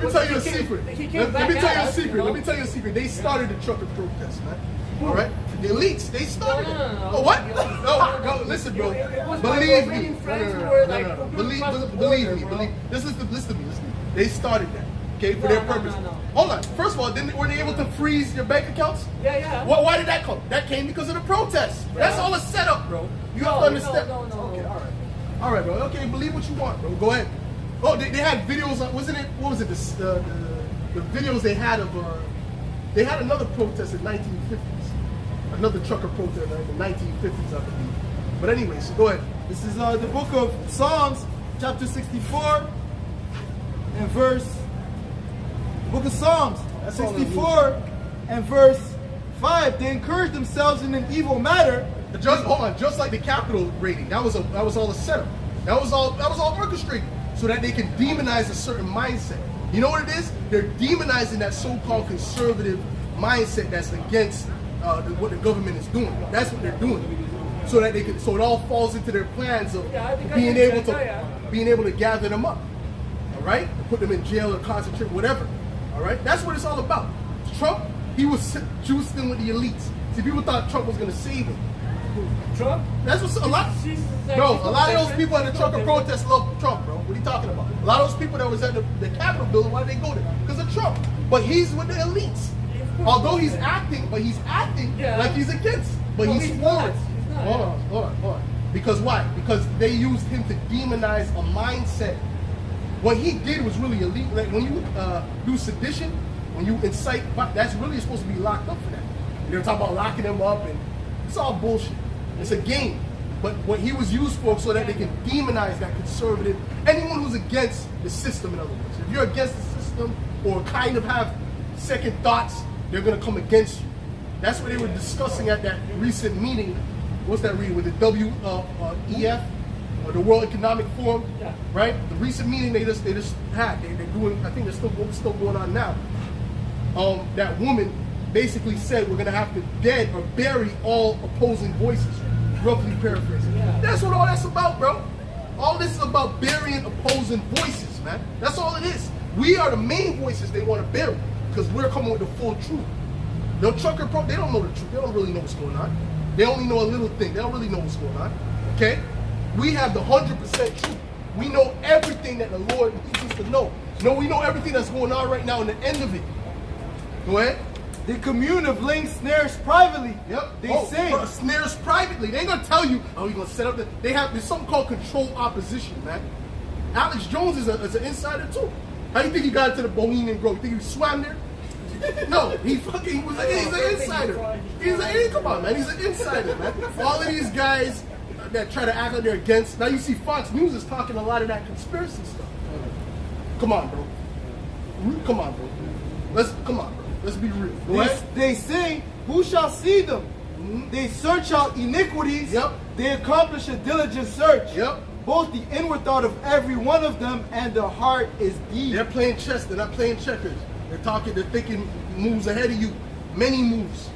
tell you a secret. Let me tell you a secret. They started the trucker protest, man. All right? The elites, they started it. No. Oh, what? No, listen, bro. It was my Believe me. Romanian friends who were like, No. completely across the Believe me. border, bro. Listen to me. They started that, okay, for their No. purpose. Hold on. First of all, were they able to freeze your bank accounts? Yeah. Why did that come? That came because of the protest. That's all a setup, bro. You have to understand. No. Okay, all right, bro. Okay, believe what you want, bro. Go ahead. Oh, they had videos. Wasn't it? What was it? The videos they had of. They had another protest in 1950s. Another trucker protest in the 1950s, I believe. But anyway, so go ahead. This is the book of Psalms, chapter 64, and verse. Book of Psalms, 64, and verse 5. They encourage themselves in an evil matter. Just like the Capitol raiding, that was all a setup. That was all orchestrated so that they can demonize a certain mindset. You know what it is? They're demonizing that so-called conservative mindset that's against what the government is doing. That's what they're doing, so that so it all falls into their plans of being able to gather them up. All right, put them in jail or concentrate, whatever. All right, that's what it's all about. Trump, he was juicing with the elites. See, people thought Trump was going to save him. Trump? That's what a lot. Bro, a lot of those people at the trucker protest love Trump, bro. What are you talking about? A lot of those people that was at the Capitol building, why did they go there? Because of Trump. But he's with the elites. Although he's acting like he's against. But he's for it. Hold on. Because why? Because they used him to demonize a mindset. What he did was really elite. Like when you do sedition, when you incite, that's really supposed to be locked up for that. They're talking about locking them up, and it's all bullshit. It's a game. But what he was used for so that they can demonize that conservative, anyone who's against the system, in other words. If you're against the system or kind of have second thoughts, they're going to come against you. That's what they were discussing at that recent meeting. What's that reading? With the WEF, or the World Economic Forum, right? The recent meeting they just had. They're doing. I think they're still going on now. That woman basically said we're going to have to dead or bury all opposing voices. Roughly paraphrasing. That's what all that's about, bro. All this is about burying opposing voices, man. That's all it is. We are the main voices they want to bury because we're coming with the full truth. The trucker they don't know the truth. They don't really know what's going on. They only know a little thing. They don't really know what's going on. Okay? We have the 100% truth. We know everything that the Lord needs us to know. We know everything that's going on right now and the end of it. Go ahead. They commune of laying snares privately. Yep. They say snares privately. They ain't gonna tell you, you're gonna set up there's something called controlled opposition, man. Alex Jones is an insider too. How do you think he got into the Bohemian Grove? You think he swam there? No, he's an insider. Come on, man, he's an insider, man. All of these guys that try to act like they're against. Now you see Fox News is talking a lot of that conspiracy stuff. Come on, bro. Let's be real. They say, who shall see them? Mm-hmm. They search out iniquities. Yep. They accomplish a diligent search. Yep. Both the inward thought of every one of them and the heart is deep. They're playing chess. They're not playing checkers. They're thinking moves ahead of you. Many moves.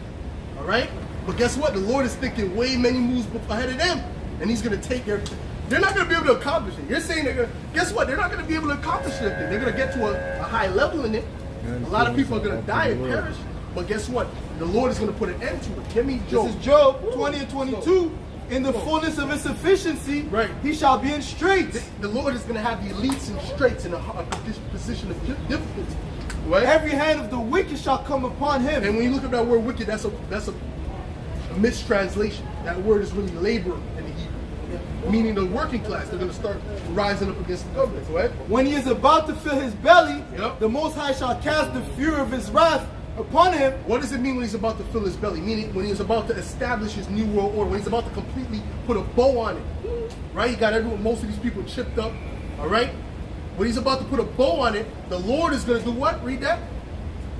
All right? But guess what? The Lord is thinking way many moves ahead of them. And he's going to take they're not going to be able to accomplish it. You're saying guess what? They're not going to be able to accomplish anything. They're going to get to a high level in it. A lot of people are going to die and perish. But guess what? The Lord is going to put an end to it. Give me Job. This is Job 20 and 22. in the fullness of his sufficiency, Right. he shall be in straits. The Lord is going to have the elites in straits in a position of difficulty. Right? Every hand of the wicked shall come upon him. And when you look at that word wicked, that's a mistranslation. That word is really laborer in the Hebrew, meaning the working class. They're going to start rising up against the government. Right? When he is about to fill his belly, Yep. the Most High shall cast the fury of his wrath upon him. What does it mean when he's about to fill his belly? Meaning when he's about to establish his new world order, when he's about to completely put a bow on it. Right? He got most of these people chipped up. All right? When he's about to put a bow on it, the Lord is going to do what? Read that.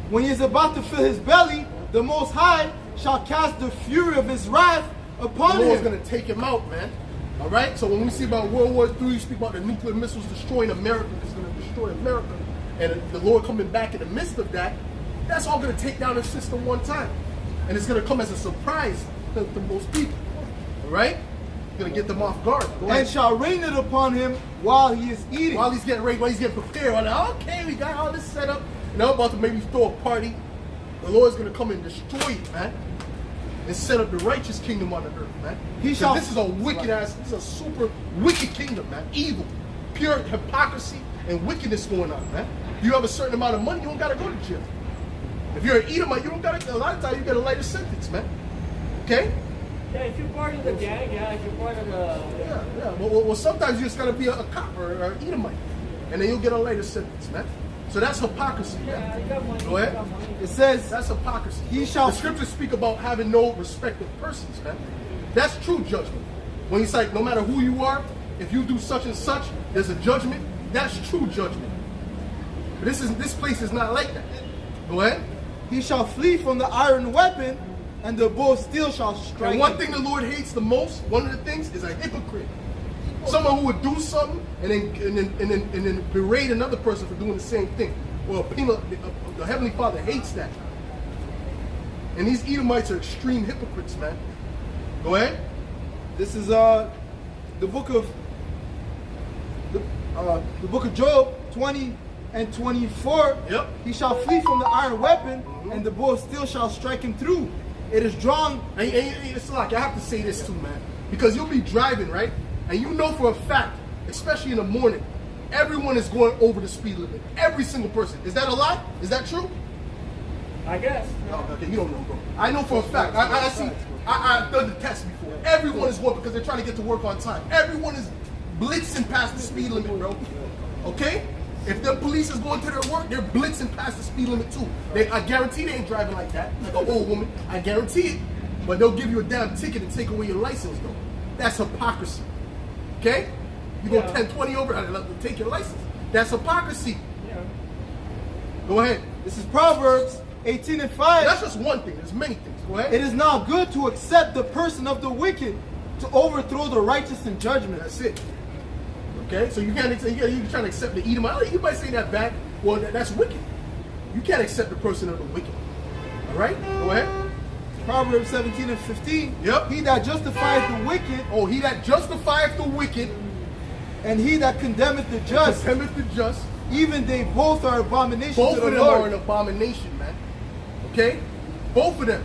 When he is about to fill his belly, the Most High shall cast the fury of his wrath upon The Lord's him. going to take him out, man. All right? So when we see about World War III, you speak about the nuclear missiles destroying America, it's going to destroy America. And the Lord coming back in the midst of that, that's all going to take down the system one time. And it's going to come as a surprise to most people. All right? It's going to get them off guard. Go And ahead. shall rain it upon him while he is eating. While he's getting ready, while he's getting prepared, while like, okay, we got all this set up. And I'm about to maybe throw a party. The Lord's going to come and destroy it, man. And set up the righteous kingdom on the earth, man. He shall- This is a wicked ass, this is a super wicked kingdom, man. Evil, pure hypocrisy and wickedness going on, man. You have a certain amount of money, you don't got to go to jail. If you're an Edomite, you don't got to, a lot of times you get a lighter sentence, man. Okay? Yeah, if you're part of the gang, yeah, if you're part of the... Yeah. Well, sometimes you just got to be a cop or an Edomite. And then you'll get a lighter sentence, man. So that's hypocrisy, Yeah, man. you got money. Go ahead. You got money. It says, That's hypocrisy. He shall- The scriptures speak about having no respect of persons, man. That's true judgment. When it's like, no matter who you are, if you do such and such, there's a judgment. That's true judgment. But this place is not like that. Go ahead. he shall flee from the iron weapon, and the bow of steel shall strike And one him. thing the Lord hates the most, one of the things, is a hypocrite. Someone who would do something and then berate another person for doing the same thing. Well, the Heavenly Father hates that. And these Edomites are extreme hypocrites, man. Go ahead. This is the book of Job 20 and 24. Yep. He shall flee from the iron weapon, and the bow of steel shall strike him through. It is drawn. And it's like, I have to say this too, man. Because you'll be driving, right? And you know for a fact, especially in the morning, everyone is going over the speed limit. Every single person. Is that a lie? Is that true? I guess. No, okay, you don't know, bro. I know for a fact. I've done the test before. Everyone is going because they're trying to get to work on time. Everyone is blitzing past the speed limit, bro. Okay? If the police is going to their work, they're blitzing past the speed limit too. I guarantee they ain't driving like that, like an old woman. I guarantee it. But they'll give you a damn ticket and take away your license, though. That's hypocrisy. Okay? You go 10, 20 over, they'll take your license. That's hypocrisy. Yeah. Go ahead. This is Proverbs 18 and 5. That's just one thing. There's many things. Go ahead. It is not good to accept the person of the wicked, to overthrow the righteous in judgment. That's it. Okay? So you can't, you're trying to accept the Edomite. You might say that back. Well, that's wicked. You can't accept the person of the wicked. All right? Go ahead. Proverbs 17 and 15. Yep. He that justifieth the wicked, Oh, he that justifieth the wicked, and he that condemneth the just, condemneth the just. even they both are abomination Both to of the them are an Lord. abomination, man. Okay? Both of them.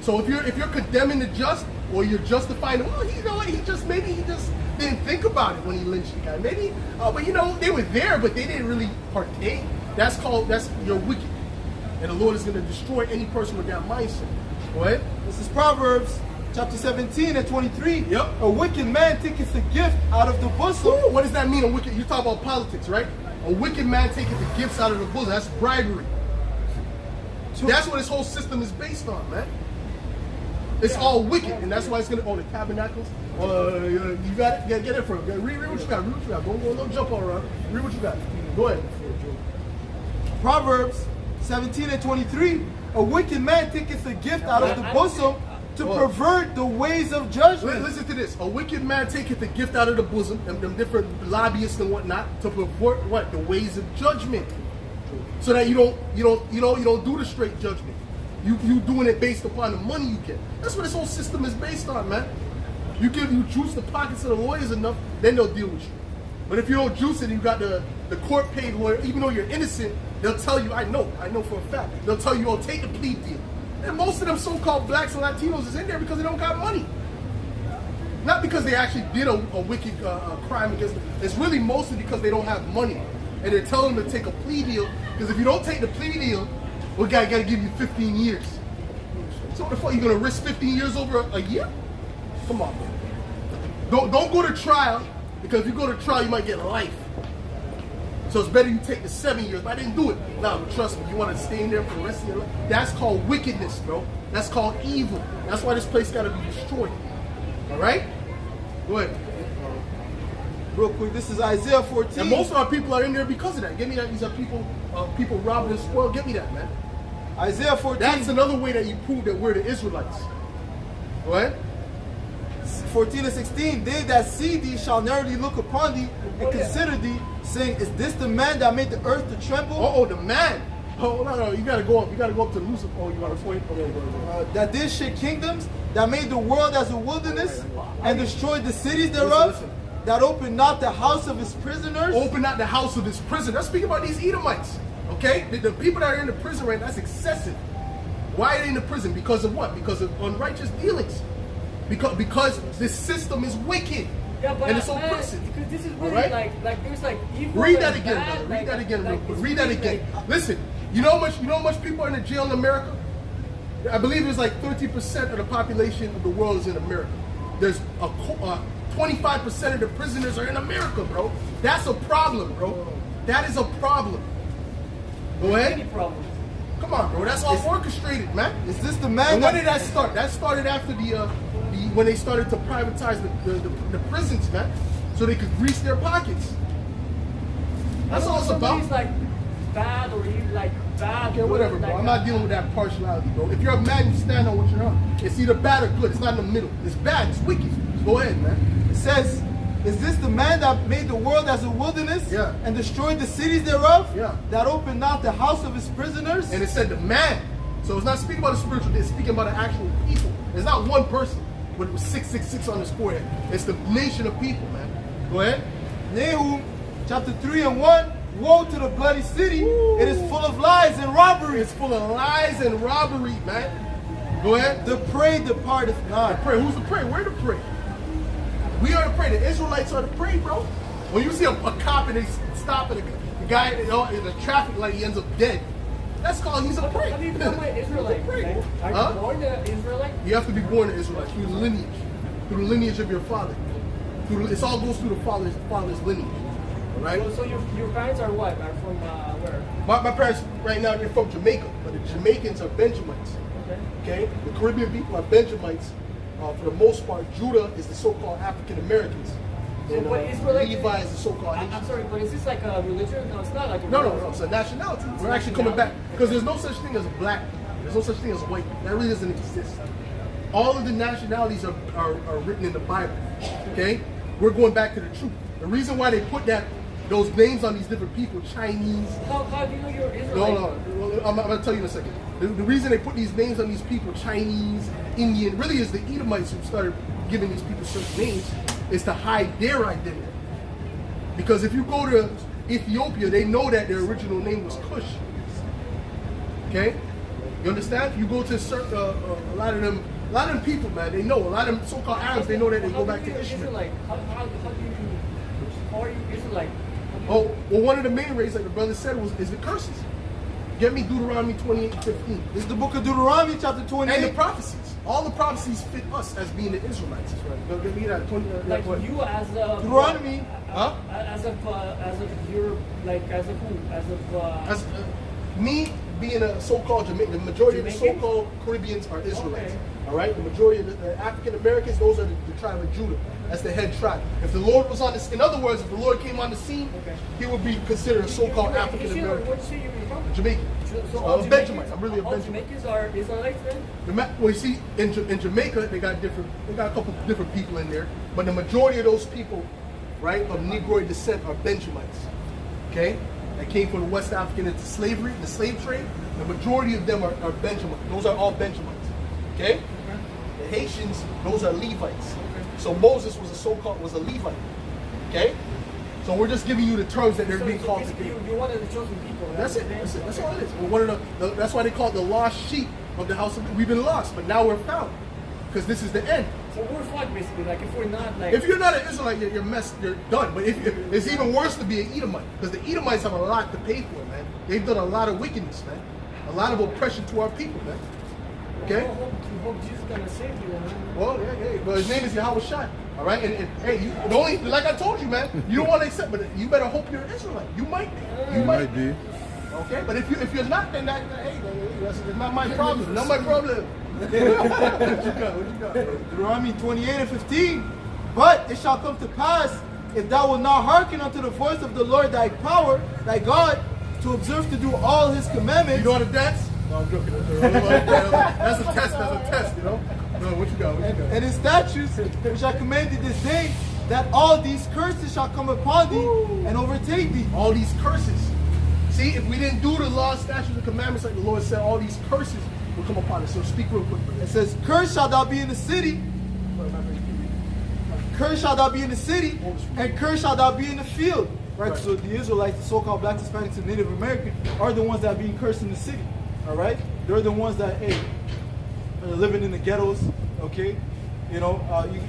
So if you're condemning the just, or you're justifying, well, you know what, maybe he just didn't think about it when he lynched the guy. Maybe, but you know, they were there, but they didn't really partake. You're wicked. And the Lord is going to destroy any person with that mindset. Go ahead. This is Proverbs chapter 17 and 23. Yep. A wicked man taketh a gift out of the bosom. Ooh, what does that mean? A wicked? You talk about politics, right? A wicked man taking the gifts out of the bosom. That's bribery. That's what this whole system is based on, man. It's all wicked, and that's why it's gonna. Oh, the tabernacles. You got it. Get it from. Read what you got. Read what you got. Don't jump all around. Read what you got. Go ahead. Proverbs 17 and 23. A wicked man taketh a gift out of the bosom to pervert the ways of judgment. Listen to this. A wicked man taketh the gift out of the bosom, them different lobbyists and whatnot, to pervert what? The ways of judgment. So that you don't do the straight judgment. You doing it based upon the money you get. That's what this whole system is based on, man. You juice the pockets of the lawyers enough, then they'll deal with you. But if you don't juice it and you got the court paid lawyer, even though you're innocent, they'll tell you, I know for a fact. They'll tell you, take the plea deal. And most of them so-called blacks and Latinos is in there because they don't got money. Not because they actually did a wicked crime against them. It's really mostly because they don't have money. And they're telling them to take a plea deal. Because if you don't take the plea deal, we gotta give you 15 years. So what the fuck, you gonna risk 15 years over a year? Come on, man. Don't go to trial, because if you go to trial, you might get life. So it's better you take the 7 years. But I didn't do it. Now, trust me, you want to stay in there for the rest of your life? That's called wickedness, bro. That's called evil. That's why this place got to be destroyed. All right? Go ahead. Real quick, this is Isaiah 14. And most of our people are in there because of that. Give me that. These are people robbing and spoiled. Get me that, man. Isaiah 14. That's another way that you prove that we're the Israelites. Go ahead. 14 and 16. They that see thee shall narrowly look upon thee and consider thee, saying, is this the man that made the earth to tremble? Oh, the man. Oh, no, you gotta go up. You gotta go up to Lucifer. Oh, you want to point? Okay, go. That did shake kingdoms, that made the world as a wilderness, and destroyed the cities thereof, Listen. that opened not the house of his prisoners. Open not the house of his prison. Let's speak about these Edomites. Okay? The people that are in the prison right now, that's excessive. Why are they in the prison? Because of what? Because of unrighteous dealings. Because this system is wicked. Yeah, but and it's oppressive. Because this is really right? like there's like evil. Read that and again, bad, brother. like, Read that again, like, real quick. it's Read that really, again. like, Listen, you know how much people are in the jail in America? I believe it's like 30% of the population of the world is in America. There's 25% of the prisoners are in America, bro. That's a problem, bro. That is a problem. Go ahead. Any problems. Come on, bro. That's all orchestrated, man. Is this the man? And when did that start? That started after when they started to privatize the prisons, man, so they could grease their pockets. That's all it's about. Somebody's like bad or even like bad. Okay, whatever, bro. like, I'm not dealing with that partiality, bro. If you're a man, you stand on what you're on. It's either bad or good. It's not in the middle. It's bad. It's wicked. Go ahead, man. It says, is this the man that made the world as a wilderness, Yeah. and destroyed the cities thereof, Yeah. that opened not the house of his prisoners? And it said the man. So it's not speaking about the spiritual. It's speaking about an actual people. It's not one person with 666 on his forehead. It's the nation of people, man. Go ahead. Nahum chapter 3 and 1. Woe to the bloody city. It is full of lies and robbery. It's full of lies and robbery, man. Go ahead. The prey departeth not. Prey. Who's the prey? We're the prey. We are the prey. The Israelites are the prey, bro. When you see a cop and they stop and the guy in the traffic light, he ends up dead. That's called he's a prey. How do you become an Israelite? Prey. Like, are you born an Israelite? You have to be born an Israelite through the lineage of your father. It all goes through the father's lineage. All right. So your parents are what? Are from where? My parents right now they're from Jamaica, but the Jamaicans are Benjamites. Okay. The Caribbean people are Benjamites. For the most part, Judah is the so-called African Americans. And but Israelite, Levi is the so-called I'm Haitians. sorry, but is this like a religion? No, it's not like a No, religion. it's a nationality. We're actually coming back. Because there's no such thing as a black. There's no such thing as white. That really doesn't exist. All of the nationalities are written in the Bible. Okay? We're going back to the truth. The reason why they put those names on these different people, Chinese. How do you know you're Israelite? No. I'm going to tell you in a second. The reason they put these names on these people, Chinese, Indian, really is the Edomites who started giving these people certain names, is to hide their identity. Because if you go to Ethiopia, they know that their original name was Cush. Okay? You understand? You go to a lot of them people, man, they know. A lot of them so-called Arabs, they know that they go back to Ishmael. How are you Israelite? Oh, well, one of the main rays, like the brother said, is the curses. Get me Deuteronomy 28:15. This is the book of Deuteronomy, chapter 28. And the prophecies. All the prophecies fit us as being the Israelites. That's right. Go get me that 20. Like you as a Deuteronomy. Huh? As of you're like as of who? As me being a so-called Jamaican, the majority of the Jamaicans? so-called Caribbeans are Israelites. Okay. All right, the majority of the African Americans, those are the tribe of Judah. That's the head tribe. If the Lord was on this, in other words, if the Lord came on the scene, he would be considered a so-called African American. What city you're from? Jamaican. So I'm a Benjamite. I'm really a all Benjamite. Jamaicans are Israelites then? Well, you see, in Jamaica, they got a couple different people in there, but the majority of those people, right, of Negroid descent are Benjamites. Okay, that came from the West African into slavery, the slave trade. The majority of them are Benjamites. Those are all Benjamites. Okay, the Haitians, those are Levites. So Moses was a Levite. Okay, so we're just giving you the terms that they're being called today. You're one of the chosen people. That's it. That's all it is. We're one of that's why they call it the lost sheep of the house of. We've been lost, but now we're found, because this is the end. So we're fucked basically. Like if we're not like. If you're not an Israelite, you're messed. You're done. But if it's even worse to be an Edomite, because the Edomites have a lot to pay for, man. They've done a lot of wickedness, man. A lot of oppression to our people, man. Okay. We hope Jesus is gonna save you, man. Well, yeah. But his name is Yahweh Shai. All right. And hey, the only like I told you, man. You don't want to accept, but you better hope you're an Israelite. You might be. You might be. Okay. But if you're not, then that's not my problem. Not my problem. What you got? Deuteronomy 28 and 15. But it shall come to pass, if thou wilt not hearken unto the voice of the Lord thy power, thy God, to observe to do all his commandments. You know how to dance? No, I'm joking. That's a test, you know? No, what you got? And his statutes which I command thee this day, that all these curses shall come upon thee and overtake thee. All these curses. See, if we didn't do the law, statutes, and commandments like the Lord said, all these curses will come upon us. So speak real quick. It says, cursed shalt thou be in the city. Cursed shalt thou be in the city, and cursed shalt thou be in the field. Right? So the Israelites, the so-called Black, Hispanics, and Native Americans are the ones that are being cursed in the city. All right? They're the ones that, are living in the ghettos. Okay? You know,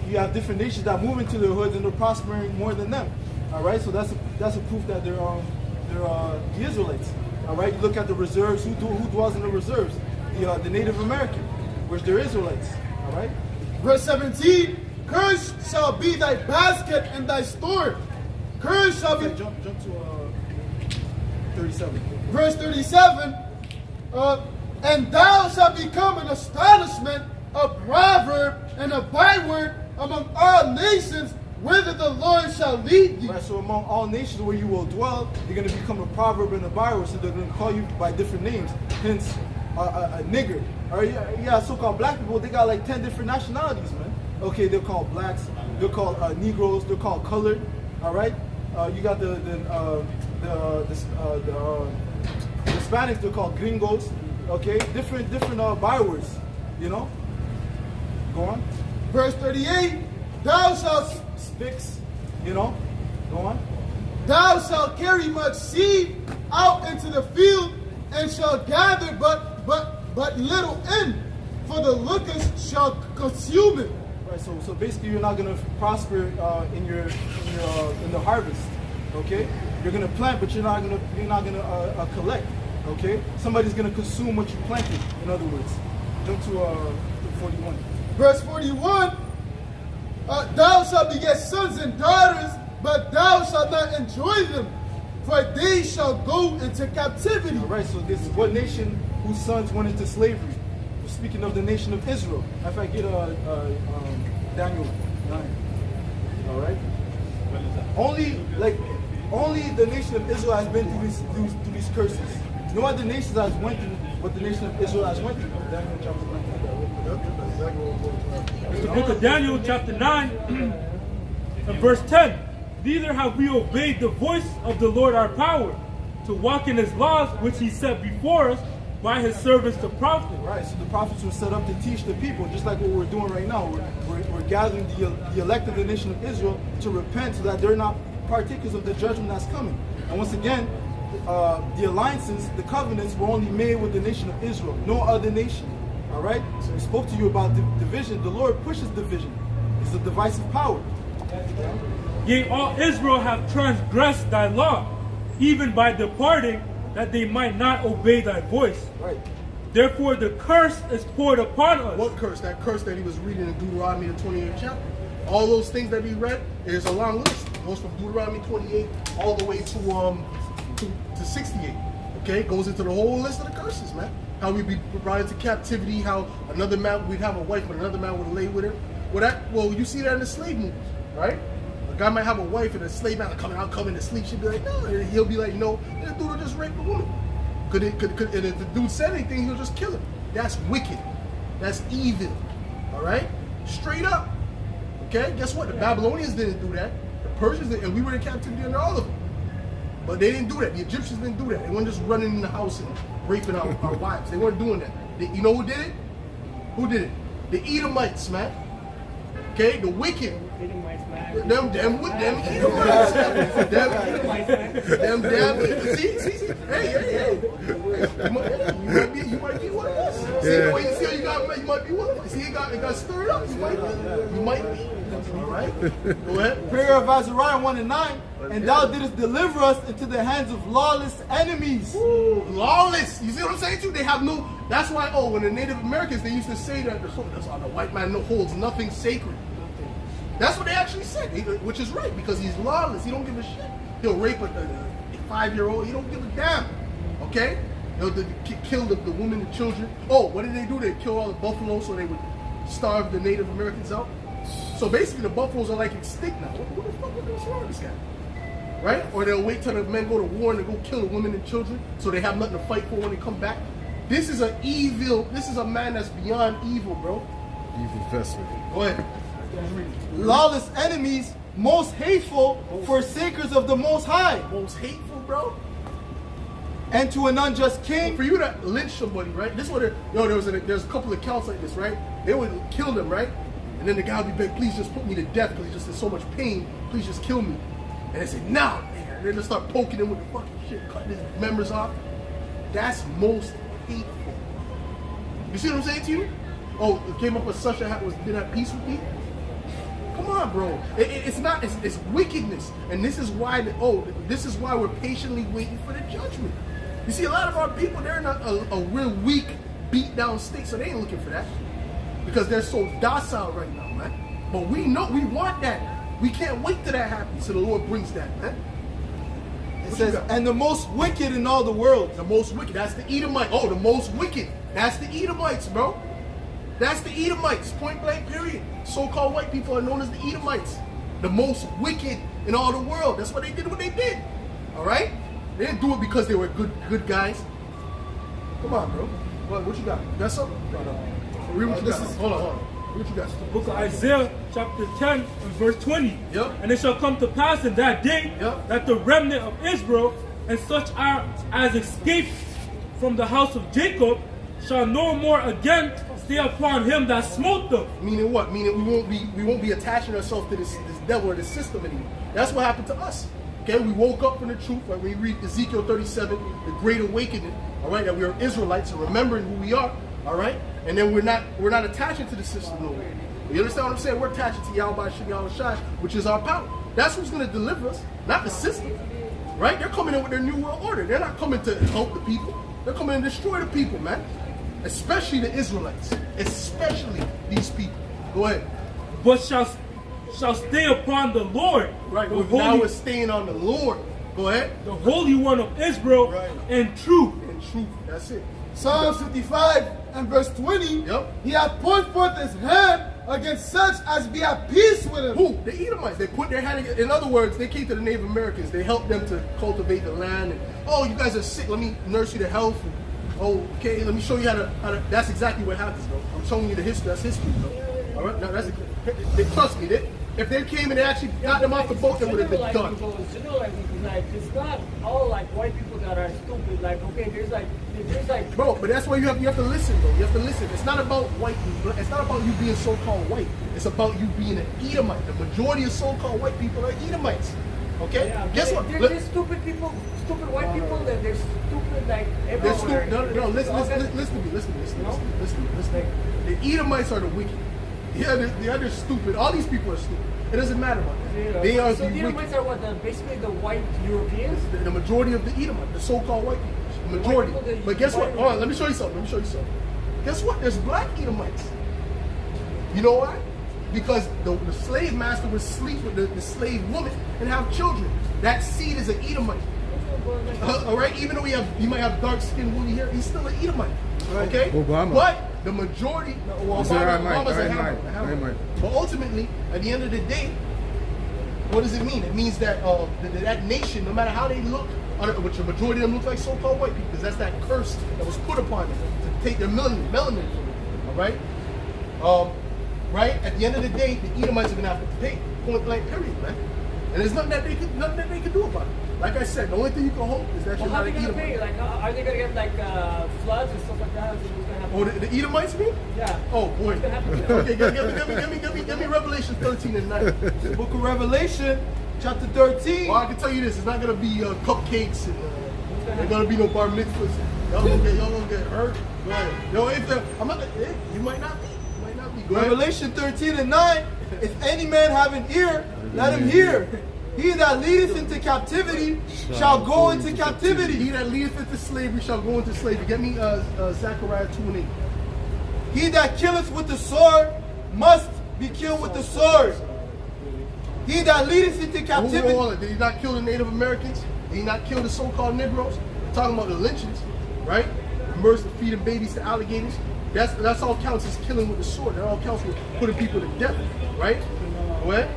you have different nations that move into their hoods and they're prospering more than them. All right? So that's a proof that they're the Israelites. All right? You look at the reserves. Who dwells in the reserves? The Native American, which they're Israelites. All right? Verse 17, cursed shall be thy basket and thy store. Cursed shall be... Okay, jump to 37. Verse 37, and thou shalt become an astonishment, a proverb, and a byword among all nations, whither the Lord shall lead thee. Right, so among all nations where you will dwell, you're going to become a proverb and a byword, so they're going to call you by different names. Hence, a nigger. Or so-called black people, they got like 10 different nationalities, man. Okay, they're called blacks, they're called Negroes, they're called colored. All right, you got the Hispanics, they're called gringos. Okay, different bywords. You know. Go on. Verse 38, thou shalt Spicks. You know. Go on. Thou shalt carry much seed out into the field, and shall gather but little in, for the locusts shall consume it. Right. So basically, you're not gonna prosper in the harvest. Okay. You're gonna plant, but you're not gonna collect. Okay. Somebody's gonna consume what you planted. In other words, jump to 41. Verse 41, thou shalt beget sons and daughters, but thou shalt not enjoy them, for they shall go into captivity. All right, so this is what nation whose sons went into slavery? We're speaking of the nation of Israel. If I get Daniel 9. All right. Only the nation of Israel has been through these curses. No other nations has went through what the nation of Israel has went through. Daniel chapter 9. The book of Daniel, chapter 9, and verse 10. Neither have we obeyed the voice of the Lord our power, to walk in his laws which he set before us by his servants the prophets. Right, so the prophets were set up to teach the people, just like what we're doing right now. We're gathering the elect of the nation of Israel to repent so that they're not partakers of the judgment that's coming. And once again, the alliances, the covenants were only made with the nation of Israel, no other nation. All right? So we spoke to you about division. The Lord pushes division. It's a divisive power. Yea, all Israel have transgressed thy law, even by departing, that they might not obey thy voice. Right. Therefore the curse is poured upon us. What curse? That curse that he was reading in Deuteronomy, the 28th chapter. All those things that we read, there's a long list. It goes from Deuteronomy 28 all the way to 68. Okay? It goes into the whole list of the curses, man. How we'd be brought into captivity, how another man, we'd have a wife, but another man would lay with her. Well, you see that in the slave movies, right? A guy might have a wife and a slave man will come in to sleep. She'd be like, no. And he'll be like, no. And the dude will just rape a woman. And if the dude said anything, he'll just kill him. That's wicked. That's evil. All right? Straight up. Okay? Guess what? The Babylonians didn't do that. The Persians did, and we were in captivity under all of them. But they didn't do that. The Egyptians didn't do that. They weren't just running in the house and raping our wives. They weren't doing that. You know who did it? Who did it? The Edomites, man. Okay? The wicked. Edomites, man. Them Edomites. Them damn. See. Hey. You might be one of us. See the way you see you might be one of us. See it got stirred up. You might be. All right. Go ahead. Prayer of Azariah 1:9. And thou didst deliver us into the hands of lawless enemies. Ooh, lawless. You see what I'm saying to you? They have no. That's why. When the Native Americans, they used to say that the white man holds nothing sacred. That's what they actually said, which is right because he's lawless. He don't give a shit. He'll rape a 5-year-old. He don't give a damn. Okay? They'll kill the women and children. Oh, what did they do? They kill all the buffaloes so they would starve the Native Americans out. So basically, the buffaloes are like extinct now. What the fuck is wrong with this guy? Right? Or they'll wait till the men go to war and they go kill the women and children so they have nothing to fight for when they come back. This is a man that's beyond evil, bro. Evil vessel. Go ahead. Lawless enemies, most hateful, forsakers of the Most High. Most hateful, bro. And to an unjust king. For you to lynch somebody, right? This one, there's a couple of accounts like this, right? They would kill them, right? And then the guy would be like, please just put me to death because he's just in so much pain. Please just kill me. And they say, nah, nigga. And then they start poking him with the fucking shit, cutting his members off. That's most hateful. You see what I'm saying to you? Oh, it came up with such a did at peace with me? Come on, bro. It's wickedness. And this is why we're patiently waiting for the judgment. You see, a lot of our people, they're in a real weak, beat down state, so they ain't looking for that. Because they're so docile right now, man. But we know, we want that. We can't wait till that happens, so the Lord brings that, man. It says, and the most wicked in all the world. The most wicked, that's the Edomite. Oh, the most wicked, that's the Edomites, bro. That's the Edomites, point blank, period. So-called white people are known as the Edomites. The most wicked in all the world. That's why they did what they did. All right? They didn't do it because they were good guys. Come on, bro. What you got? You got something? No. Read what you got. Hold on. What you got? The book of Isaiah, chapter 10, and verse 20. Yep. And it shall come to pass in that day that the remnant of Israel and such as escaped from the house of Jacob shall no more again stay upon him that smote them. Meaning what? Meaning we won't be attaching ourselves to this devil or this system anymore. That's what happened to us. Okay, we woke up from the truth. Like when you read Ezekiel 37, the Great Awakening. All right, that we are Israelites and remembering who we are. All right, and then we're not attaching to the system no more. You understand what I'm saying? We're attaching to Yahweh Shai, which is our power. That's who's going to deliver us, not the system. Right? They're coming in with their new world order. They're not coming to help the people. They're coming to destroy the people, man. Especially the Israelites. Especially these people. Go ahead. But shall stay upon the Lord. Right. Now we're staying on the Lord. Go ahead. The Holy One of Israel in truth. In truth. That's it. Psalm 55 and verse 20. Yep. He hath put forth his hand against such as be at peace with him. Who? The Edomites. They put their hand in other words, they came to the Native Americans. They helped them to cultivate the land. And, oh, you guys are sick. Let me nurse you to health. And, oh, okay, let me show you how to. That's exactly what happens, though. I'm showing you the history. That's history, though. All right? Now, trust me. If they came and they actually got them off the boat, they would have been done. Like, it's not all like white people that are stupid. Like, okay, there's like. Bro, but that's why you have to listen, though. You have to listen. It's not about white. It's not about you being so-called white. It's about you being an Edomite. The majority of so-called white people are Edomites. Okay? Yeah, guess what? There's stupid people, stupid white people, and there's stupid like everywhere. No, listen to me. The Edomites are the wicked. The other stupid. All these people are stupid. It doesn't matter about that. Yeah. They are so the Edomites are what? Basically the white Europeans? The majority of the Edomites, the so-called white people. The majority. But guess what? Hold on, let me show you something. Guess what? There's black Edomites. You know why? Because the slave master would sleep with the slave woman and have children. That seed is an Edomite. All right? Even though he might have dark skin, woolly hair, he's still an Edomite. Okay? Obama. But the majority, Obama's a Hamite. But ultimately, at the end of the day, what does it mean? It means that that nation, no matter how they look, which the majority of them look like so-called white people, because that's that curse that was put upon them to take their melanin from them. All right? Right? At the end of the day, the Edomites are going to have to pay. Point blank, period, man. And there's nothing that they could do about it. Like I said, the only thing you can hope is that Well, you're how not are an they gonna pay? Edomite. Like, are they gonna get like floods and stuff like that? What's gonna happen? Oh, the Edomites mean? Yeah. Oh boy. What's gonna happen? Okay, give me Revelation 13 and 9. The book of Revelation, chapter 13. Well, I can tell you this: it's not gonna be cupcakes and there's gonna be no bar mitzvahs. Y'all gonna get hurt. Go ahead. Yo, I'm not. You might not be. You might not be. Go ahead. Revelation 13 and 9. If any man have an ear, let him hear. He that leadeth into captivity shall go into captivity. He that leadeth into slavery shall go into slavery. Get me Zechariah 2 and 8. He that killeth with the sword must be killed with the sword. He that leadeth into captivity. Hold on. Did he not kill the Native Americans? Did he not kill the so-called Negroes? We're talking about the lynchings, right? Immerse the feeding babies to alligators. That's all counts as killing with the sword. That all counts with putting people to death, right? What?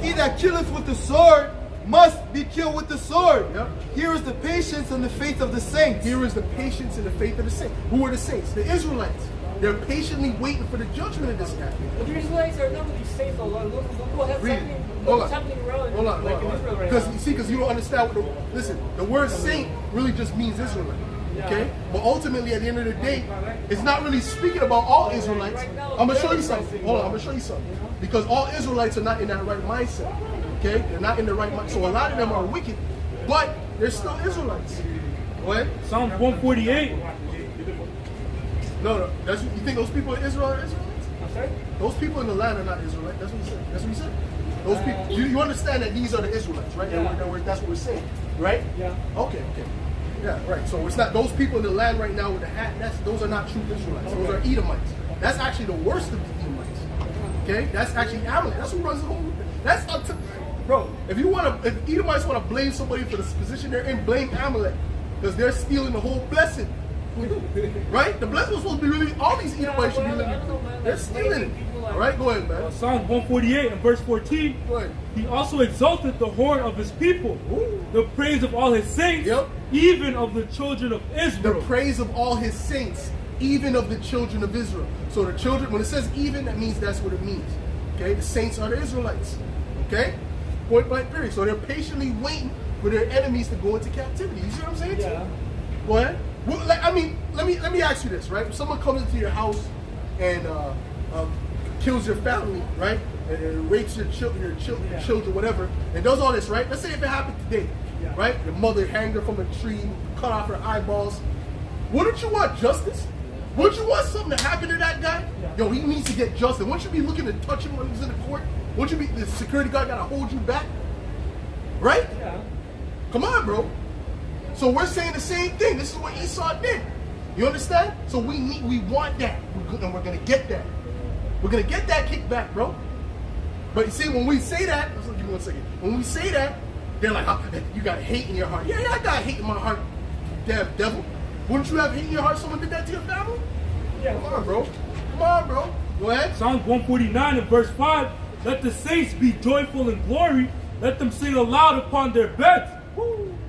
He that killeth with the sword must be killed with the sword. Yep. Here is the patience and the faith of the saints. Here is the patience and the faith of the saints. Who are the saints? The Israelites. They're patiently waiting for the judgment of this guy. But the Israelites are not really safe though. Look what has Read. happening. Hold What's on. happening around Hold on. like in Israel right Because now. you see, because you don't understand what listen, the word saint really just means Israelite. Okay? But ultimately at the end of the day, it's not really speaking about all Israelites. I'm gonna show you something. Hold on, I'm gonna show you something. Because all Israelites are not in that right mindset. Okay? They're not in the right mindset. So a lot of them are wicked, but they're still Israelites. What? Psalms 148. No. You think those people in Israel are Israelites? I'm sorry? Those people in the land are not Israelites. That's what he said. That's what he said. Those people. You understand that these are the Israelites, right? Yeah. That's what we're saying, right? Yeah. Okay. Yeah, right. So it's not those people in the land right now with the hat. Those are not true Israelites. Those are Edomites. That's actually the worst of the Edomites. Okay, that's actually Amalek. That's who runs the whole. That's up to, bro. If Edomites want to blame somebody for the position they're in, blame Amalek because they're stealing the whole blessing. Right? The blessing was supposed to be really. All these Edomites should be living. They're stealing it. All right, go ahead, man. Psalms 148 and verse 14. Go ahead. He also exalted the horn of his people, the praise of all his saints, Yep. even of the children of The Israel. praise of all his saints, even of the children of Israel. So the children, when it says even, that means that's what it means. Okay, the saints are the Israelites. Okay, point blank period. So they're patiently waiting for their enemies to go into captivity. You see what I'm saying? Yeah. Go ahead. Well, let me ask you this, right? If someone comes into your house and kills your family, right, and rapes your children, whatever, and does all this, right? Let's say if it happened today, right? Your mother hanged her from a tree, cut off her eyeballs. Wouldn't you want justice? Wouldn't you want something to happen to that guy? Yo, he needs to get justice. Wouldn't you be looking to touch him when he's in the court? Wouldn't you be, the security guard gotta hold you back? Right? Yeah. Come on, bro. So we're saying the same thing. This is what Esau did. You understand? So we want that. And we're gonna get that. We're gonna get that kickback, bro. But you see, when we say that, give me 1 second. When we say that, they're like, oh, you got hate in your heart. Yeah, I got hate in my heart, you damn devil. Wouldn't you have hate in your heart if someone did that to your family? Yeah. Come on, bro. Come on, bro. Go ahead. Psalms 149 and verse 5. Let the saints be joyful in glory. Let them sing aloud upon their beds.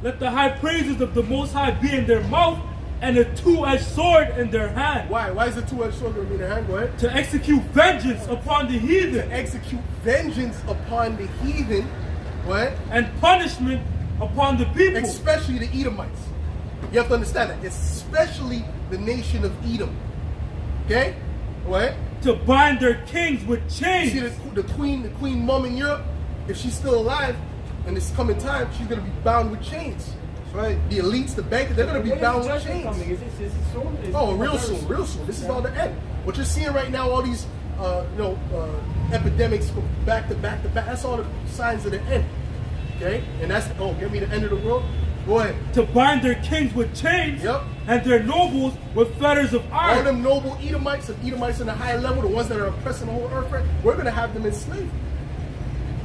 Let the high praises of the Most High be in their mouth and a two-edged sword in their hand. Why? Why is the two-edged sword going to be in their hand? Go ahead. To execute vengeance upon the heathen. To execute vengeance upon the heathen. What? And punishment upon the people. Especially the Edomites. You have to understand that. Especially the nation of Edom. Okay? What? To bind their kings with You chains. see the queen mom in Europe, if she's still alive in this coming time, she's going to be bound with chains. That's right. The elites, the bankers, they're going to be bound with chains. Coming? Is it soon? Oh, real soon. This is all the end. What you're seeing right now, all these epidemics from back to back to back, that's all the signs of the end. Okay? And that's, get me the end of the world? Go ahead. To bind their kings with chains. Yep. And their nobles with fetters of iron. All them noble Edomites and Edomites in the high level, the ones that are oppressing the whole earth, right? We're going to have them in slavery.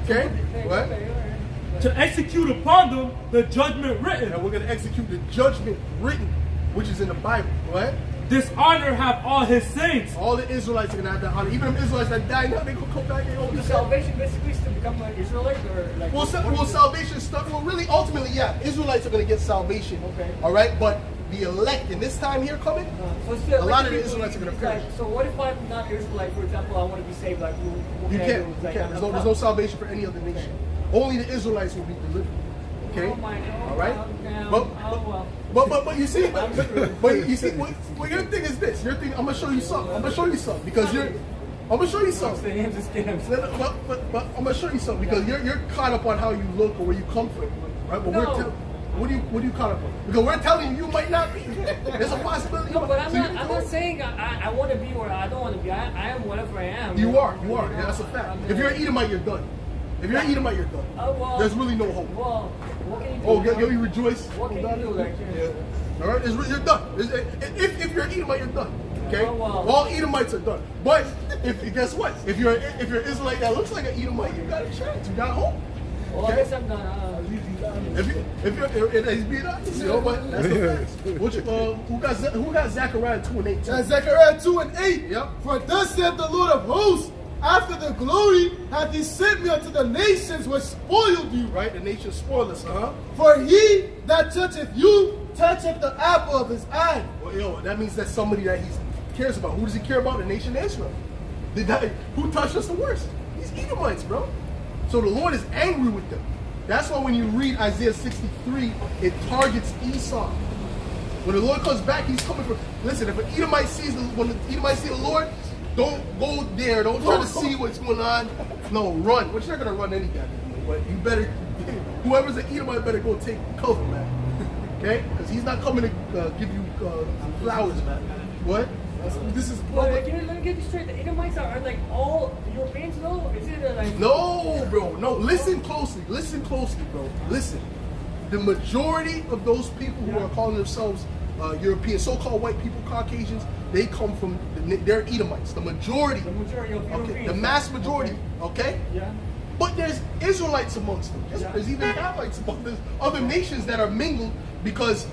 Okay? What? To execute upon them the judgment written. And we're going to execute the judgment written, which is in the Bible. Right? This honor have all his saints. All the Israelites are going to have that honor. Even them Israelites that die now, they're going to come back and The salvation basically is to become an Israelite or like. Well, salvation stuff. Well, really, ultimately, yeah, Israelites are going to get salvation. Okay. All right, but the elect in this time here coming, So a lot of the Israelites are going to perish. So what if I'm not Israelite? For example, I want to be saved. Like, You can't. There's no salvation for any other nation. Only the Israelites will be delivered. Okay? Oh my God. All right? Damn. But, Oh, well. but you see, but you see, well, your thing is this. Your thing, I'm gonna show you something. I'm gonna show you something because I'm gonna show you something. I'm just kidding. But I'm gonna show you something because you're caught up on how you look or where you come from, right? But No. what do you caught up on? Because we're telling you might not be. There's a possibility. No, but I'm So not saying I want to be where I don't want to be. I am whatever I am. You are. Yeah, that's a fact. If you're an Edomite, you're done. If you're an Edomite, you're done. Well, There's really no hope. Well, what can you do? Oh, you rejoice. What can you do? Like, All right, you're done. If you're an Edomite, you're done. Okay, Oh, wow. all Edomites are done. But guess what? If you're Israelite that looks like an Edomite, you got a chance. You got hope. well, I guess I'm not. If he's being honest, you know, but that's the facts. Who got Zechariah 2:8? Zechariah 2:8. Yep. For thus saith the Lord of hosts, after the glory hath he sent me unto the nations which spoiled you. Right, the nation spoiled us, For he that toucheth you toucheth the apple of his eye. Well, that means that's somebody that he cares about. Who does he care about? The nation of Israel. Who touched us the worst? These Edomites, bro. So the Lord is angry with them. That's why when you read Isaiah 63, it targets Esau. When the Lord comes back, he's coming for. Listen, if an Edomite when the Edomites see the Lord, don't go there. Don't try to see what's going on. No, run. Which you're gonna run any goddamn way. But you better, whoever's an Edomite better go take cover, man. Okay? Because he's not coming to give you flowers, man. What? This is. Well, let me get you straight. The Edomites are like all Europeans, though? Is it like. No, bro. No, listen closely. Listen closely, bro. Listen. The majority of those people who are calling themselves European, so-called white people, Caucasians, they come from, they're Edomites. The majority. The majority of Europeans. Okay, the mass majority, okay? Yeah. But there's Israelites amongst them. There's even Hamites amongst them. There's other nations that are mingled because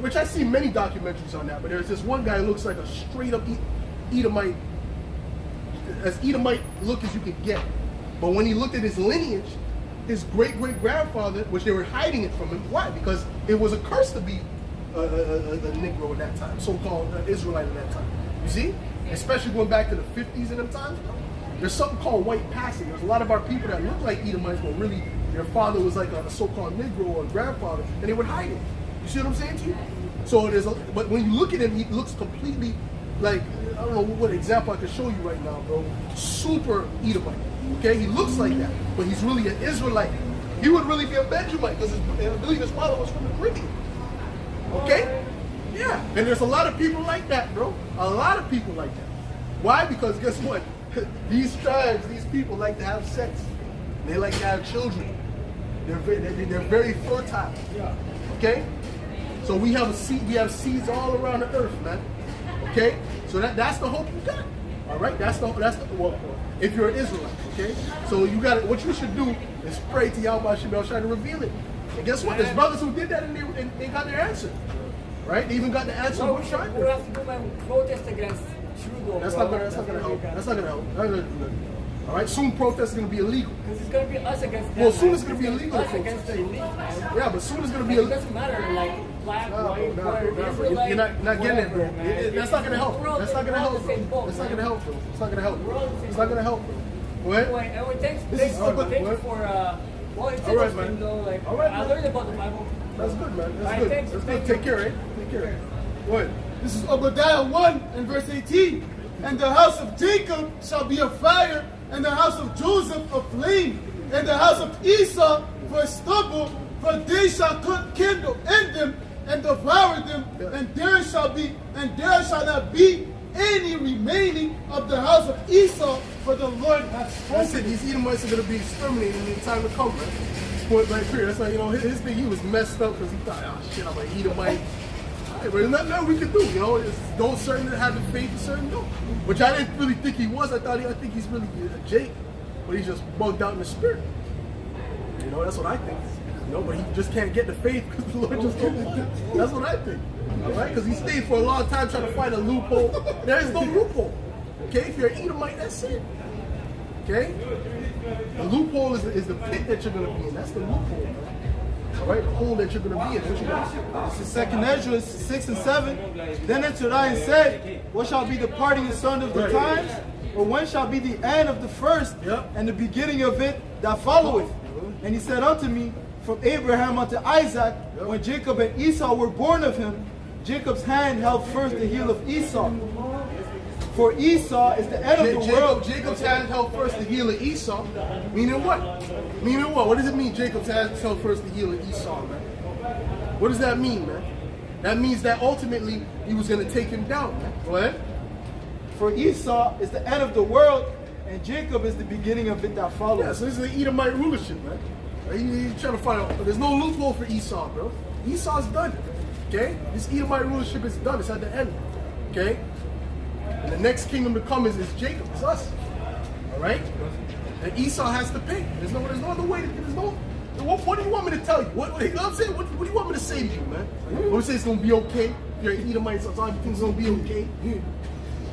which I see many documentaries on that, but there's this one guy who looks like a straight up Edomite, as Edomite look as you could get. But when he looked at his lineage, his great-great-grandfather, which they were hiding it from him. Why? Because it was a curse to be a Negro at that time, so-called Israelite at that time. You see? Especially going back to the 50s and them times. There's something called white passing. There's a lot of our people that look like Edomites, but really their father was like a so-called Negro or a grandfather, and they would hide it. You see what I'm saying to you? So but when you look at him, he looks completely like, I don't know what example I can show you right now, bro. Super Edomite. Okay, he looks like that, but he's really an Israelite. He would really be a Benjamite because I believe his father was from the Caribbean. Okay? Yeah, and there's a lot of people like that, bro. A lot of people like that. Why? Because guess what? These tribes, these people like to have sex. They like to have children. They're very fertile. Okay? So we have seeds all around the earth, man. Okay? So that's the hope you got. All right? That's the well, if you're an Israelite, okay? So you got what you should do is pray to Yahweh Shebel, try to reveal it. And guess what? There's brothers who did that and they got their answer. Right? They even got the answer. Well, we have to do my protest against Trudeau. That's not gonna help. That's not gonna help. All right, soon protest is gonna be illegal. Because it's gonna be us against them. Well, soon it's gonna be illegal. Us against the elite, man. Yeah, but soon it's gonna be It illegal. doesn't matter, like black, white, whatever. You're not getting it, bro. That's not gonna help. We're all That's not gonna help, the same bro. boat, That's not man. gonna help, bro. It's not gonna help. We're all the same It's not gonna help, bro. What? Anyway, thanks This is for, good, thank you man. for, well, it's All right, interesting man. though, like, All right, I man. learned about the Bible. That's good, man. That's All right, good. thanks. That's Thank good. you. Take care, eh? Take care. What? This is Obadiah 1 and verse 18. And the house of Jacob shall be a fire, and the house of Joseph a flame, and the house of Esau for stubble, for they shall kindle in them and devour them, and there shall not be any remaining of the house of Esau, for the Lord hath That's it. spoken. These Edomites are going to be exterminated in time to come. Point blank period. That's like, his thing, he was messed up because he thought, oh shit, I'm an Edomite. But there's nothing we could do, It's those certain that have the faith and certain don't. Which I didn't really think he was. I think he's really a Jake, but he's just bugged out in the spirit. That's what I think. But he just can't get the faith because the Lord just told him. That's what I think. All right? Because he stayed for a long time trying to find a loophole. There is no loophole. Okay? If you're an Edomite, that's it. Okay? The loophole is the pit that you're going to be in. That's the loophole, man. All right? The hole that you're going to be in. What you got? This is 2nd Ezra 6 and 7. Then answered I and said, what shall be the parting asunder of the times? Or when shall be the end of the first, Yep. and the beginning of it that followeth? And he said unto me, from Abraham unto Isaac, when Jacob and Esau were born of him, Jacob's hand held first the heel of Esau. For Esau is the end of the world. Jacob's hand held first the heel of Esau. Meaning what? Meaning what? What does it mean Jacob's hand held first the heel of Esau, man? What does that mean, man? That means that ultimately he was going to take him down, man. Go ahead. For Esau is the end of the world, and Jacob is the beginning of it that follows. Yeah, so this is the Edomite rulership, man. He's trying to find out. There's no loophole for Esau, bro. Esau's done. Okay? This Edomite rulership is done. It's at the end. Okay? And the next kingdom to come is Jacob. It's us. Alright? And Esau has to pay. There's no other way. What do you want me to tell you? What do you want me to say to you, man? What say it's gonna be okay? If you're an Edomite, so everything's gonna be okay.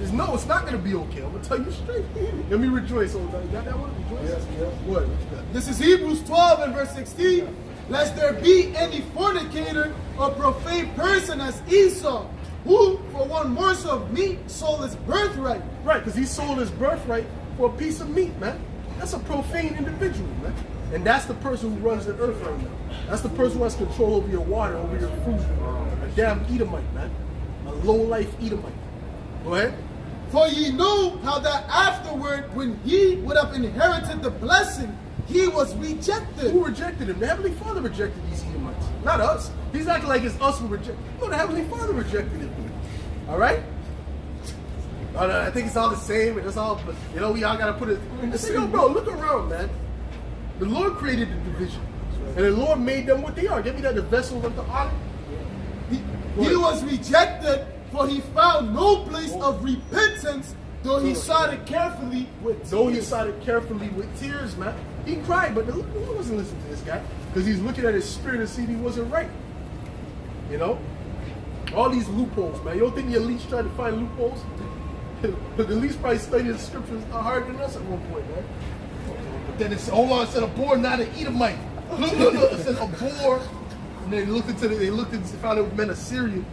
It's not gonna be okay. I'm gonna tell you straight. Let me rejoice. You got that one? Rejoice? Yes. What? This is Hebrews 12 and verse 16. Lest there be any fornicator or profane person as Esau, who for one morsel of meat sold his birthright. Right, because he sold his birthright for a piece of meat, man. That's a profane individual, man. And that's the person who runs the earth right now. That's the person who has control over your water, over your food. A damn Edomite, man. A low-life Edomite. Go ahead. For ye know how that afterward, when he would have inherited the blessing, he was rejected. Who rejected him? The Heavenly Father rejected these Edomites. Not us. He's acting like it's us who rejected. No, the Heavenly Father rejected him. All right? I think it's all the same. It's all, we all got to put it. Say, yo, bro, look around, man. The Lord created the division. And the Lord made them what they are. Give me that, the vessel of the honor. He was rejected, for he found no place of repentance, though he sought it carefully with tears. Though he sought it carefully with tears, man. He cried, but the Lord wasn't listening to this guy. Because he's looking at his spirit and see he wasn't right. You know? All these loopholes, man. You don't think the elites try to find loopholes? The elites probably studied the scriptures harder than us at one point, man. But then it's, hold on, it said a boar, not an Edomite. Look, it said a boar. And they looked into and found it meant a Syrian.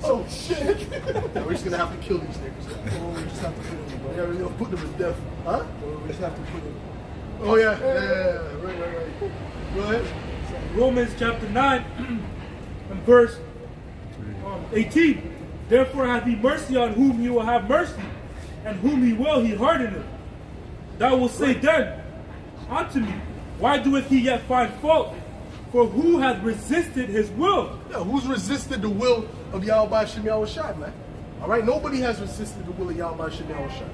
Oh shit! We're just gonna have to kill these niggas. We just have to put them, bro. Yeah, we're gonna put them to death. Huh? We just have to put them. Oh yeah. Right. Go ahead. Romans chapter 9 and verse 18. Therefore hath he mercy on whom he will have mercy, and whom he will he hardeneth. Thou wilt say then unto me, why doeth he yet find fault? For who hath resisted his will? Yeah, who's resisted the will of Yahweh Shem Yahushai, man? All right, nobody has resisted the will of Yahweh Shem Yahushai.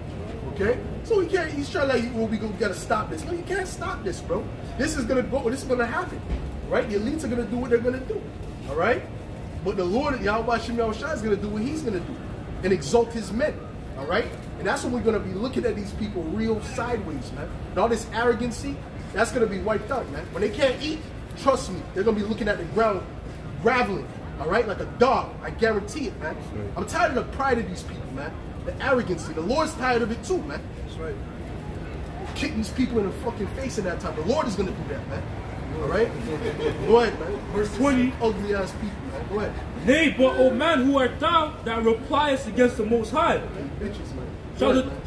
Okay, so he's trying like, well, we gotta stop this. No, you can't stop this, bro. This is gonna go. This is gonna happen, right? The elites are gonna do what they're gonna do. All right, but the Lord Yahweh Shem Yahushai is gonna do what He's gonna do and exalt His men. All right, and that's when we're gonna be looking at these people real sideways, man. And all this arrogancy, that's gonna be wiped out, man. When they can't eat, trust me, they're gonna be looking at the ground, graveling, all right, like a dog. I guarantee it, man. I'm tired of the pride of these people, man. The arrogancy. The Lord's tired of it too, man. That's right. Kick these people in the fucking face in that time. The Lord is gonna do that, man. All right. Go ahead, man. Verse 20. Ugly ass people, man. Go ahead. Nay, but O man, who art thou that repliest against the Most High? Bitches, man.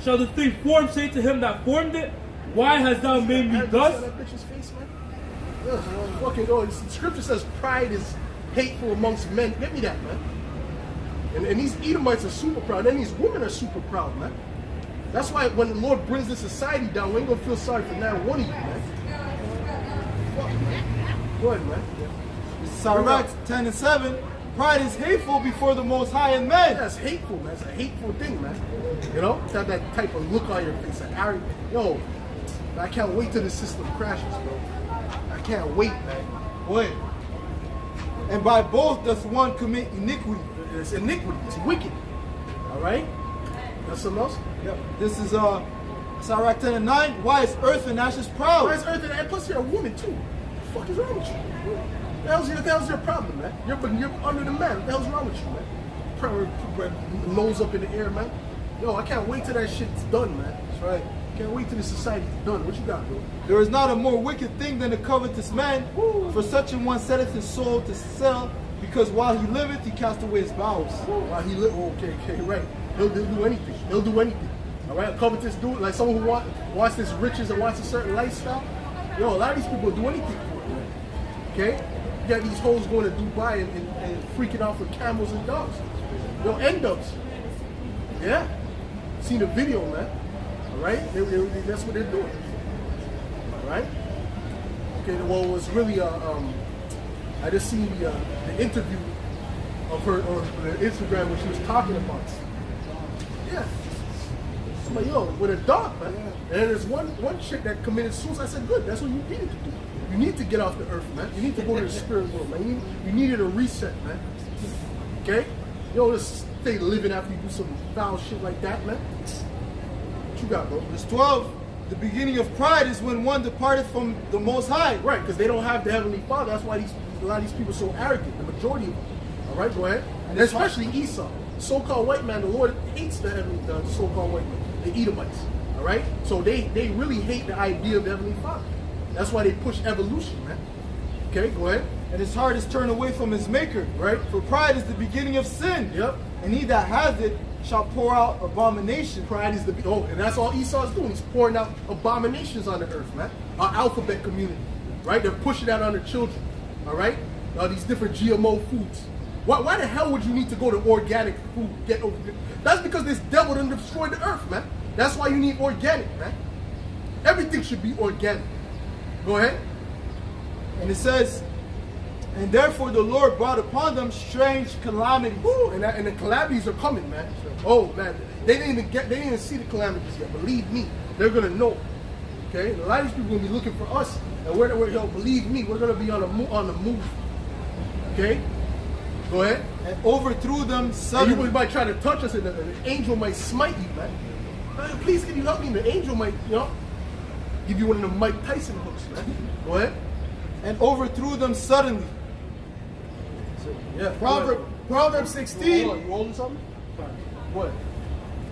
Shall the thing formed say to him that formed it, why hast thou made me thus? That bitch's face, man. Yeah, fucking go. Scripture says pride is hateful amongst men. Get me that, man. And these Edomites are super proud. And these women are super proud, man. That's why when the Lord brings this society down, we ain't gonna feel sorry for not one of you, man. Fuck, man. Go ahead, man. Sirach 10 and 7. Pride is hateful before the Most High and men. That's hateful, man. It's a hateful thing, man. You know, it's got that type of look on your face. Yo, I can't wait till the system crashes, bro. I can't wait, man. Wait. And by both does one commit iniquity. It's iniquity. It's wicked. All right? Got something else? Yep. This is Sirach 10 and 9. Why is earth and ashes proud? Why is earth and ashes? Plus, you're a woman, too. What the fuck is wrong with you? What the hell's your problem, man? You're under the man. What the hell's wrong with you, man? Nose up in the air, man. Yo, I can't wait till that shit's done, man. That's right. Can't wait till the society's done. What you got, bro? There is not a more wicked thing than a covetous man. Woo. For such an one setteth his soul to sell, because while he liveth, he cast away his bowels. While he liveth, okay, right. He'll do anything. He'll do anything. All right, a covetous dude, like someone who wants this riches and wants a certain lifestyle. Yo, a lot of these people will do anything for it, man. Okay? You got these hoes going to Dubai and freaking out for camels and dogs. Yo, end-ups. Yeah. Seen the video, man. All right? That's what they're doing. All right? Okay, well, it was really, I just seen the interview of her on Instagram when she was talking about it. Yeah. I'm like, yo, with a dog, man. And there's one chick that committed suicide. I said, good, that's what you needed to do. You need to get off the earth, man. You need to go to the spirit world, man. You needed a reset, man. Okay? You don't just stay living after you do some foul shit like that, man. What you got, bro? Verse 12, the beginning of pride is when one departed from the Most High. Right, because they don't have the Heavenly Father. That's why a lot of these people are so arrogant, the majority of them. All right, go ahead. And especially Esau, so-called white man. The Lord hates the so-called white man, the Edomites. All right? So they really hate the idea of the Heavenly Father. That's why they push evolution, man. Okay, go ahead. And his heart is turned away from his maker. Right. For pride is the beginning of sin. Yep. And he that has it shall pour out abomination. Pride is and that's all Esau's doing. He's pouring out abominations on the earth, man. Our alphabet community, right? They're pushing that on the children, all right? These different GMO foods. Why the hell would you need to go to organic food? That's because this devil done destroyed the earth, man. That's why you need organic, man. Everything should be organic. Go ahead. And it says, and therefore the Lord brought upon them strange calamities. Woo, and the calamities are coming, man. Oh man, they didn't even see the calamities yet. Believe me, they're gonna know. Okay, and a lot of these people will be looking for us, and we're believe me, we're gonna be on the move. Okay, go ahead. And overthrew them And suddenly. you might try to touch us, and an angel might smite you, man. Please, can you help me? And the angel might, give you one of the Mike Tyson hooks, man. Go ahead. And overthrew them suddenly. Yeah. Proverbs 16. You holding something? What?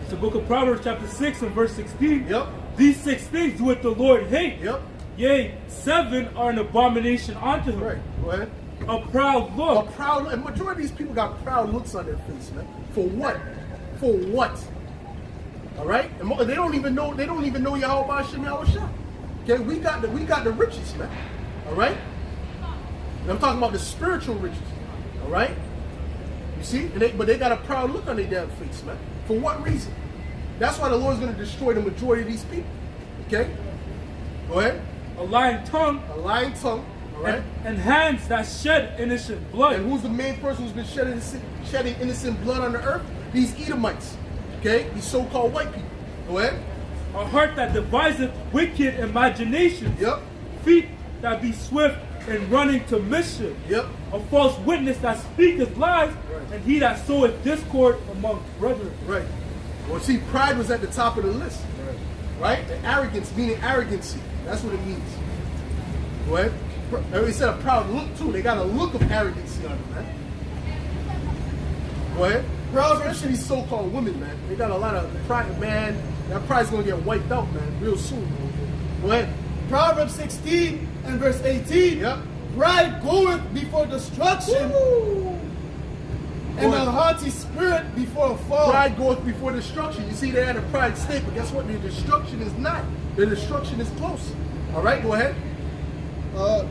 It's the book of Proverbs chapter 6 and verse 16. Yep. These 6 things do what the Lord hate. Yep. Yea, 7 are an abomination unto him. Right. Go ahead. A proud look. And majority of these people got proud looks on their face, man. For what? For what? All right. And they don't even know. They don't even know Yahweh Hashem Yahushua. Okay. We got the riches, man. All right. And I'm talking about the spiritual riches. All right. You see? But they got a proud look on their damn face, man. For what reason? That's why the Lord's going to destroy the majority of these people. Okay. Go ahead. A lying tongue. A lying tongue. All right. And hands that shed innocent blood. And who's the main person who's been shedding innocent blood on the earth? These Edomites. Okay? These so-called white people. Go ahead. A heart that deviseth wicked imaginations. Yep. Feet that be swift in running to mischief. Yep. A false witness that speaketh lies. Right. And he that soweth discord among brethren. Right. Well, see, pride was at the top of the list. Right? The arrogance, meaning arrogancy. That's what it means. Go ahead. He said a proud look, too. They got a look of arrogancy on them, man. Go ahead. Especially these so-called women, man. They got a lot of pride, man. That pride's going to get wiped out, man, real soon. Go ahead. Proverbs 16 and verse 18. Yep. Pride goeth before destruction, Woo. and a haughty spirit before a fall. Pride goeth before destruction. You see, they had a pride state, but guess what? The destruction is not. The destruction is close. All right, go ahead.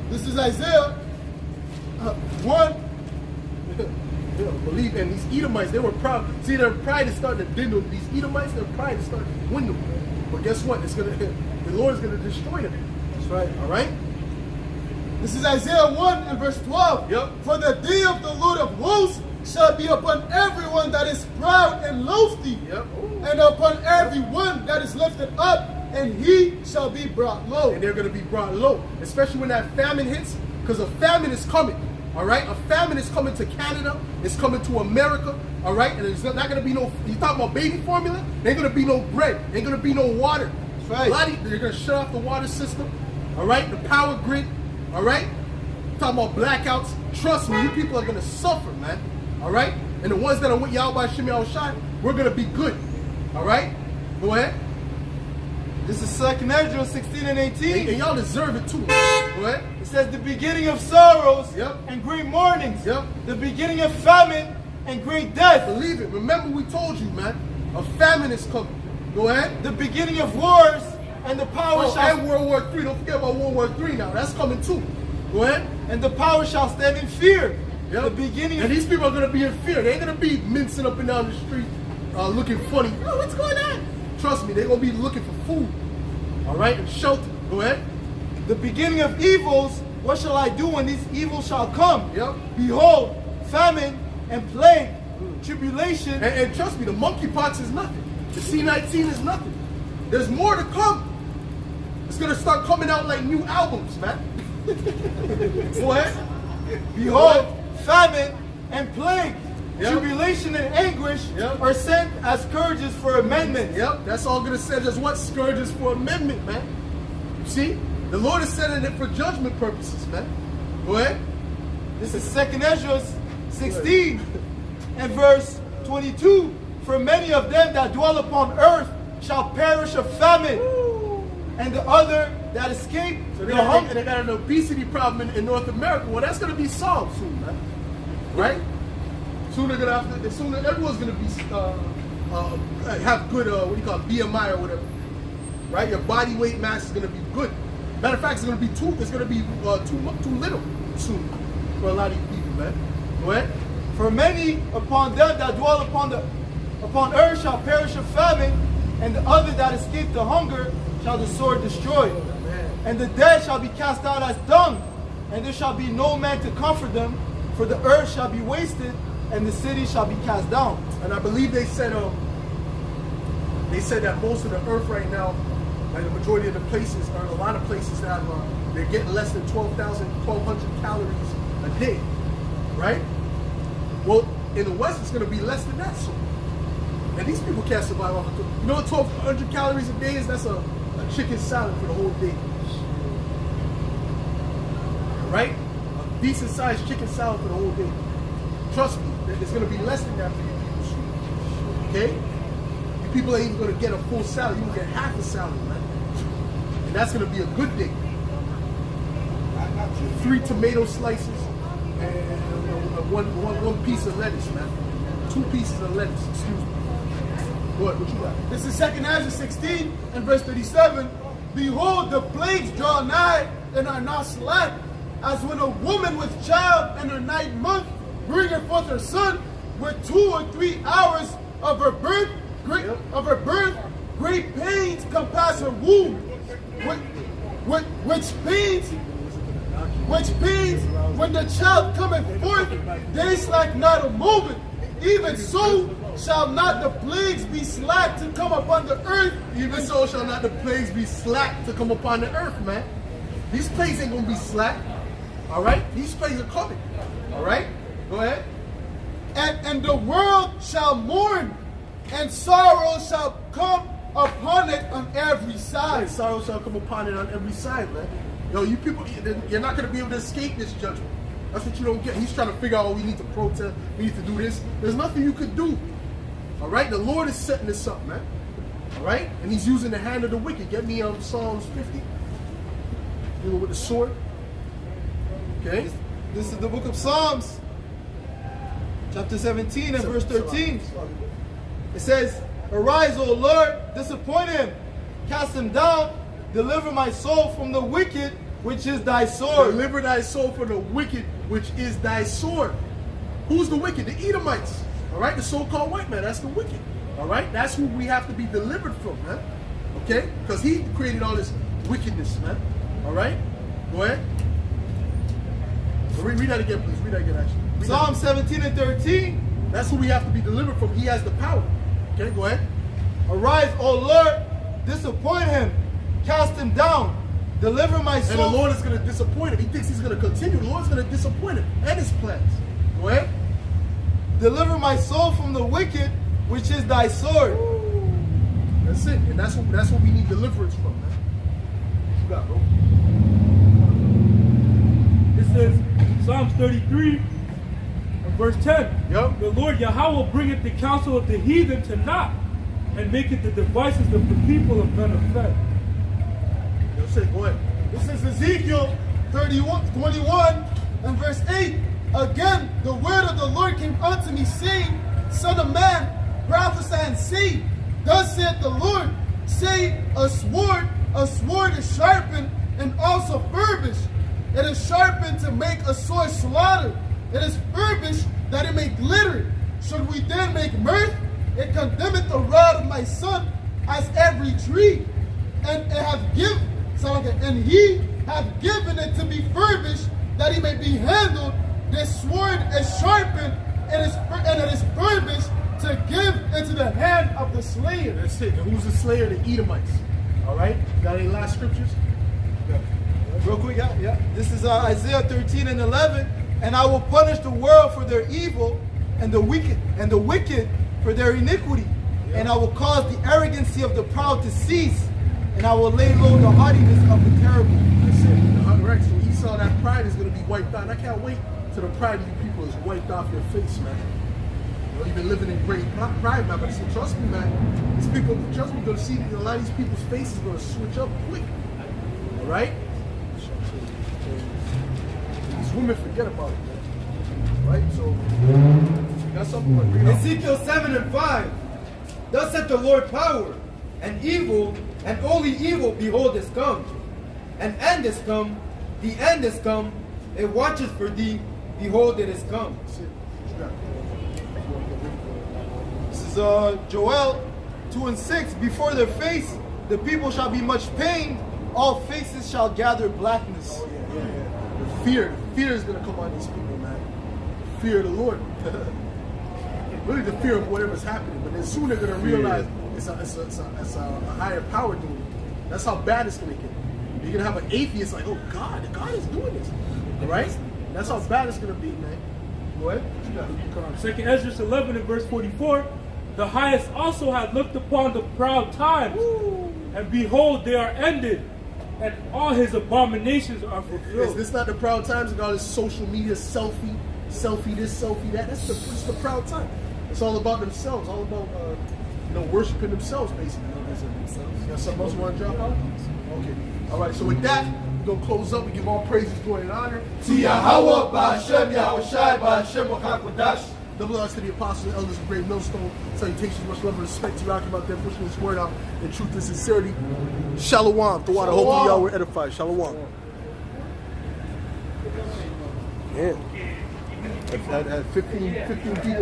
This is Isaiah 1. Yeah, believe, and these Edomites, they were proud. See, their pride is starting to dwindle. These Edomites, their pride is starting to dwindle. But guess what? The Lord is going to destroy them. That's right. All right? This is Isaiah 1 and verse 12. Yep. For the day of the Lord of hosts shall be upon everyone that is proud and lofty, Yep. Ooh. and upon everyone that is lifted up, and he shall be brought low. And they're going to be brought low, especially when that famine hits, because a famine is coming. All right? A famine is coming to Canada. It's coming to America. All right? And there's not going to be no, you talking about baby formula? There ain't going to be no bread. There ain't going to be no water. That's right. They're going to shut off the water system. All right? The power grid. All right? Talking about blackouts. Trust me, you people are going to suffer, man. All right? And the ones that are with Yahweh Hashem Yahushua, we're going to be good. All right? Go ahead. This is 2nd Ezra 16 and 18. And y'all deserve it too, man. Go ahead. It says the beginning of sorrows Yep. and great mournings. Yep. The beginning of famine and great death. Believe it. Remember we told you, man. A famine is coming. Go ahead. The beginning of wars And the power Oh, shall and World War III. Don't forget about World War III now. That's coming too. Go ahead. and the power shall stand in fear. Yep. The beginning And of these people are going to be in fear. They ain't going to be mincing up and down the street looking funny. Oh, what's going on? Trust me, they're going to be looking for food. All right? And shelter. Go ahead. the beginning of evils. What shall I do when these evils shall come? Yep. Behold, famine and plague, tribulation. And trust me, the monkeypox is nothing. The C-19 is nothing. There's more to come. It's going to start coming out like new albums, man. Go ahead. Behold, famine and plague, Yep. tribulation and anguish Yep. are sent as scourges for amendment. Yep, that's all going to say as what? Scourges for amendment, man. You see? The Lord is setting it for judgment purposes, man. Go ahead. This is 2nd Ezra 16 and verse 22. For many of them that dwell upon earth shall perish of famine, and the other that escape So the hunger. they got an obesity problem in North America. Well, that's going to be solved soon, man. Right? Soon they're gonna have to. Soon everyone's going to be have good what do you call it, BMI or whatever. Right? Your body weight mass is going to be good. Matter of fact, it's going to be too too little soon for a lot of you people, man. Go ahead. For many upon them that dwell upon earth shall perish of famine, and the other that escape the hunger shall the sword destroy. And the dead shall be cast out as dung, and there shall be no man to comfort them, for the earth shall be wasted, and the city shall be cast down. And I believe they said that most of the earth right now, like the majority of the places, or a lot of places have, they're getting less than 1,200 calories a day, right? Well, in the West, it's going to be less than that soon. And these people can't survive off of it. You know what 1,200 calories a day is? That's a chicken salad for the whole day. Right? A decent sized chicken salad for the whole day. Trust me, it's going to be less than that for you people soon. Okay? You people ain't even going to get a full salad. You're going to get half a salad, man. And that's going to be a good day. 3 tomato slices and one piece of lettuce, man. 2 pieces of lettuce, excuse me. What you got? This is 2nd Ezra 16 and verse 37. Behold, the plagues draw nigh and are not slack, as when a woman with child in her 9th month bringeth forth her son, with 2 or 3 hours of her birth, great pains compass her womb. Which pains, when the child cometh forth, they slack not a moment. Even so shall not the plagues be slack to come upon the earth. Even so shall not the plagues be slack to come upon the earth, man. These plagues ain't going to be slack. All right? These plagues are coming. All right? Go ahead. And the world shall mourn, and sorrow shall come upon it on every side. And sorrow shall come upon it on every side, man. Yo, you people, you're not going to be able to escape this judgment. That's what you don't get. He's trying to figure out, oh, we need to protest, we need to do this. There's nothing you could do. All right? The Lord is setting this up, man. All right? And he's using the hand of the wicked. Get me Psalms 50. Dealing with the sword. Okay? This is the book of Psalms, chapter 17 and verse 13. It says, Arise, O Lord, disappoint him, cast him down, deliver my soul from the wicked, which is thy sword. Deliver thy soul from the wicked, which is thy sword. Who's the wicked? The Edomites. All right? The so-called white man. That's the wicked. All right? That's who we have to be delivered from, man. Okay? Because he created all this wickedness, man. All right? Go ahead. Read that again, please. Read that again, actually. Read Psalm 17 and 13. That's who we have to be delivered from. He has the power. Okay, go ahead. Arise, O Lord, disappoint him, cast him down, deliver my soul. And the Lord is going to disappoint him. He thinks he's going to continue. The Lord's going to disappoint him and his plans. Go ahead. Deliver my soul from the wicked, which is thy sword. That's it. And that's what we need deliverance from, man. What you got, bro? It says, Psalms 33, and verse 10. Yep. The Lord Yahweh bringeth the counsel of the heathen to naught, and maketh the devices of the people of none effect. Yo, say, go ahead. This is Ezekiel 21 and verse 8. Again, the word of the Lord came unto me, saying, Son of man, prophesy and say, Thus saith the Lord, say, a sword A sword is sharpened and also furbished. It is sharpened to make a sore slaughter. It is furbished that it may glitter. Should we then make mirth? It condemneth the rod of my son as every tree. And it hath given, and he hath given it to be furbished, that he may be handled. This sword is sharpened, and it is furbished to give into the hand of the slayer. That's it. And who's the slayer? The Edomites. All right? Got any last scriptures? Real quick, yeah. This is Isaiah 13:11. And I will punish the world for their evil, and the wicked for their iniquity. Yeah. And I will cause the arrogancy of the proud to cease, and I will lay low the haughtiness of the terrible. That's it. All right. So Esau, that pride is going to be wiped out. And I can't wait till the pride of you people is wiped off your face, man. You know, you've been living in great pride, man. But I said, trust me, man. These people, trust me, going to see a lot of these people's faces going to switch up quick. All right? These women forget about it, man. Right? So, you got something to read. Ezekiel 7:5. Thus saith the Lord power, and evil, and only evil, behold, is come. An end is come, the end is come, it watches for thee, behold, it is come. This is Joel 2:6. Before their face, the people shall be much pained, all faces shall gather blackness. Yeah. The fear is going to come on these people, man. The fear of the Lord. Really the fear of whatever's happening, but then soon they're going to realize it's a higher power doing it. That's how bad it's going to get. You're going to have an atheist like, oh God is doing this. Right? That's how bad it's going to be, man. Go ahead. Second Ezra 11 and verse 44. The highest also had looked upon the proud times, and behold, they are ended, and all his abominations are fulfilled. Is this not the proud times? And all this social media selfie this, selfie that. That's the proud time. It's all about themselves, all about worshiping themselves, basically. You got something else you want to drop out? Okay. All right. So with that, we're gonna close up. We give all praises, glory, and honor To Yahweh, Ba'Hashem, Yahushai, Ba'Hashem, B'Chakodash. Double honors to the apostles and elders of Great Millstone. Salutations, much love and respect to you out about them pushing this word out in truth and sincerity. Shalom. The water. Hopefully y'all were edified. Shalom. Yeah. At 15 people.